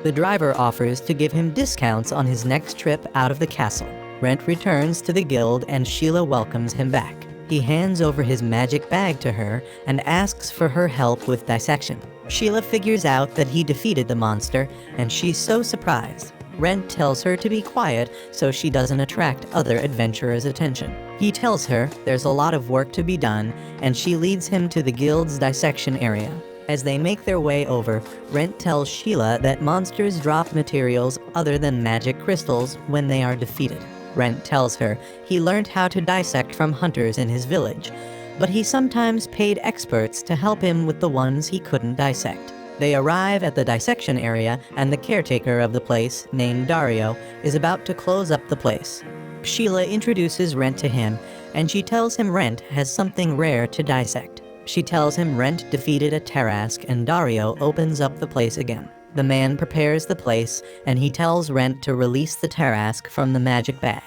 The driver offers to give him discounts on his next trip out of the castle. Rent returns to the guild and Sheila welcomes him back. He hands over his magic bag to her and asks for her help with dissection. Sheila figures out that he defeated the monster, and she's so surprised. Rent tells her to be quiet so she doesn't attract other adventurers' attention. He tells her there's a lot of work to be done, and she leads him to the guild's dissection area. As they make their way over, Rent tells Sheila that monsters drop materials other than magic crystals when they are defeated. Rent tells her he learned how to dissect from hunters in his village, but he sometimes paid experts to help him with the ones he couldn't dissect. They arrive at the dissection area, and the caretaker of the place, named Dario, is about to close up the place. Sheila introduces Rent to him, and she tells him Rent has something rare to dissect. She tells him Rent defeated a Tarrasque, and Dario opens up the place again. The man prepares the place, and he tells Rent to release the Tarrasque from the magic bag.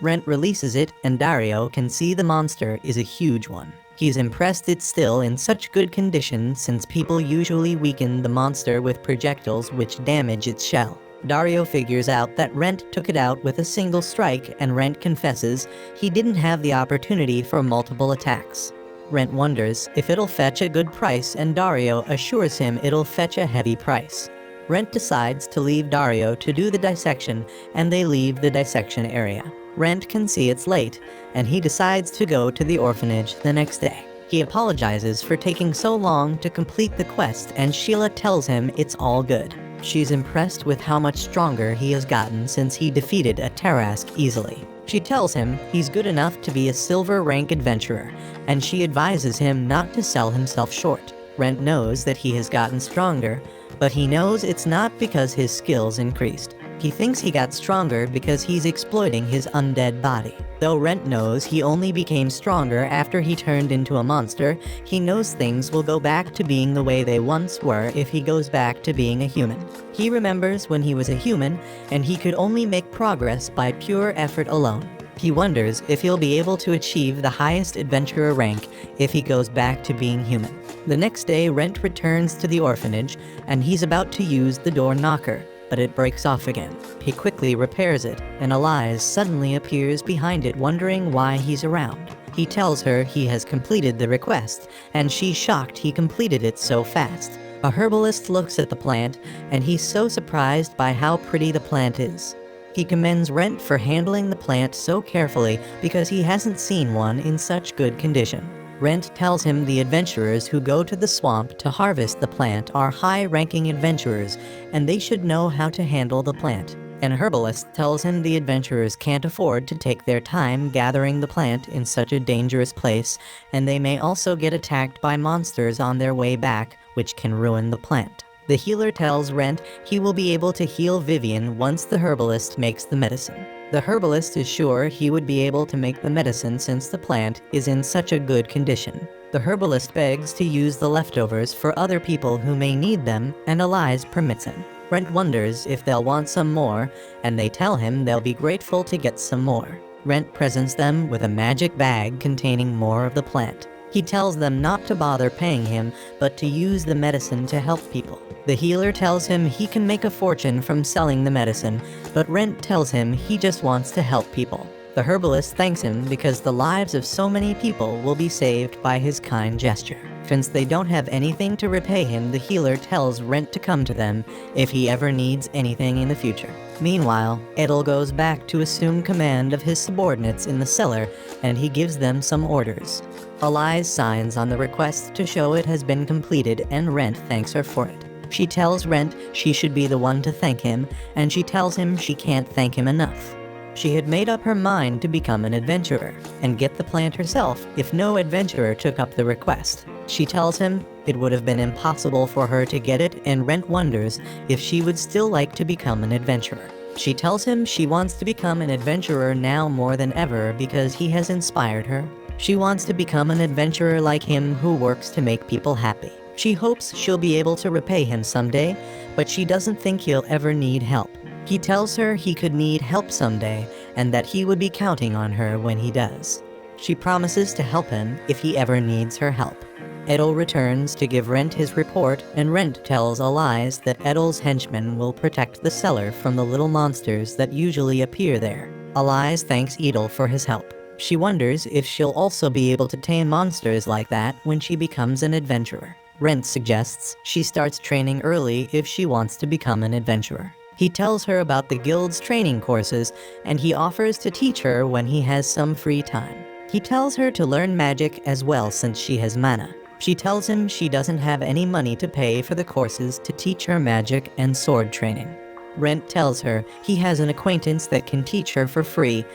Rent releases it, and Dario can see the monster is a huge one. He's impressed it's still in such good condition since people usually weaken the monster with projectiles which damage its shell. Dario figures out that Rent took it out with a single strike, and Rent confesses he didn't have the opportunity for multiple attacks. Rent wonders if it'll fetch a good price, and Dario assures him it'll fetch a heavy price. Rent decides to leave Dario to do the dissection, and they leave the dissection area. Rent can see it's late, and he decides to go to the orphanage the next day. He apologizes for taking so long to complete the quest, and Sheila tells him it's all good. She's impressed with how much stronger he has gotten since he defeated a Tarrasque easily. She tells him he's good enough to be a silver rank adventurer, and she advises him not to sell himself short. Rent knows that he has gotten stronger, but he knows it's not because his skills increased. He thinks he got stronger because he's exploiting his undead body. Though Rent knows he only became stronger after he turned into a monster, he knows things will go back to being the way they once were if he goes back to being a human. He remembers when he was a human, and he could only make progress by pure effort alone. He wonders if he'll be able to achieve the highest adventurer rank if he goes back to being human. The next day, Rent returns to the orphanage, and he's about to use the door knocker, but it breaks off again. He quickly repairs it, and Elias suddenly appears behind it, wondering why he's around. He tells her he has completed the request, and she's shocked he completed it so fast. A herbalist looks at the plant, and he's so surprised by how pretty the plant is. He commends Rent for handling the plant so carefully because he hasn't seen one in such good condition. Rent tells him the adventurers who go to the swamp to harvest the plant are high-ranking adventurers, and they should know how to handle the plant. An herbalist tells him the adventurers can't afford to take their time gathering the plant in such a dangerous place, and they may also get attacked by monsters on their way back, which can ruin the plant. The healer tells Rent he will be able to heal Vivian once the herbalist makes the medicine. The herbalist is sure he would be able to make the medicine since the plant is in such a good condition. The herbalist begs to use the leftovers for other people who may need them, and Elias permits him. Rent wonders if they'll want some more, and they tell him they'll be grateful to get some more. Rent presents them with a magic bag containing more of the plant. He tells them not to bother paying him, but to use the medicine to help people. The healer tells him he can make a fortune from selling the medicine, but Rent tells him he just wants to help people. The herbalist thanks him because the lives of so many people will be saved by his kind gesture. Since they don't have anything to repay him, the healer tells Rent to come to them if he ever needs anything in the future. Meanwhile, Edel goes back to assume command of his subordinates in the cellar, and he gives them some orders. Elise signs on the request to show it has been completed, and Rent thanks her for it. She tells Rent she should be the one to thank him, and she tells him she can't thank him enough. She had made up her mind to become an adventurer, and get the plant herself if no adventurer took up the request. She tells him it would have been impossible for her to get it, and Rent wonders if she would still like to become an adventurer. She tells him she wants to become an adventurer now more than ever because he has inspired her. She wants to become an adventurer like him who works to make people happy. She hopes she'll be able to repay him someday, but she doesn't think he'll ever need help. He tells her he could need help someday, and that he would be counting on her when he does. She promises to help him if he ever needs her help. Edel returns to give Rent his report, and Rent tells Elise that Edel's henchmen will protect the cellar from the little monsters that usually appear there. Elise thanks Edel for his help. She wonders if she'll also be able to tame monsters like that when she becomes an adventurer. Rent suggests she starts training early if she wants to become an adventurer. He tells her about the guild's training courses, and he offers to teach her when he has some free time. He tells her to learn magic as well since she has mana. She tells him she doesn't have any money to pay for the courses to teach her magic and sword training. Rent tells her he has an acquaintance that can teach her for free,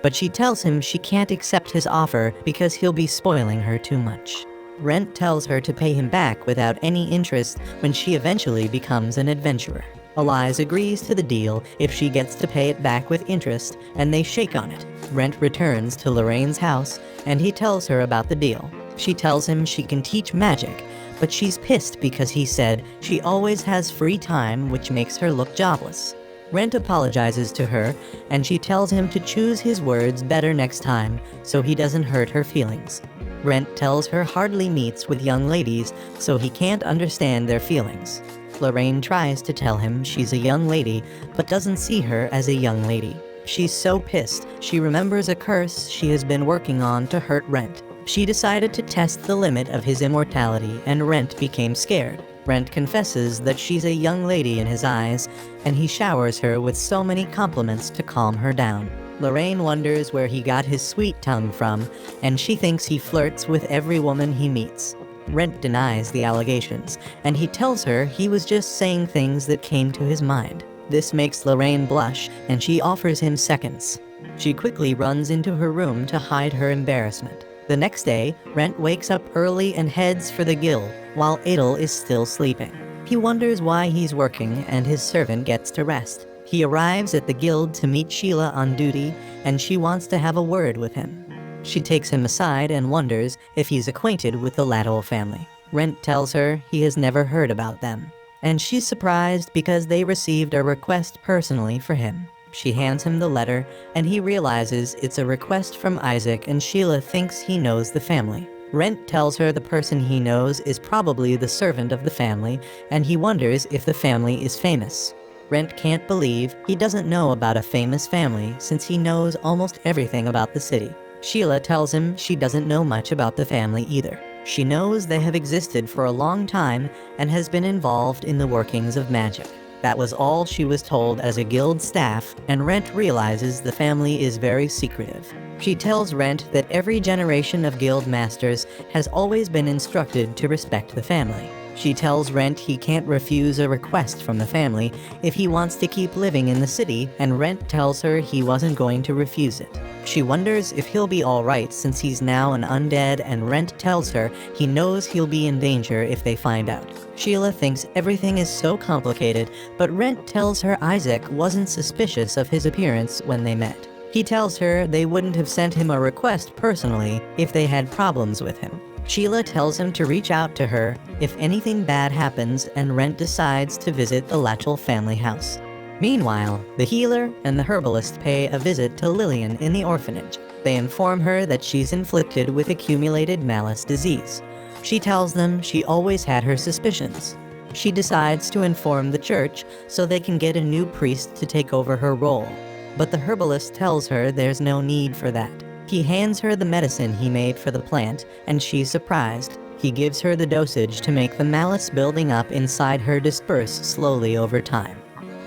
but she tells him she can't accept his offer because he'll be spoiling her too much. Rent tells her to pay him back without any interest when she eventually becomes an adventurer. Elise agrees to the deal if she gets to pay it back with interest, and they shake on it. Rent returns to Lorraine's house, and he tells her about the deal. She tells him she can teach magic, but she's pissed because he said she always has free time, which makes her look jobless. Rent apologizes to her, and she tells him to choose his words better next time so he doesn't hurt her feelings. Rent tells her hardly meets with young ladies, so he can't understand their feelings. Lorraine tries to tell him she's a young lady, but doesn't see her as a young lady. She's so pissed, she remembers a curse she has been working on to hurt Rent. She decided to test the limit of his immortality, and Rent became scared. Rent confesses that she's a young lady in his eyes, and he showers her with so many compliments to calm her down. Lorraine wonders where he got his sweet tongue from, and she thinks he flirts with every woman he meets. Rent denies the allegations, and he tells her he was just saying things that came to his mind. This makes Lorraine blush, and she offers him seconds. She quickly runs into her room to hide her embarrassment. The next day, Rent wakes up early and heads for the guild, while Edel is still sleeping. He wonders why he's working, and his servant gets to rest. He arrives at the guild to meet Sheila on duty, and she wants to have a word with him. She takes him aside and wonders if he's acquainted with the Lattle family. Rent tells her he has never heard about them, and she's surprised because they received a request personally for him. She hands him the letter, and he realizes it's a request from Isaac, and Sheila thinks he knows the family. Rent tells her the person he knows is probably the servant of the family, and he wonders if the family is famous. Rent can't believe he doesn't know about a famous family since he knows almost everything about the city. Sheila tells him she doesn't know much about the family either. She knows they have existed for a long time and has been involved in the workings of magic. That was all she was told as a guild staff, and Rent realizes the family is very secretive. She tells Rent that every generation of guild masters has always been instructed to respect the family. She tells Rent he can't refuse a request from the family if he wants to keep living in the city, and Rent tells her he wasn't going to refuse it. She wonders if he'll be alright since he's now an undead, and Rent tells her he knows he'll be in danger if they find out. Sheila thinks everything is so complicated, but Rent tells her Isaac wasn't suspicious of his appearance when they met. He tells her they wouldn't have sent him a request personally if they had problems with him. Sheila tells him to reach out to her if anything bad happens, and Rent decides to visit the Latchel family house. Meanwhile, the healer and the herbalist pay a visit to Lillian in the orphanage. They inform her that she's inflicted with accumulated malice disease. She tells them she always had her suspicions. She decides to inform the church so they can get a new priest to take over her role. But the herbalist tells her there's no need for that. He hands her the medicine he made for the plant, and she's surprised. He gives her the dosage to make the malice building up inside her disperse slowly over time.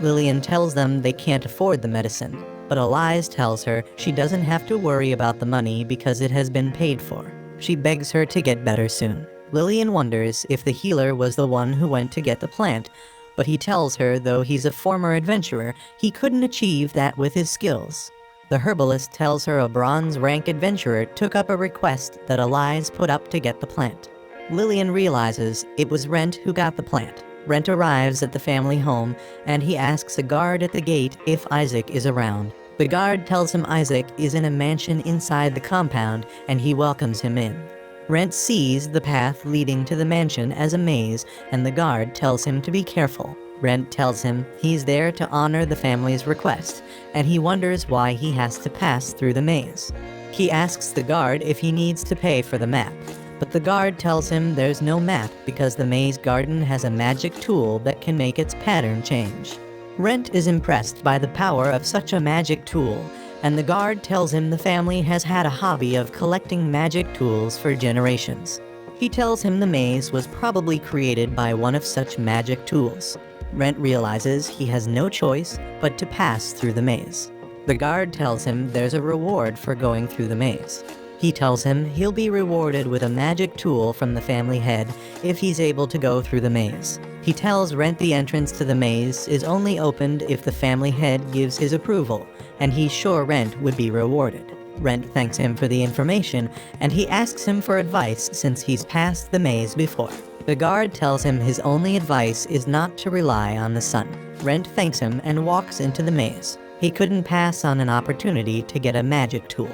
Lillian tells them they can't afford the medicine, but Elise tells her she doesn't have to worry about the money because it has been paid for. She begs her to get better soon. Lillian wonders if the healer was the one who went to get the plant, but he tells her though he's a former adventurer, he couldn't achieve that with his skills. The herbalist tells her a bronze rank adventurer took up a request that Elise put up to get the plant. Lillian realizes it was Rent who got the plant. Rent arrives at the family home, and he asks a guard at the gate if Isaac is around. The guard tells him Isaac is in a mansion inside the compound, and he welcomes him in. Rent sees the path leading to the mansion as a maze, and the guard tells him to be careful. Rent tells him he's there to honor the family's request, and he wonders why he has to pass through the maze. He asks the guard if he needs to pay for the map, but the guard tells him there's no map because the maze garden has a magic tool that can make its pattern change. Rent is impressed by the power of such a magic tool, and the guard tells him the family has had a hobby of collecting magic tools for generations. He tells him the maze was probably created by one of such magic tools. Rent realizes he has no choice but to pass through the maze. The guard tells him there's a reward for going through the maze. He tells him he'll be rewarded with a magic tool from the family head if he's able to go through the maze. He tells Rent the entrance to the maze is only opened if the family head gives his approval, and he's sure Rent would be rewarded. Rent thanks him for the information, and he asks him for advice since he's passed the maze before. The guard tells him his only advice is not to rely on the sun. Rent thanks him and walks into the maze. He couldn't pass on an opportunity to get a magic tool.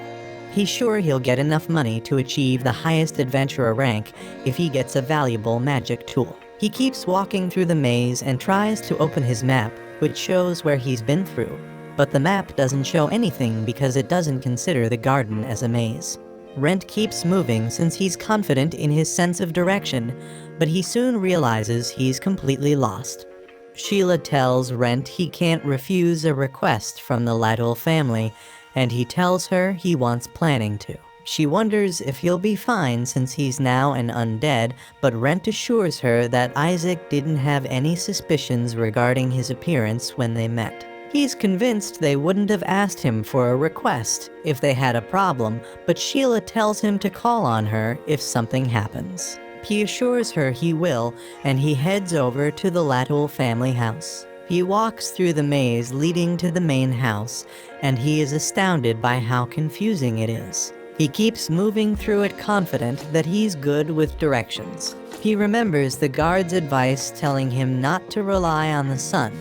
He's sure he'll get enough money to achieve the highest adventurer rank if he gets a valuable magic tool. He keeps walking through the maze and tries to open his map, which shows where he's been through. But the map doesn't show anything because it doesn't consider the garden as a maze. Rent keeps moving since he's confident in his sense of direction, but he soon realizes he's completely lost. Sheila tells Rent he can't refuse a request from the Laddle family, and he tells her he wants planning to. She wonders if he'll be fine since he's now an undead, but Rent assures her that Isaac didn't have any suspicions regarding his appearance when they met. He's convinced they wouldn't have asked him for a request if they had a problem, but Sheila tells him to call on her if something happens. He assures her he will, and he heads over to the Laddle family house. He walks through the maze leading to the main house, and he is astounded by how confusing it is. He keeps moving through it confident that he's good with directions. He remembers the guard's advice telling him not to rely on the sun,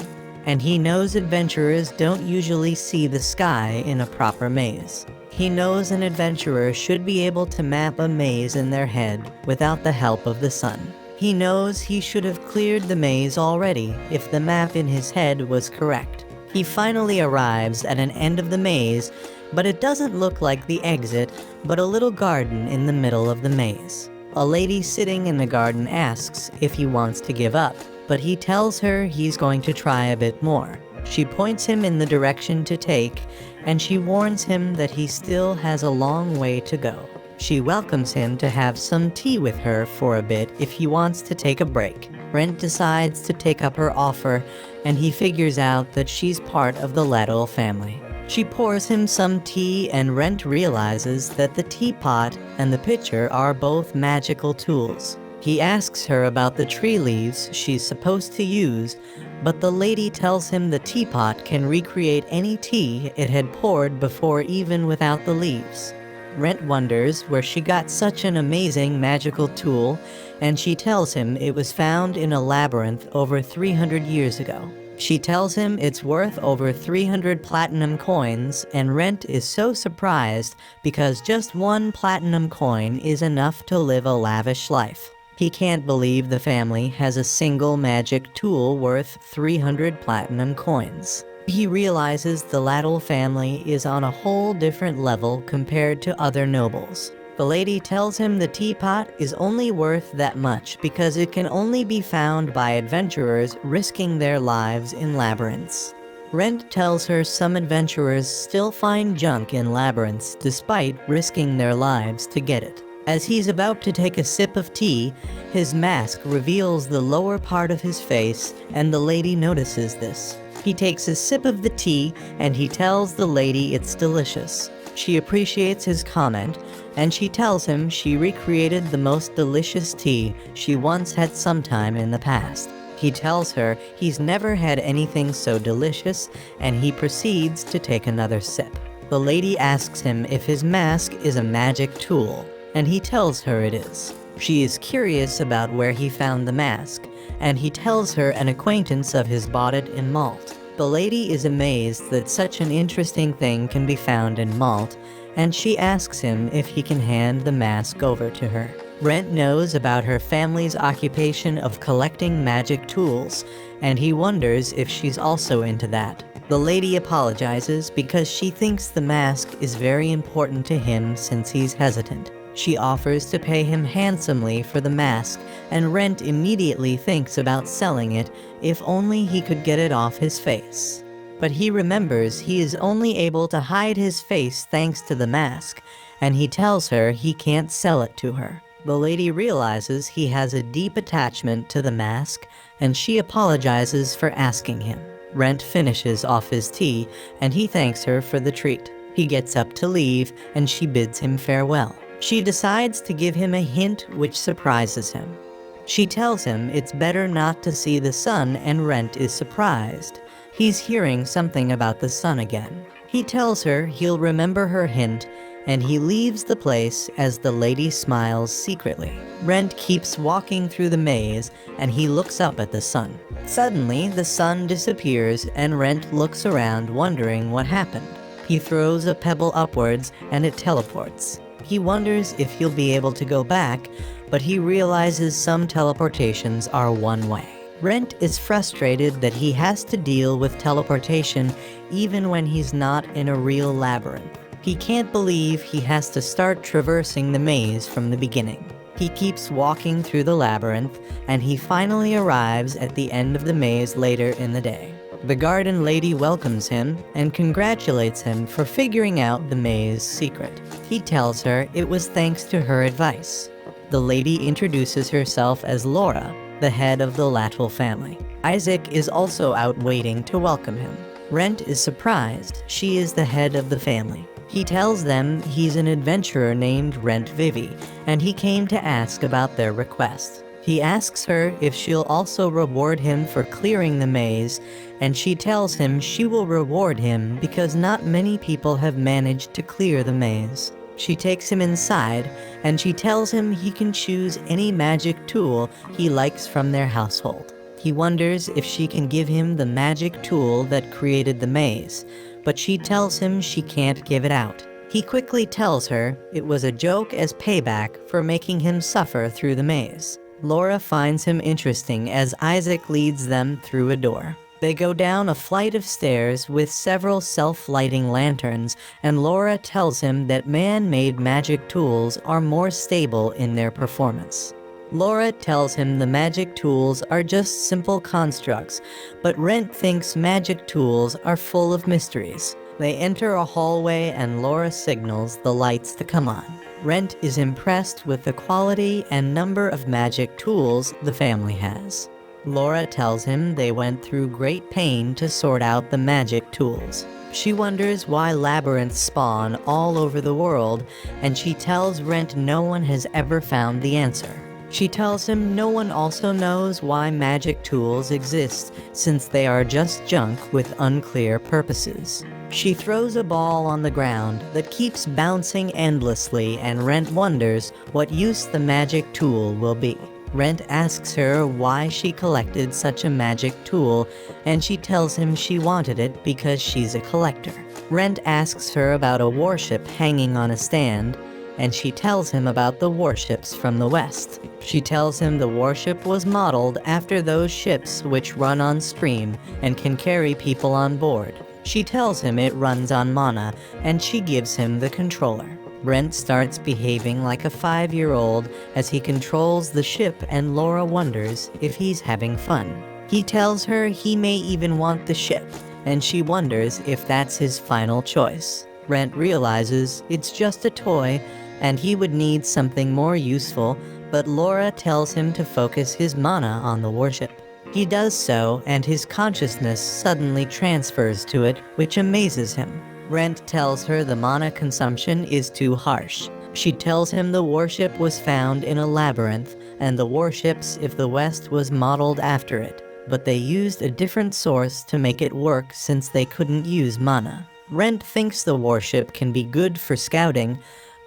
and he knows adventurers don't usually see the sky in a proper maze. He knows an adventurer should be able to map a maze in their head without the help of the sun. He knows he should have cleared the maze already if the map in his head was correct. He finally arrives at an end of the maze, but it doesn't look like the exit, but a little garden in the middle of the maze. A lady sitting in the garden asks if he wants to give up, but he tells her he's going to try a bit more. She points him in the direction to take, and she warns him that he still has a long way to go. She welcomes him to have some tea with her for a bit if he wants to take a break. Rent decides to take up her offer, and he figures out that she's part of the Laddle family. She pours him some tea, and Rent realizes that the teapot and the pitcher are both magical tools. He asks her about the tree leaves she's supposed to use, but the lady tells him the teapot can recreate any tea it had poured before even without the leaves. Rent wonders where she got such an amazing magical tool, and she tells him it was found in a labyrinth over 300 years ago. She tells him it's worth over 300 platinum coins, and Rent is so surprised because just one platinum coin is enough to live a lavish life. He can't believe the family has a single magic tool worth 300 platinum coins. He realizes the Laddle family is on a whole different level compared to other nobles. The lady tells him the teapot is only worth that much because it can only be found by adventurers risking their lives in labyrinths. Rent tells her some adventurers still find junk in labyrinths despite risking their lives to get it. As he's about to take a sip of tea, his mask reveals the lower part of his face, and the lady notices this. He takes a sip of the tea and he tells the lady it's delicious. She appreciates his comment, and she tells him she recreated the most delicious tea she once had sometime in the past. He tells her he's never had anything so delicious, and he proceeds to take another sip. The lady asks him if his mask is a magic tool, and he tells her it is. She is curious about where he found the mask, and he tells her an acquaintance of his bought it in malt. The lady is amazed that such an interesting thing can be found in malt, and she asks him if he can hand the mask over to her. Rent knows about her family's occupation of collecting magic tools, and he wonders if she's also into that. The lady apologizes because she thinks the mask is very important to him since he's hesitant. She offers to pay him handsomely for the mask, and Rent immediately thinks about selling it if only he could get it off his face. But he remembers he is only able to hide his face thanks to the mask, and he tells her he can't sell it to her. The lady realizes he has a deep attachment to the mask, and she apologizes for asking him. Rent finishes off his tea, and he thanks her for the treat. He gets up to leave, and she bids him farewell. She decides to give him a hint which surprises him. She tells him it's better not to see the sun, and Rent is surprised. He's hearing something about the sun again. He tells her he'll remember her hint, and he leaves the place as the lady smiles secretly. Rent keeps walking through the maze, and he looks up at the sun. Suddenly, the sun disappears, and Rent looks around wondering what happened. He throws a pebble upwards, and it teleports. He wonders if he'll be able to go back, but he realizes some teleportations are one way. Rent is frustrated that he has to deal with teleportation even when he's not in a real labyrinth. He can't believe he has to start traversing the maze from the beginning. He keeps walking through the labyrinth, and he finally arrives at the end of the maze later in the day. The garden lady welcomes him and congratulates him for figuring out the maze secret. He tells her it was thanks to her advice. The lady introduces herself as Laura, the head of the Latwell family. Isaac is also out waiting to welcome him. Rent is surprised she is the head of the family. He tells them he's an adventurer named Rent Vivi, and he came to ask about their request. He asks her if she'll also reward him for clearing the maze, and she tells him she will reward him because not many people have managed to clear the maze. She takes him inside, and she tells him he can choose any magic tool he likes from their household. He wonders if she can give him the magic tool that created the maze, but she tells him she can't give it out. He quickly tells her it was a joke as payback for making him suffer through the maze. Laura finds him interesting as Isaac leads them through a door. They go down a flight of stairs with several self-lighting lanterns, and Laura tells him that man-made magic tools are more stable in their performance. Laura tells him the magic tools are just simple constructs, but Rent thinks magic tools are full of mysteries. They enter a hallway and Laura signals the lights to come on. Rent is impressed with the quality and number of magic tools the family has. Laura tells him they went through great pain to sort out the magic tools. She wonders why labyrinths spawn all over the world, and she tells Rent no one has ever found the answer. She tells him no one also knows why magic tools exist, since they are just junk with unclear purposes. She throws a ball on the ground that keeps bouncing endlessly, and Rent wonders what use the magic tool will be. Rent asks her why she collected such a magic tool, and she tells him she wanted it because she's a collector. Rent asks her about a warship hanging on a stand, and she tells him about the warships from the West. She tells him the warship was modeled after those ships which run on stream and can carry people on board. She tells him it runs on mana, and she gives him the controller. Rent starts behaving like a 5-year-old as he controls the ship, and Laura wonders if he's having fun. He tells her he may even want the ship, and she wonders if that's his final choice. Rent realizes it's just a toy, and he would need something more useful, but Laura tells him to focus his mana on the warship. He does so, and his consciousness suddenly transfers to it, which amazes him. Rent tells her the mana consumption is too harsh. She tells him the warship was found in a labyrinth, and the warships if the West was modeled after it, but they used a different source to make it work since they couldn't use mana. Rent thinks the warship can be good for scouting,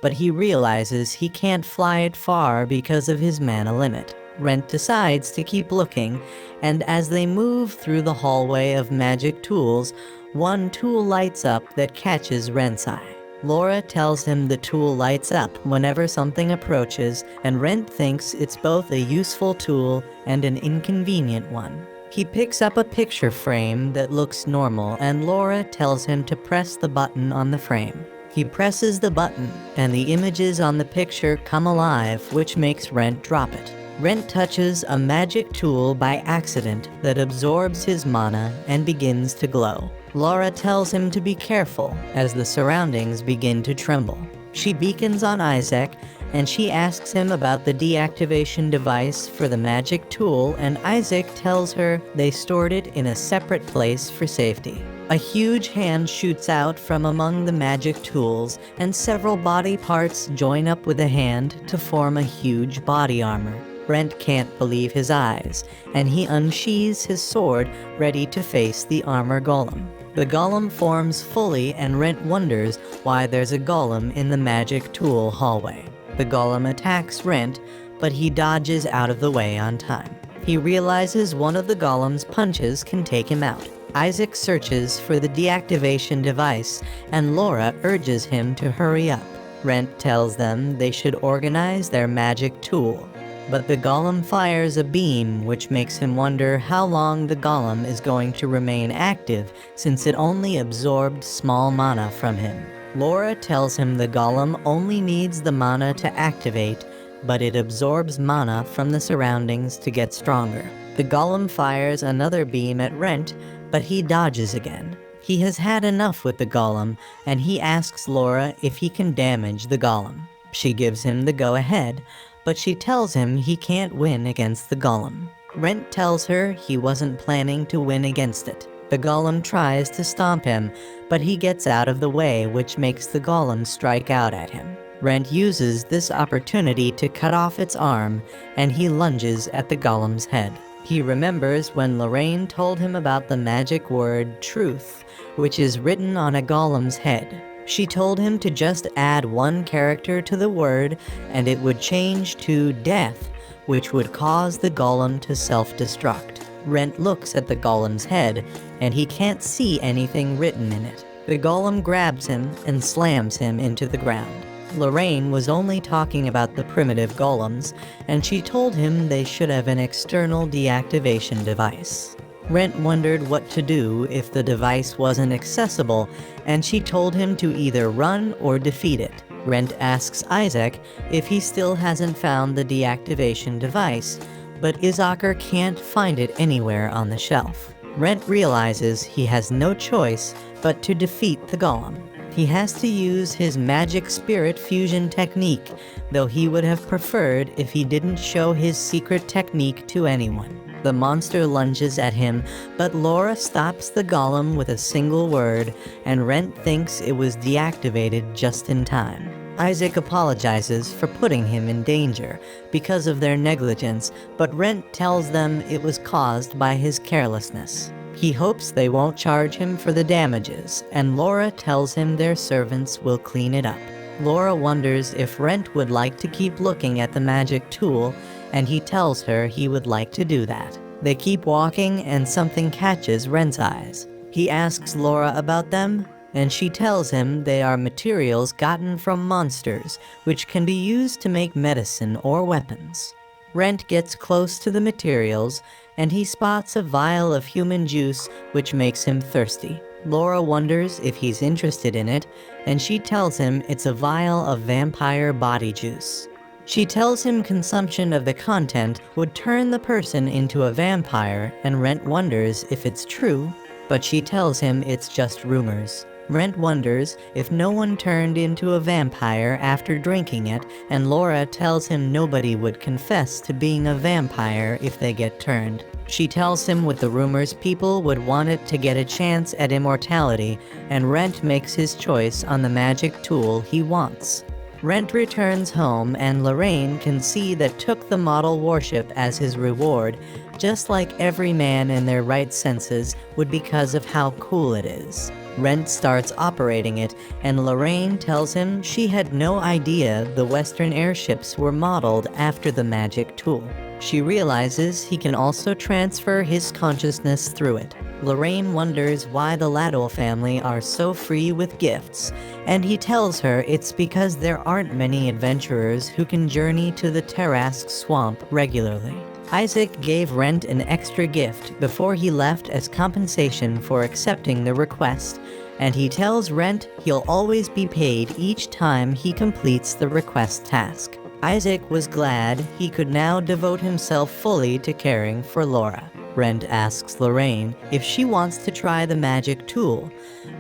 but he realizes he can't fly it far because of his mana limit. Rent decides to keep looking, and as they move through the hallway of magic tools, one tool lights up that catches Rent's eye. Laura tells him the tool lights up whenever something approaches, and Rent thinks it's both a useful tool and an inconvenient one. He picks up a picture frame that looks normal, and Laura tells him to press the button on the frame. He presses the button, and the images on the picture come alive, which makes Rent drop it. Rent touches a magic tool by accident that absorbs his mana and begins to glow. Laura tells him to be careful as the surroundings begin to tremble. She beacons on Isaac, and she asks him about the deactivation device for the magic tool, and Isaac tells her they stored it in a separate place for safety. A huge hand shoots out from among the magic tools, and several body parts join up with the hand to form a huge body armor. Rent can't believe his eyes, and he unsheathes his sword, ready to face the armor golem. The golem forms fully, and Rent wonders why there's a golem in the magic tool hallway. The golem attacks Rent, but he dodges out of the way on time. He realizes one of the golem's punches can take him out. Isaac searches for the deactivation device, and Laura urges him to hurry up. Rent tells them they should organize their magic tool. But the golem fires a beam, which makes him wonder how long the golem is going to remain active, since it only absorbed small mana from him. Laura tells him the golem only needs the mana to activate, but it absorbs mana from the surroundings to get stronger. The golem fires another beam at Rent, but he dodges again. He has had enough with the golem, and he asks Laura if he can damage the golem. She gives him the go-ahead, but she tells him he can't win against the golem. Rent tells her he wasn't planning to win against it. The golem tries to stomp him, but he gets out of the way, which makes the golem strike out at him. Rent uses this opportunity to cut off its arm, and he lunges at the golem's head. He remembers when Lorraine told him about the magic word truth, which is written on a golem's head. She told him to just add one character to the word, and it would change to death, which would cause the golem to self-destruct. Rent looks at the golem's head, and he can't see anything written in it. The golem grabs him and slams him into the ground. Lorraine was only talking about the primitive golems, and she told him they should have an external deactivation device. Rent wondered what to do if the device wasn't accessible, and she told him to either run or defeat it. Rent asks Isaac if he still hasn't found the deactivation device, but Izaker can't find it anywhere on the shelf. Rent realizes he has no choice but to defeat the golem. He has to use his magic spirit fusion technique, though he would have preferred if he didn't show his secret technique to anyone. The monster lunges at him, but Laura stops the golem with a single word, and Rent thinks it was deactivated just in time. Isaac apologizes for putting him in danger because of their negligence, but Rent tells them it was caused by his carelessness. He hopes they won't charge him for the damages, and Laura tells him their servants will clean it up. Laura wonders if Rent would like to keep looking at the magic tool, and he tells her he would like to do that. They keep walking, and something catches Rent's eyes. He asks Laura about them, and she tells him they are materials gotten from monsters, which can be used to make medicine or weapons. Rent gets close to the materials, and he spots a vial of human juice, which makes him thirsty. Laura wonders if he's interested in it, and she tells him it's a vial of vampire body juice. She tells him consumption of the content would turn the person into a vampire, and Rent wonders if it's true, but she tells him it's just rumors. Rent wonders if no one turned into a vampire after drinking it, and Laura tells him nobody would confess to being a vampire if they get turned. She tells him with the rumors people would want it to get a chance at immortality, and Rent makes his choice on the magic tool he wants. Rent returns home and Lorraine can see that took the model warship as his reward, just like every man in their right senses would because of how cool it is. Rent starts operating it, and Lorraine tells him she had no idea the Western airships were modeled after the magic tool. She realizes he can also transfer his consciousness through it. Lorraine wonders why the Laddle family are so free with gifts, and he tells her it's because there aren't many adventurers who can journey to the Tarask swamp regularly. Isaac gave Rent an extra gift before he left as compensation for accepting the request, and he tells Rent he'll always be paid each time he completes the request task. Isaac was glad he could now devote himself fully to caring for Laura. Rent asks Lorraine if she wants to try the magic tool,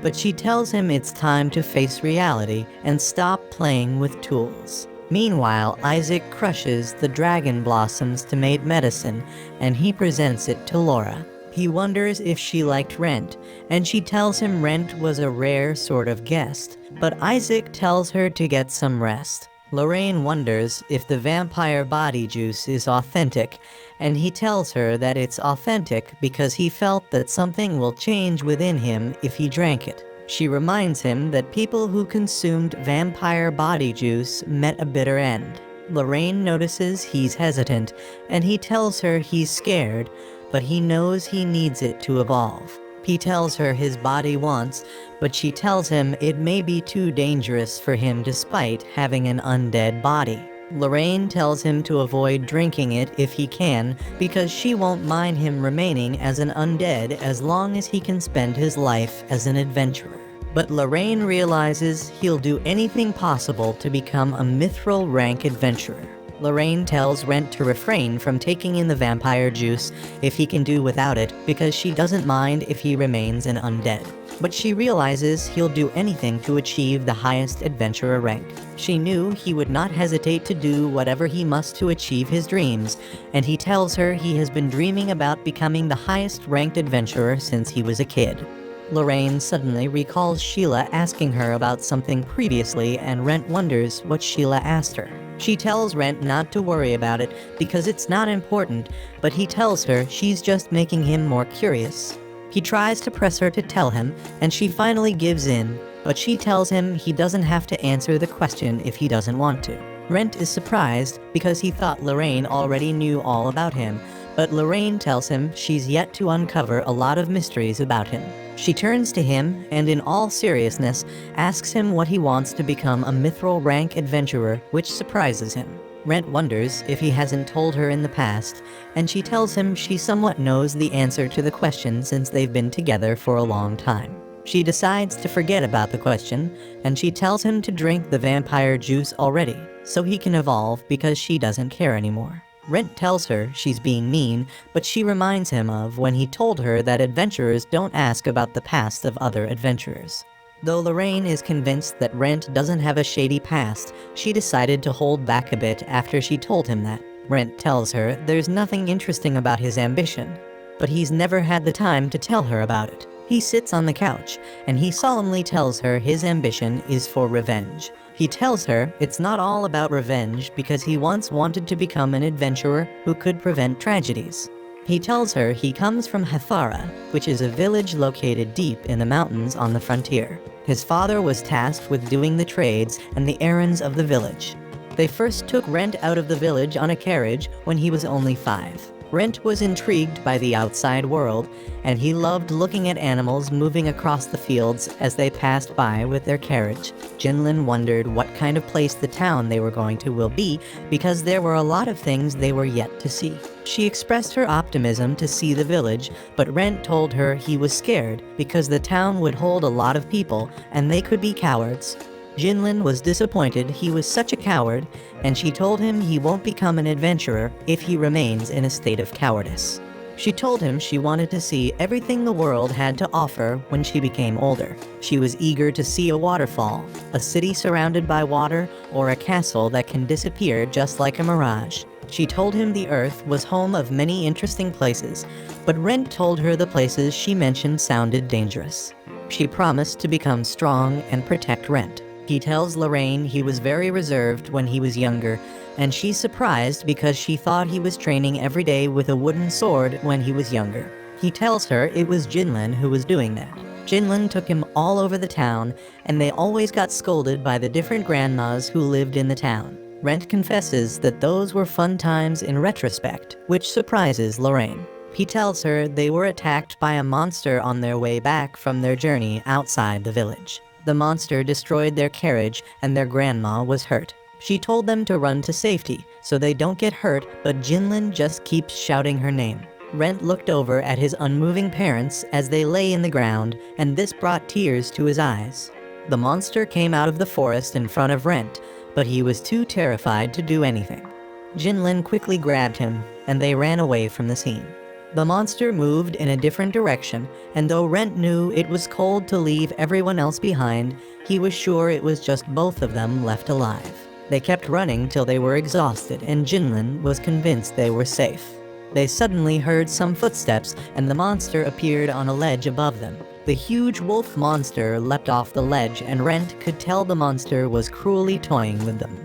but she tells him it's time to face reality and stop playing with tools. Meanwhile, Isaac crushes the dragon blossoms to make medicine, and he presents it to Laura. He wonders if she liked Rent, and she tells him Rent was a rare sort of guest, but Isaac tells her to get some rest. Lorraine wonders if the vampire body juice is authentic, and he tells her that it's authentic because he felt that something will change within him if he drank it. She reminds him that people who consumed vampire body juice met a bitter end. Lorraine notices he's hesitant, and he tells her he's scared, but he knows he needs it to evolve. He tells her his body wants, but she tells him it may be too dangerous for him despite having an undead body. Lorraine tells him to avoid drinking it if he can, because she won't mind him remaining as an undead as long as he can spend his life as an adventurer. But Lorraine realizes he'll do anything possible to become a mithril rank adventurer. Lorraine tells Rent to refrain from taking in the vampire juice if he can do without it, because she doesn't mind if he remains an undead. But she realizes he'll do anything to achieve the highest adventurer rank. She knew he would not hesitate to do whatever he must to achieve his dreams, and he tells her he has been dreaming about becoming the highest ranked adventurer since he was a kid. Lorraine suddenly recalls Sheila asking her about something previously, and Rent wonders what Sheila asked her. She tells Rent not to worry about it because it's not important, but he tells her she's just making him more curious. He tries to press her to tell him, and she finally gives in, but she tells him he doesn't have to answer the question if he doesn't want to. Rent is surprised because he thought Lorraine already knew all about him, but Lorraine tells him she's yet to uncover a lot of mysteries about him. She turns to him and in all seriousness asks him what he wants to become a mithril rank adventurer, which surprises him. Rent wonders if he hasn't told her in the past, and she tells him she somewhat knows the answer to the question since they've been together for a long time. She decides to forget about the question, and she tells him to drink the vampire juice already, so he can evolve because she doesn't care anymore. Rent tells her she's being mean, but she reminds him of when he told her that adventurers don't ask about the past of other adventurers. Though Lorraine is convinced that Rent doesn't have a shady past, she decided to hold back a bit after she told him that. Rent tells her there's nothing interesting about his ambition, but he's never had the time to tell her about it. He sits on the couch, and he solemnly tells her his ambition is for revenge. He tells her it's not all about revenge because he once wanted to become an adventurer who could prevent tragedies. He tells her he comes from Hathara, which is a village located deep in the mountains on the frontier. His father was tasked with doing the trades and the errands of the village. They first took Rent out of the village on a carriage when he was only 5. Rent was intrigued by the outside world, and he loved looking at animals moving across the fields as they passed by with their carriage. Jinlin wondered what kind of place the town they were going to will be, because there were a lot of things they were yet to see. She expressed her optimism to see the village, but Rent told her he was scared because the town would hold a lot of people and they could be cowards. Jinlin was disappointed he was such a coward, and she told him he won't become an adventurer if he remains in a state of cowardice. She told him she wanted to see everything the world had to offer when she became older. She was eager to see a waterfall, a city surrounded by water, or a castle that can disappear just like a mirage. She told him the Earth was home of many interesting places, but Rent told her the places she mentioned sounded dangerous. She promised to become strong and protect Rent. He tells Lorraine he was very reserved when he was younger, and she's surprised because she thought he was training every day with a wooden sword when he was younger. He tells her it was Jinlin who was doing that. Jinlin took him all over the town, and they always got scolded by the different grandmas who lived in the town. Rent confesses that those were fun times in retrospect, which surprises Lorraine. He tells her they were attacked by a monster on their way back from their journey outside the village. The monster destroyed their carriage and their grandma was hurt. She told them to run to safety so they don't get hurt, but Jinlin just keeps shouting her name. Rent looked over at his unmoving parents as they lay in the ground, and this brought tears to his eyes. The monster came out of the forest in front of Rent, but he was too terrified to do anything. Jinlin quickly grabbed him, and they ran away from the scene. The monster moved in a different direction, and though Rent knew it was cold to leave everyone else behind, he was sure it was just both of them left alive. They kept running till they were exhausted, and Jinlin was convinced they were safe. They suddenly heard some footsteps, and the monster appeared on a ledge above them. The huge wolf monster leapt off the ledge, and Rent could tell the monster was cruelly toying with them.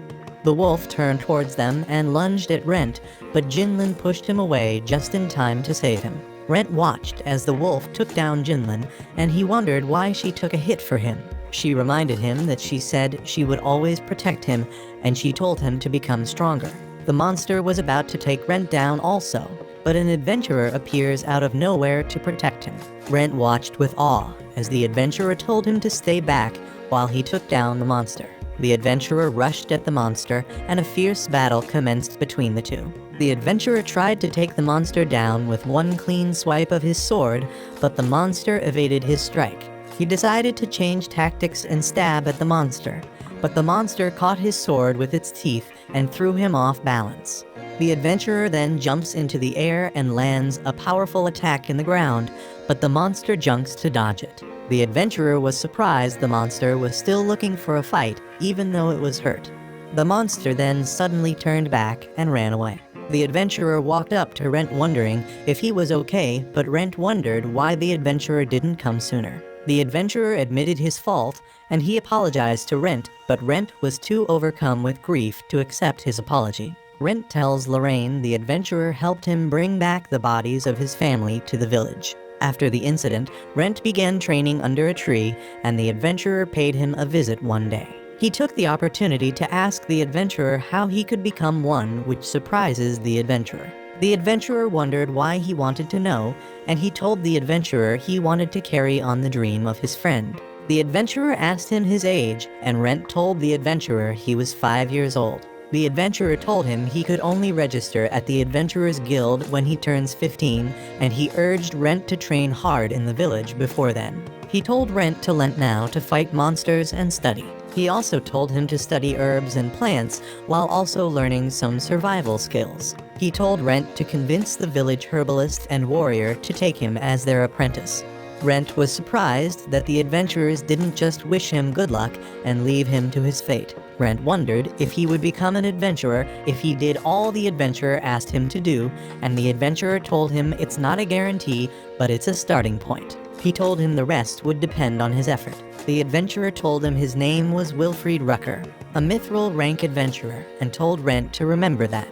The wolf turned towards them and lunged at Rent, but Jinlin pushed him away just in time to save him. Rent watched as the wolf took down Jinlin, and he wondered why she took a hit for him. She reminded him that she said she would always protect him, and she told him to become stronger. The monster was about to take Rent down also, but an adventurer appears out of nowhere to protect him. Rent watched with awe as the adventurer told him to stay back while he took down the monster. The adventurer rushed at the monster, and a fierce battle commenced between the two. The adventurer tried to take the monster down with one clean swipe of his sword, but the monster evaded his strike. He decided to change tactics and stab at the monster, but the monster caught his sword with its teeth and threw him off balance. The adventurer then jumps into the air and lands a powerful attack in the ground, but the monster jumps to dodge it. The adventurer was surprised the monster was still looking for a fight, even though it was hurt. The monster then suddenly turned back and ran away. The adventurer walked up to Rent wondering if he was okay, but Rent wondered why the adventurer didn't come sooner. The adventurer admitted his fault, and he apologized to Rent, but Rent was too overcome with grief to accept his apology. Rent tells Lorraine the adventurer helped him bring back the bodies of his family to the village. After the incident, Rent began training under a tree, and the adventurer paid him a visit one day. He took the opportunity to ask the adventurer how he could become one, which surprises the adventurer. The adventurer wondered why he wanted to know, and he told the adventurer he wanted to carry on the dream of his friend. The adventurer asked him his age, and Rent told the adventurer he was 5 years old. The adventurer told him he could only register at the Adventurers Guild when he turns 15, and he urged Rent to train hard in the village before then. He told Rent to learn now to fight monsters and study. He also told him to study herbs and plants while also learning some survival skills. He told Rent to convince the village herbalist and warrior to take him as their apprentice. Rent was surprised that the adventurers didn't just wish him good luck and leave him to his fate. Rent wondered if he would become an adventurer if he did all the adventurer asked him to do, and the adventurer told him it's not a guarantee, but it's a starting point. He told him the rest would depend on his effort. The adventurer told him his name was Wilfried Rucker, a mithril rank adventurer, and told Rent to remember that.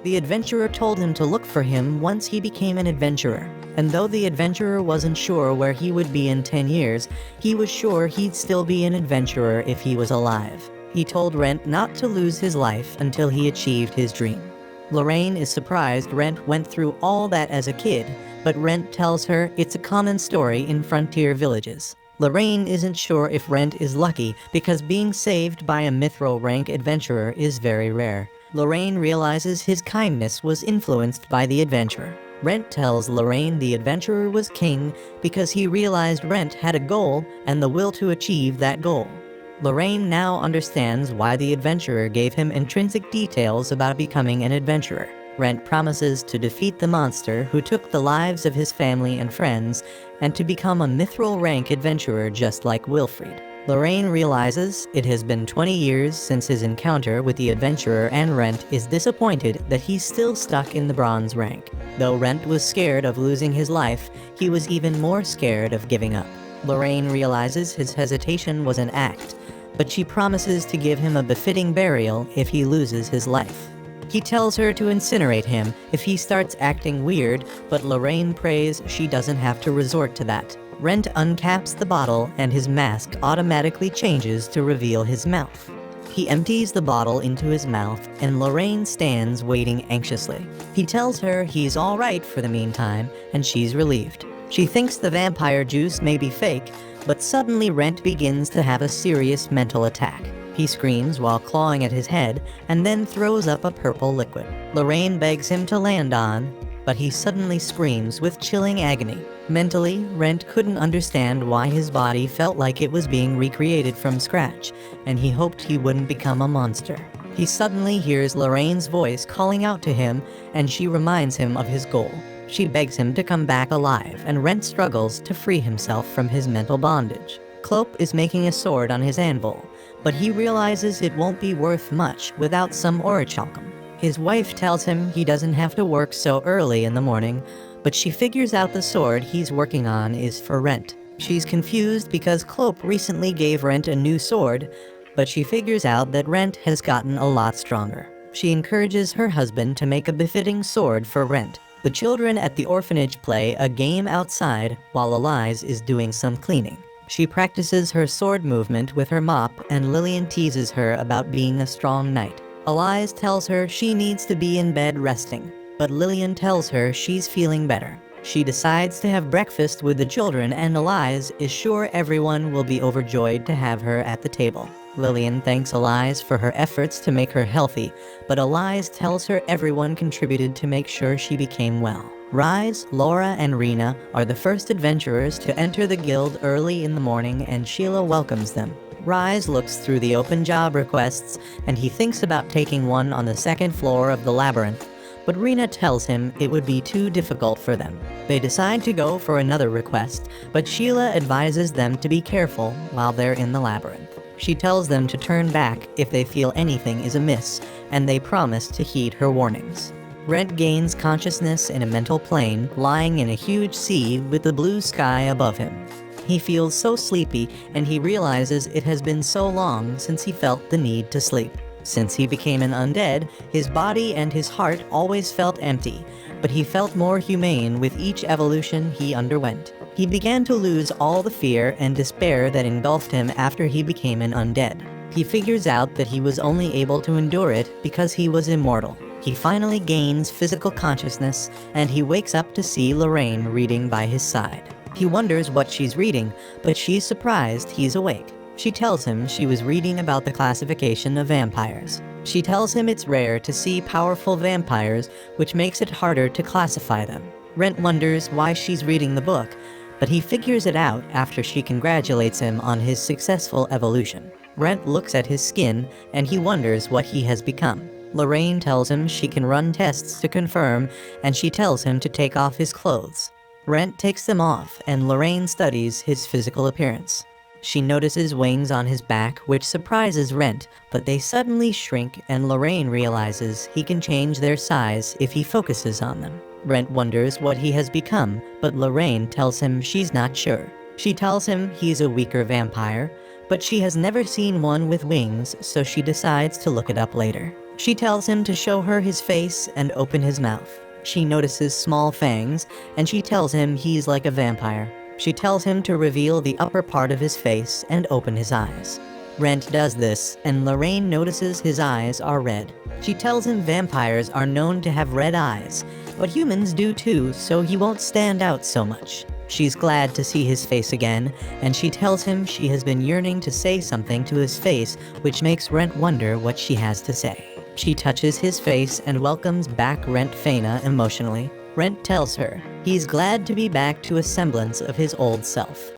The adventurer told him to look for him once he became an adventurer, and though the adventurer wasn't sure where he would be in 10 years, he was sure he'd still be an adventurer if he was alive. He told Rent not to lose his life until he achieved his dream. Lorraine is surprised Rent went through all that as a kid, but Rent tells her it's a common story in frontier villages. Lorraine isn't sure if Rent is lucky because being saved by a mithril rank adventurer is very rare. Lorraine realizes his kindness was influenced by the adventurer. Rent tells Lorraine the adventurer was king because he realized Rent had a goal and the will to achieve that goal. Lorraine now understands why the adventurer gave him intrinsic details about becoming an adventurer. Rent promises to defeat the monster who took the lives of his family and friends, and to become a mithril rank adventurer just like Wilfried. Lorraine realizes it has been 20 years since his encounter with the adventurer, and Rent is disappointed that he's still stuck in the bronze rank. Though Rent was scared of losing his life, he was even more scared of giving up. Lorraine realizes his hesitation was an act, but she promises to give him a befitting burial if he loses his life. He tells her to incinerate him if he starts acting weird, but Lorraine prays she doesn't have to resort to that. Rent uncaps the bottle and his mask automatically changes to reveal his mouth. He empties the bottle into his mouth and Lorraine stands waiting anxiously. He tells her he's alright for the meantime and she's relieved. She thinks the vampire juice may be fake, but suddenly Rent begins to have a serious mental attack. He screams while clawing at his head and then throws up a purple liquid. Lorraine begs him to land on, but he suddenly screams with chilling agony. Mentally, Rent couldn't understand why his body felt like it was being recreated from scratch, and he hoped he wouldn't become a monster. He suddenly hears Lorraine's voice calling out to him, and she reminds him of his goal. She begs him to come back alive, and Rent struggles to free himself from his mental bondage. Clope is making a sword on his anvil, but he realizes it won't be worth much without some orichalcum. His wife tells him he doesn't have to work so early in the morning, but she figures out the sword he's working on is for Rent. She's confused because Clope recently gave Rent a new sword, but she figures out that Rent has gotten a lot stronger. She encourages her husband to make a befitting sword for Rent. The children at the orphanage play a game outside while Elise is doing some cleaning. She practices her sword movement with her mop, and Lillian teases her about being a strong knight. Elise tells her she needs to be in bed resting, but Lillian tells her she's feeling better. She decides to have breakfast with the children, and Elise is sure everyone will be overjoyed to have her at the table. Lillian thanks Elise for her efforts to make her healthy, but Elise tells her everyone contributed to make sure she became well. Rise, Laura, and Rena are the first adventurers to enter the guild early in the morning, and Sheila welcomes them. Rise looks through the open job requests, and he thinks about taking one on the second floor of the labyrinth, but Rena tells him it would be too difficult for them. They decide to go for another request, but Sheila advises them to be careful while they're in the labyrinth. She tells them to turn back if they feel anything is amiss, and they promise to heed her warnings. Rent gains consciousness in a mental plane, lying in a huge sea with the blue sky above him. He feels so sleepy, and he realizes it has been so long since he felt the need to sleep. Since he became an undead, his body and his heart always felt empty, but he felt more humane with each evolution he underwent. He began to lose all the fear and despair that engulfed him after he became an undead. He figures out that he was only able to endure it because he was immortal. He finally gains physical consciousness, and he wakes up to see Lorraine reading by his side. He wonders what she's reading, but she's surprised he's awake. She tells him she was reading about the classification of vampires. She tells him it's rare to see powerful vampires, which makes it harder to classify them. Rent wonders why she's reading the book, but he figures it out after she congratulates him on his successful evolution. Rent looks at his skin, and he wonders what he has become. Lorraine tells him she can run tests to confirm, and she tells him to take off his clothes. Rent takes them off, and Lorraine studies his physical appearance. She notices wings on his back, which surprises Rent, but they suddenly shrink, and Lorraine realizes he can change their size if he focuses on them. Rent wonders what he has become, but Lorraine tells him she's not sure. She tells him he's a weaker vampire, but she has never seen one with wings, so she decides to look it up later. She tells him to show her his face and open his mouth. She notices small fangs, and she tells him he's like a vampire. She tells him to reveal the upper part of his face and open his eyes. Rent does this, and Lorraine notices his eyes are red. She tells him vampires are known to have red eyes, but humans do too, so he won't stand out so much. She's glad to see his face again, and she tells him she has been yearning to say something to his face, which makes Rent wonder what she has to say. She touches his face and welcomes back Rent Faina emotionally. Rent tells her he's glad to be back to a semblance of his old self.